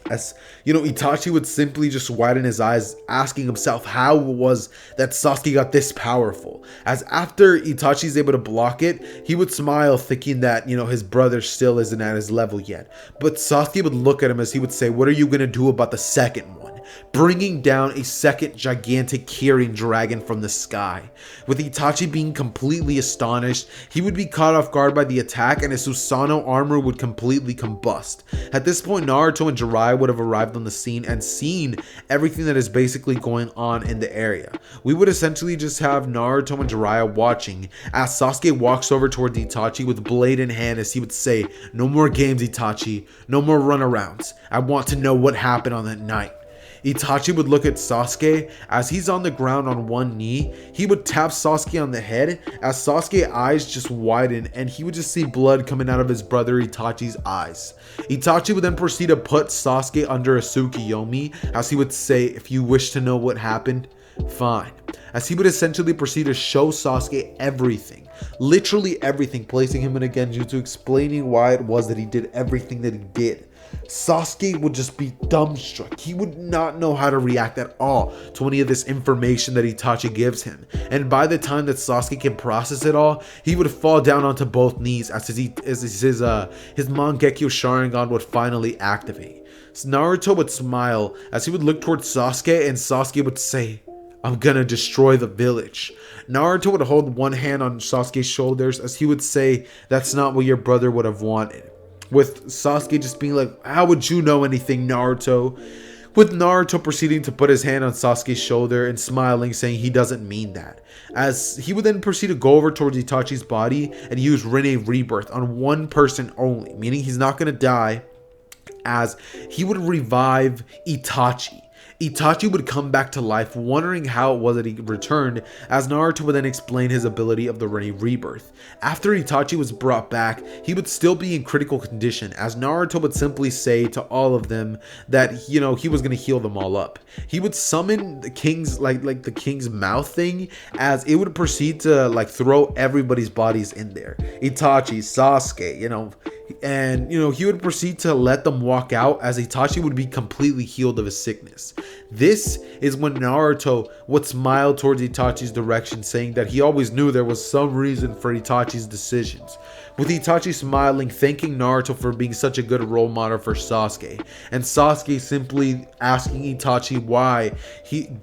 As you know, Itachi would simply just widen his eyes, asking himself how it was that Sasuke got this powerful. As after Itachi's able to block it, he would smile, thinking that, you know, his brother still isn't at his level yet. But Sasuke would look at him as he would say, "What are you gonna do about the second one?" Bringing down a second gigantic Kirin dragon from the sky. With Itachi being completely astonished, he would be caught off guard by the attack and his Susanoo armor would completely combust. At this point, Naruto and Jiraiya would have arrived on the scene and seen everything that is basically going on in the area. We would essentially just have Naruto and Jiraiya watching as Sasuke walks over towards Itachi with blade in hand as he would say, "No more games, Itachi. No more runarounds. I want to know what happened on that night." Itachi would look at Sasuke as he's on the ground on one knee. He would tap Sasuke on the head as Sasuke's eyes just widen and he would just see blood coming out of his brother Itachi's eyes. Itachi would then proceed to put Sasuke under a Tsukuyomi as he would say, "If you wish to know what happened, fine." As he would essentially proceed to show Sasuke everything, literally everything, placing him in a Genjutsu, explaining why it was that he did everything that he did. Sasuke would just be dumbstruck. He would not know how to react at all to any of this information that Itachi gives him. And by the time that Sasuke can process it all, he would fall down onto both knees as his Mangekyo Sharingan would finally activate. So Naruto would smile as he would look towards Sasuke and Sasuke would say, "I'm gonna destroy the village." Naruto would hold one hand on Sasuke's shoulders as he would say, "That's not what your brother would have wanted." With Sasuke just being like, "How would you know anything, Naruto?" With Naruto proceeding to put his hand on Sasuke's shoulder and smiling, saying he doesn't mean that. As he would then proceed to go over towards Itachi's body and use Rinne Rebirth on one person only, meaning he's not going to die, as he would revive Itachi. Itachi would come back to life, wondering how it was that he returned, as Naruto would then explain his ability of the Rinne Rebirth. After Itachi was brought back, he would still be in critical condition, as Naruto would simply say to all of them that, you know, he was going to heal them all up. He would summon the king's, like the king's mouth thing, as it would proceed to, like, throw everybody's bodies in there. Itachi, Sasuke, you know, and, you know, he would proceed to let them walk out as Itachi would be completely healed of his sickness. This is when Naruto would smile towards Itachi's direction, saying that he always knew there was some reason for Itachi's decisions. With Itachi smiling, thanking Naruto for being such a good role model for Sasuke, and Sasuke simply asking Itachi why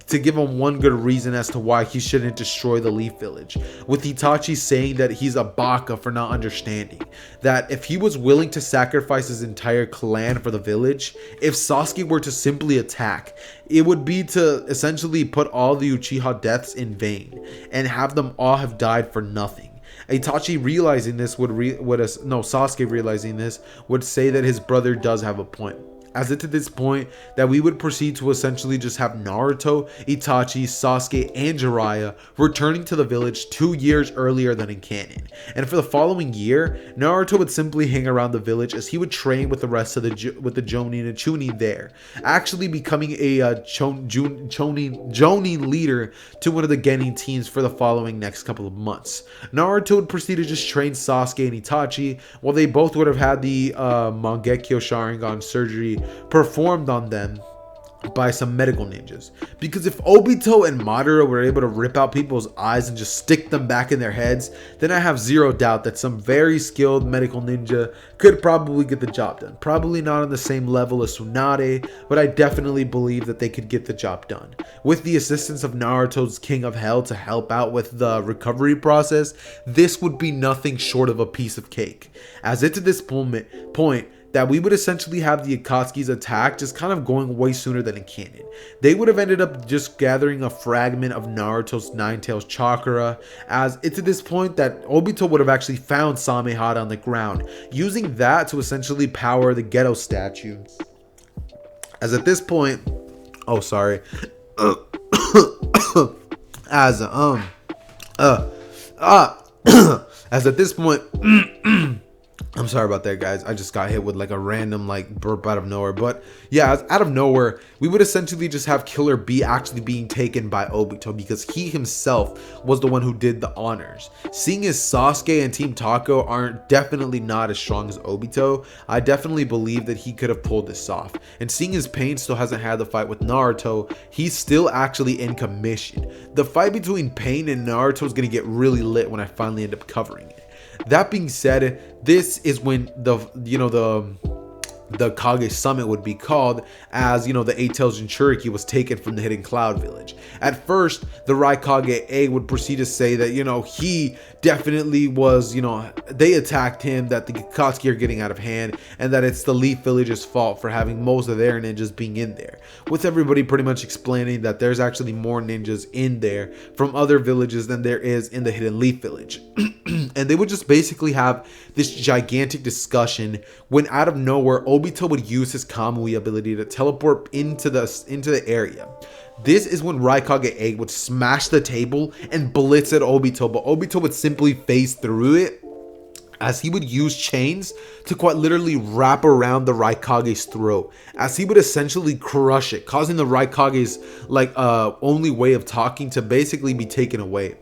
to give him one good reason as to why he shouldn't destroy the Leaf Village. With Itachi saying that he's a baka for not understanding, that if he was willing to sacrifice his entire clan for the village, if Sasuke were to simply attack, it would be to essentially put all the Uchiha deaths in vain and have them all have died for nothing. Itachi realizing this Sasuke realizing this would say that his brother does have a point. As it to this point that we would proceed to essentially just have Naruto, Itachi, Sasuke, and Jiraiya returning to the village 2 years earlier than in canon. And for the following year, Naruto would simply hang around the village as he would train with the rest of the Jonin and Chunin there, actually becoming a Jonin leader to one of the Genin teams for the following next couple of months. Naruto would proceed to just train Sasuke and Itachi, while they both would have had the Mangekyo Sharingan surgery performed on them by some medical ninjas. Because if Obito and Madara were able to rip out people's eyes and just stick them back in their heads, then I have zero doubt that some very skilled medical ninja could probably get the job done. Probably not on the same level as Tsunade, but I definitely believe that they could get the job done. With the assistance of Naruto's King of Hell to help out with the recovery process, this would be nothing short of a piece of cake. As it's at this point that we would essentially have the Akatsuki's attack just kind of going way sooner than in canon. They would have ended up just gathering a fragment of Naruto's Nine Tails chakra, as it's at this point that Obito would have actually found Samehada on the ground, using that to essentially power the Geto statue. As at this point, as at this point I'm sorry about that, guys. I just got hit with like a random like burp out of nowhere. But yeah, out of nowhere, we would essentially just have Killer B actually being taken by Obito because he himself was the one who did the honors. Seeing as Sasuke and Team Taco aren't definitely not as strong as Obito, I definitely believe that he could have pulled this off. And seeing as Pain still hasn't had the fight with Naruto, he's still actually in commission. The fight between Pain and Naruto is going to get really lit when I finally end up covering it. That being said, this is when the Kage Summit would be called, as the Eight Tails Jinchuriki was taken from the Hidden Cloud Village. At first, the Raikage A would proceed to say that he definitely was, they attacked him, that the Akatsuki are getting out of hand, and that it's the Leaf Village's fault for having most of their ninjas being in there, with everybody pretty much explaining that there's actually more ninjas in there from other villages than there is in the Hidden Leaf Village. And they would just basically have this gigantic discussion when out of nowhere Obito would use his Kamui ability to teleport into the area. This is when Raikage A would smash the table and blitz at Obito, but Obito would simply phase through it, as he would use chains to quite literally wrap around the Raikage's throat, as he would essentially crush it, causing the Raikage's only way of talking to basically be taken away.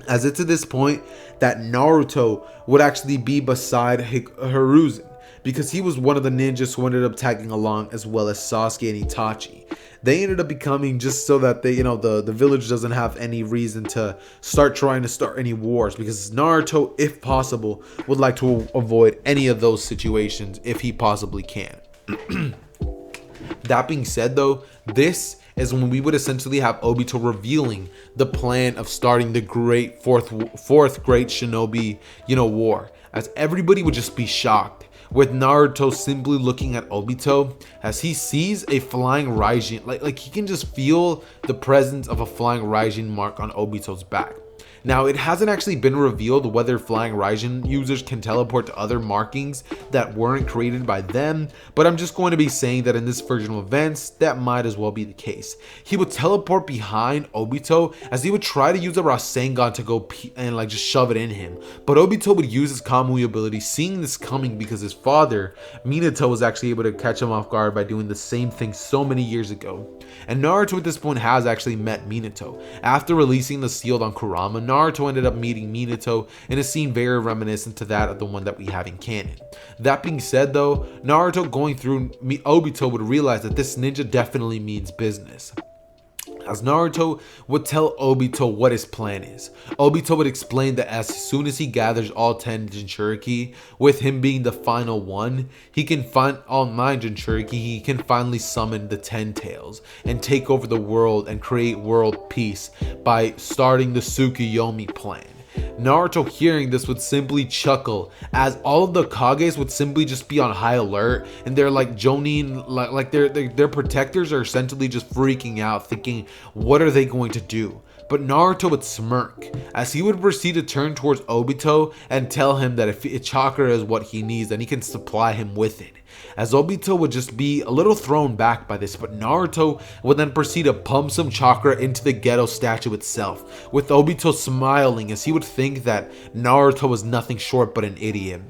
As it's at this point that Naruto would actually be beside Hiruzen, because he was one of the ninjas who ended up tagging along, as well as Sasuke and Itachi. They ended up becoming, just so that they, the village doesn't have any reason to start trying to start any wars, because Naruto, if possible, would like to avoid any of those situations if he possibly can. That being said, though, this is when we would essentially have Obito revealing the plan of starting the great fourth great shinobi, war, as everybody would just be shocked, with Naruto simply looking at Obito as he sees a flying Raijin, like he can just feel the presence of a flying Raijin mark on Obito's back. Now, it hasn't actually been revealed whether flying Raijin users can teleport to other markings that weren't created by them, but I'm just going to be saying that in this version of events, that might as well be the case. He would teleport behind Obito as he would try to use a Rasengan to go and just shove it in him, but Obito would use his Kamui ability, seeing this coming because his father, Minato, was actually able to catch him off guard by doing the same thing so many years ago. And Naruto at this point has actually met Minato. After releasing the shield on Kurama, Naruto ended up meeting Minato in a scene very reminiscent to that of the one that we have in canon. That being said, though, Naruto going through Obito would realize that this ninja definitely means business, as Naruto would tell Obito what his plan is. Obito would explain that as soon as he gathers all 10 Jinchuriki, with him being the final one, he can find all 9 Jinchuriki, he can finally summon the 10 Tails and take over the world and create world peace by starting the Tsukuyomi plan. Naruto, hearing this, would simply chuckle, as all of the Kages would simply just be on high alert, and they're like Jonin, like their protectors are essentially just freaking out, thinking, what are they going to do? But Naruto would smirk, as he would proceed to turn towards Obito and tell him that if chakra is what he needs, then he can supply him with it. As Obito would just be a little thrown back by this, but Naruto would then proceed to pump some chakra into the Geto statue itself, with Obito smiling as he would think that Naruto was nothing short but an idiot.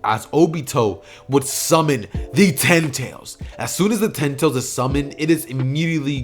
As Obito would summon the 10 Tails. As soon as the 10 Tails is summoned, it is immediately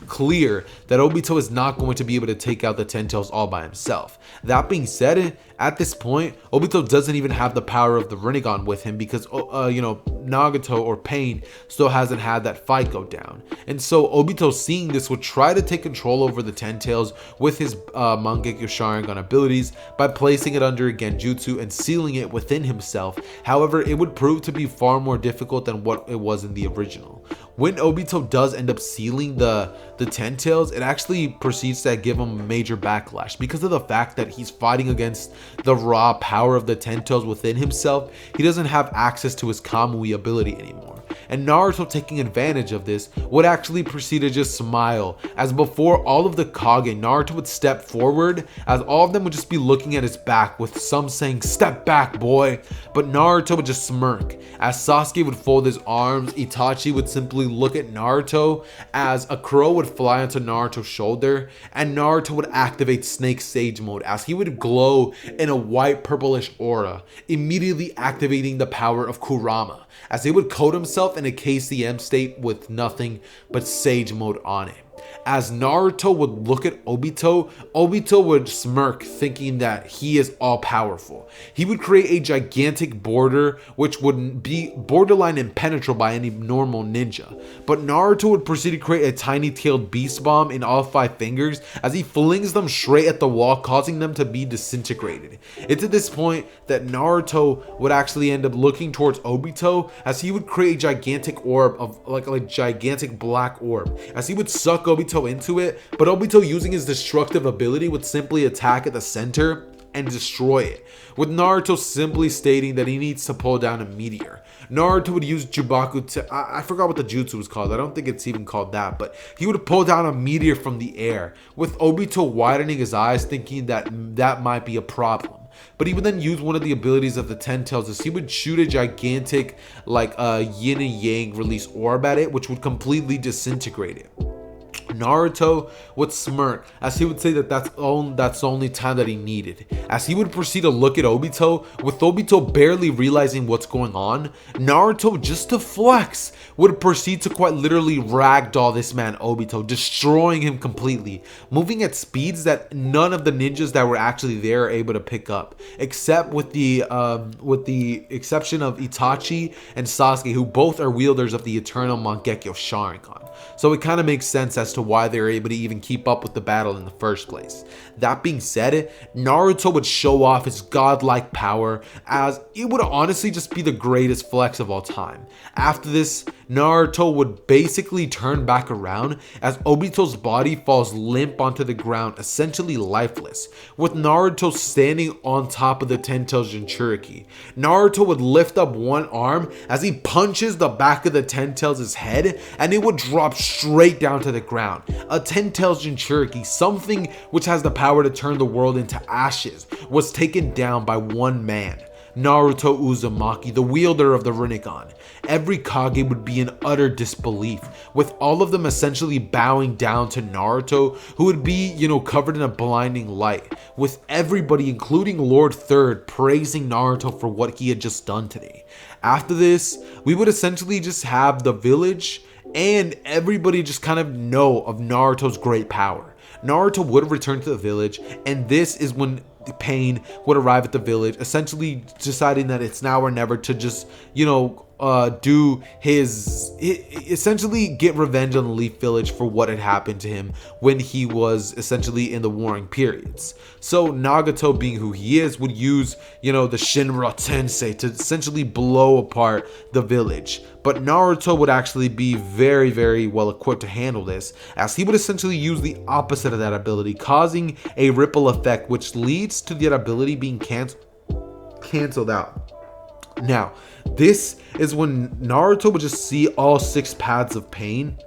clear that Obito is not going to be able to take out the 10 Tails all by himself. That being said, at this point, Obito doesn't even have the power of the Rinnegan with him, because Nagato or Pain still hasn't had that fight go down. And so Obito, seeing this, would try to take control over the 10 Tails with his Mangekyo Sharingan abilities by placing it under a Genjutsu and sealing it within himself. However, it would prove to be far more difficult than what it was in the original. When Obito does end up sealing the 10 Tails, it actually proceeds to give him a major backlash, because of the fact that he's fighting against the raw power of the 10 Tails within himself. He doesn't have access to his Kamui ability anymore. and Naruto, taking advantage of this, would actually proceed to just smile, as before all of the Kage, Naruto would step forward, as all of them would just be looking at his back, with some saying, "Step back, boy," but Naruto would just smirk. As Sasuke would fold his arms, Itachi would simply look at Naruto, as a crow would fly onto Naruto's shoulder, and Naruto would activate Snake Sage mode, as he would glow in a white purplish aura, immediately activating the power of Kurama, as he would coat himself in a KCM state with nothing but Sage mode on it. As Naruto would look at Obito, Obito would smirk, thinking that he is all powerful. He would create a gigantic border which would be borderline impenetrable by any normal ninja. But Naruto would proceed to create a tiny tailed beast bomb in all 5 fingers, as he flings them straight at the wall, causing them to be disintegrated. It's at this point that Naruto would actually end up looking towards Obito, as he would create a gigantic orb of like a gigantic black orb, as he would suck Obito into it, but Obito, using his destructive ability, would simply attack at the center and destroy it, with Naruto simply stating that he needs to pull down a meteor. Naruto would use Jubaku to, I forgot what the jutsu was called, I don't think it's even called that, but he would pull down a meteor from the air, with Obito widening his eyes, thinking that that might be a problem. But he would then use one of the abilities of the Ten Tails, as he would shoot a gigantic like yin and yang release orb at it, which would completely disintegrate it. Naruto would smirk, as he would say that that's the only time that he needed. As he would proceed to look at Obito, with Obito barely realizing what's going on, Naruto, just to flex, would proceed to quite literally ragdoll this man Obito, destroying him completely, moving at speeds that none of the ninjas that were actually there are able to pick up, except with the exception of Itachi and Sasuke, who both are wielders of the Eternal Mangekyo Sharingan. So it kind of makes sense as to why they're able to even keep up with the battle in the first place. That being said, Naruto would show off his godlike power, as it would honestly just be the greatest flex of all time. After this, Naruto would basically turn back around, as Obito's body falls limp onto the ground, essentially lifeless, with Naruto standing on top of the Ten Tails Jinchuriki. Naruto would lift up one arm as he punches the back of the Ten Tails' head, and it would drop straight down to the ground. A Ten Tails Jinchuriki, something which has the power to turn the world into ashes, was taken down by one man, Naruto Uzumaki, the wielder of the Rinnegan. Every Kage would be in utter disbelief, with all of them essentially bowing down to Naruto, who would be, covered in a blinding light, with everybody, including Lord Third, praising Naruto for what he had just done today. After this, we would essentially just have the village and everybody just kind of know of Naruto's great power. Naruto would return to the village, and this is when Pain would arrive at the village, essentially deciding that it's now or never to just, essentially get revenge on the Leaf Village for what had happened to him when he was essentially in the warring periods. So Nagato, being who he is, would use, the Shinra Tensei to essentially blow apart the village. But Naruto would actually be very, very well equipped to handle this, as he would essentially use the opposite of that ability, causing a ripple effect which leads to that ability being canceled out. Now, this is when Naruto would just see all 6 paths of pain,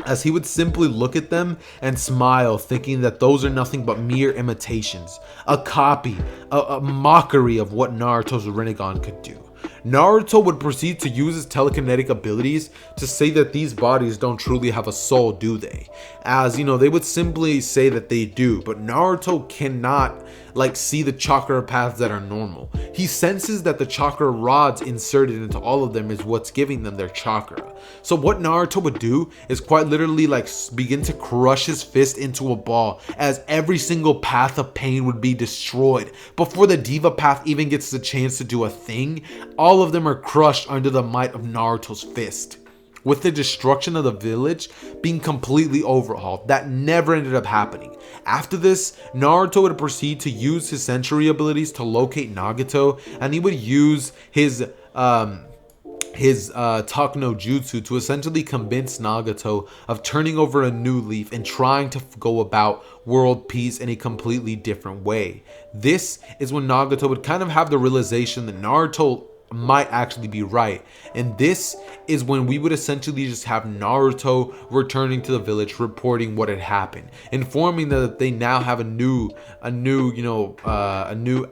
as he would simply look at them and smile, thinking that those are nothing but mere imitations, a copy, a mockery of what Naruto's Rinnegan could do. Naruto would proceed to use his telekinetic abilities to say that these bodies don't truly have a soul, do they? As, they would simply say that they do, but Naruto cannot, see the chakra paths that are normal. He senses that the chakra rods inserted into all of them is what's giving them their chakra. So what Naruto would do is quite literally, begin to crush his fist into a ball, as every single path of pain would be destroyed. Before the Diva path even gets the chance to do a thing, all of them are crushed under the might of Naruto's fist, with the destruction of the village being completely overhauled. That never ended up happening. After this, Naruto would proceed to use his sensory abilities to locate Nagato, and he would use his Takano Jutsu to essentially convince Nagato of turning over a new leaf and trying to go about world peace in a completely different way. This is when Nagato would kind of have the realization that Naruto might actually be right. And this is when we would essentially just have Naruto returning to the village, reporting what had happened, informing them that they now have a new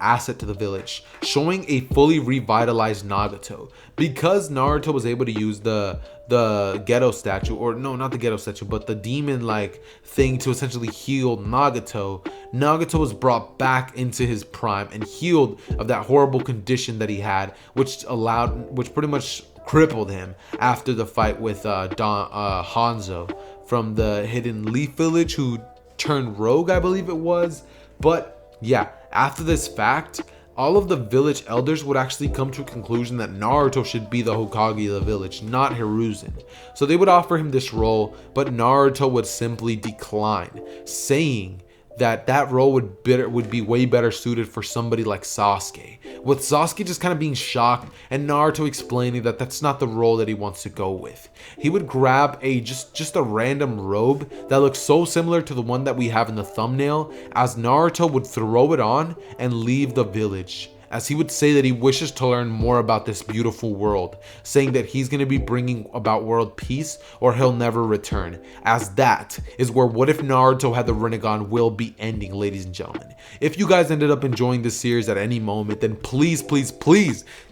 asset to the village, showing a fully revitalized Nagato. Because Naruto was able to use the Geto statue, or no, not the Geto statue, but the demon like thing to essentially heal Nagato. Nagato was brought back into his prime and healed of that horrible condition that he had, which pretty much crippled him after the fight with Hanzo from the Hidden Leaf Village, who turned rogue, I believe it was. But yeah, after this fact, all of the village elders would actually come to a conclusion that Naruto should be the Hokage of the village, not Hiruzen. So they would offer him this role, but Naruto would simply decline, saying that role would be way better suited for somebody like Sasuke. With Sasuke just kind of being shocked and Naruto explaining that that's not the role that he wants to go with. He would grab just a random robe that looks so similar to the one that we have in the thumbnail, as Naruto would throw it on and leave the village, as he would say that he wishes to learn more about this beautiful world, saying that he's going to be bringing about world peace or he'll never return, as that is where What If Naruto Had the Rinnegan will be ending, ladies and gentlemen. If you guys ended up enjoying this series at any moment, then please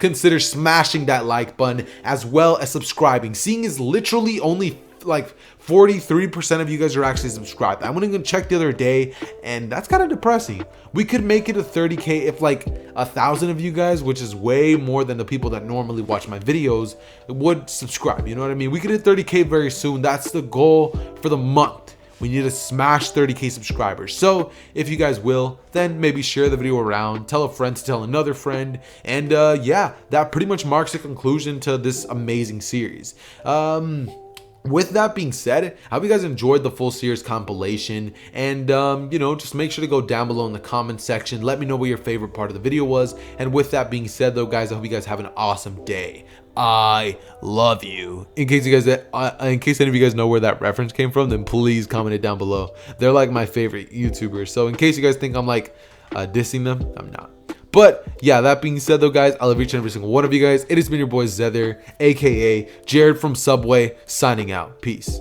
consider smashing that like button as well as subscribing. Seeing as literally only like 43% of you guys are actually subscribed. I went and checked the other day, and that's kind of depressing. We could make it a 30k if like 1,000 of you guys, which is way more than the people that normally watch my videos, would subscribe. You know what I mean? We could hit 30k very soon. That's the goal for the month. We need to smash 30k subscribers. So if you guys will, then maybe share the video around, tell a friend to tell another friend, and yeah, that pretty much marks a conclusion to this amazing series. With that being said, I hope you guys enjoyed the full series compilation, and just make sure to go down below in the comment section. Let me know what your favorite part of the video was. And with that being said though, guys, I hope you guys have an awesome day. I love you. In case any of you guys know where that reference came from, then please comment it down below. They're like my favorite YouTubers, so in case you guys think I'm like dissing them, I'm not. But yeah, that being said though, guys, I love each and every single one of you guys. It has been your boy Zether, aka Jared from Subway, signing out. Peace.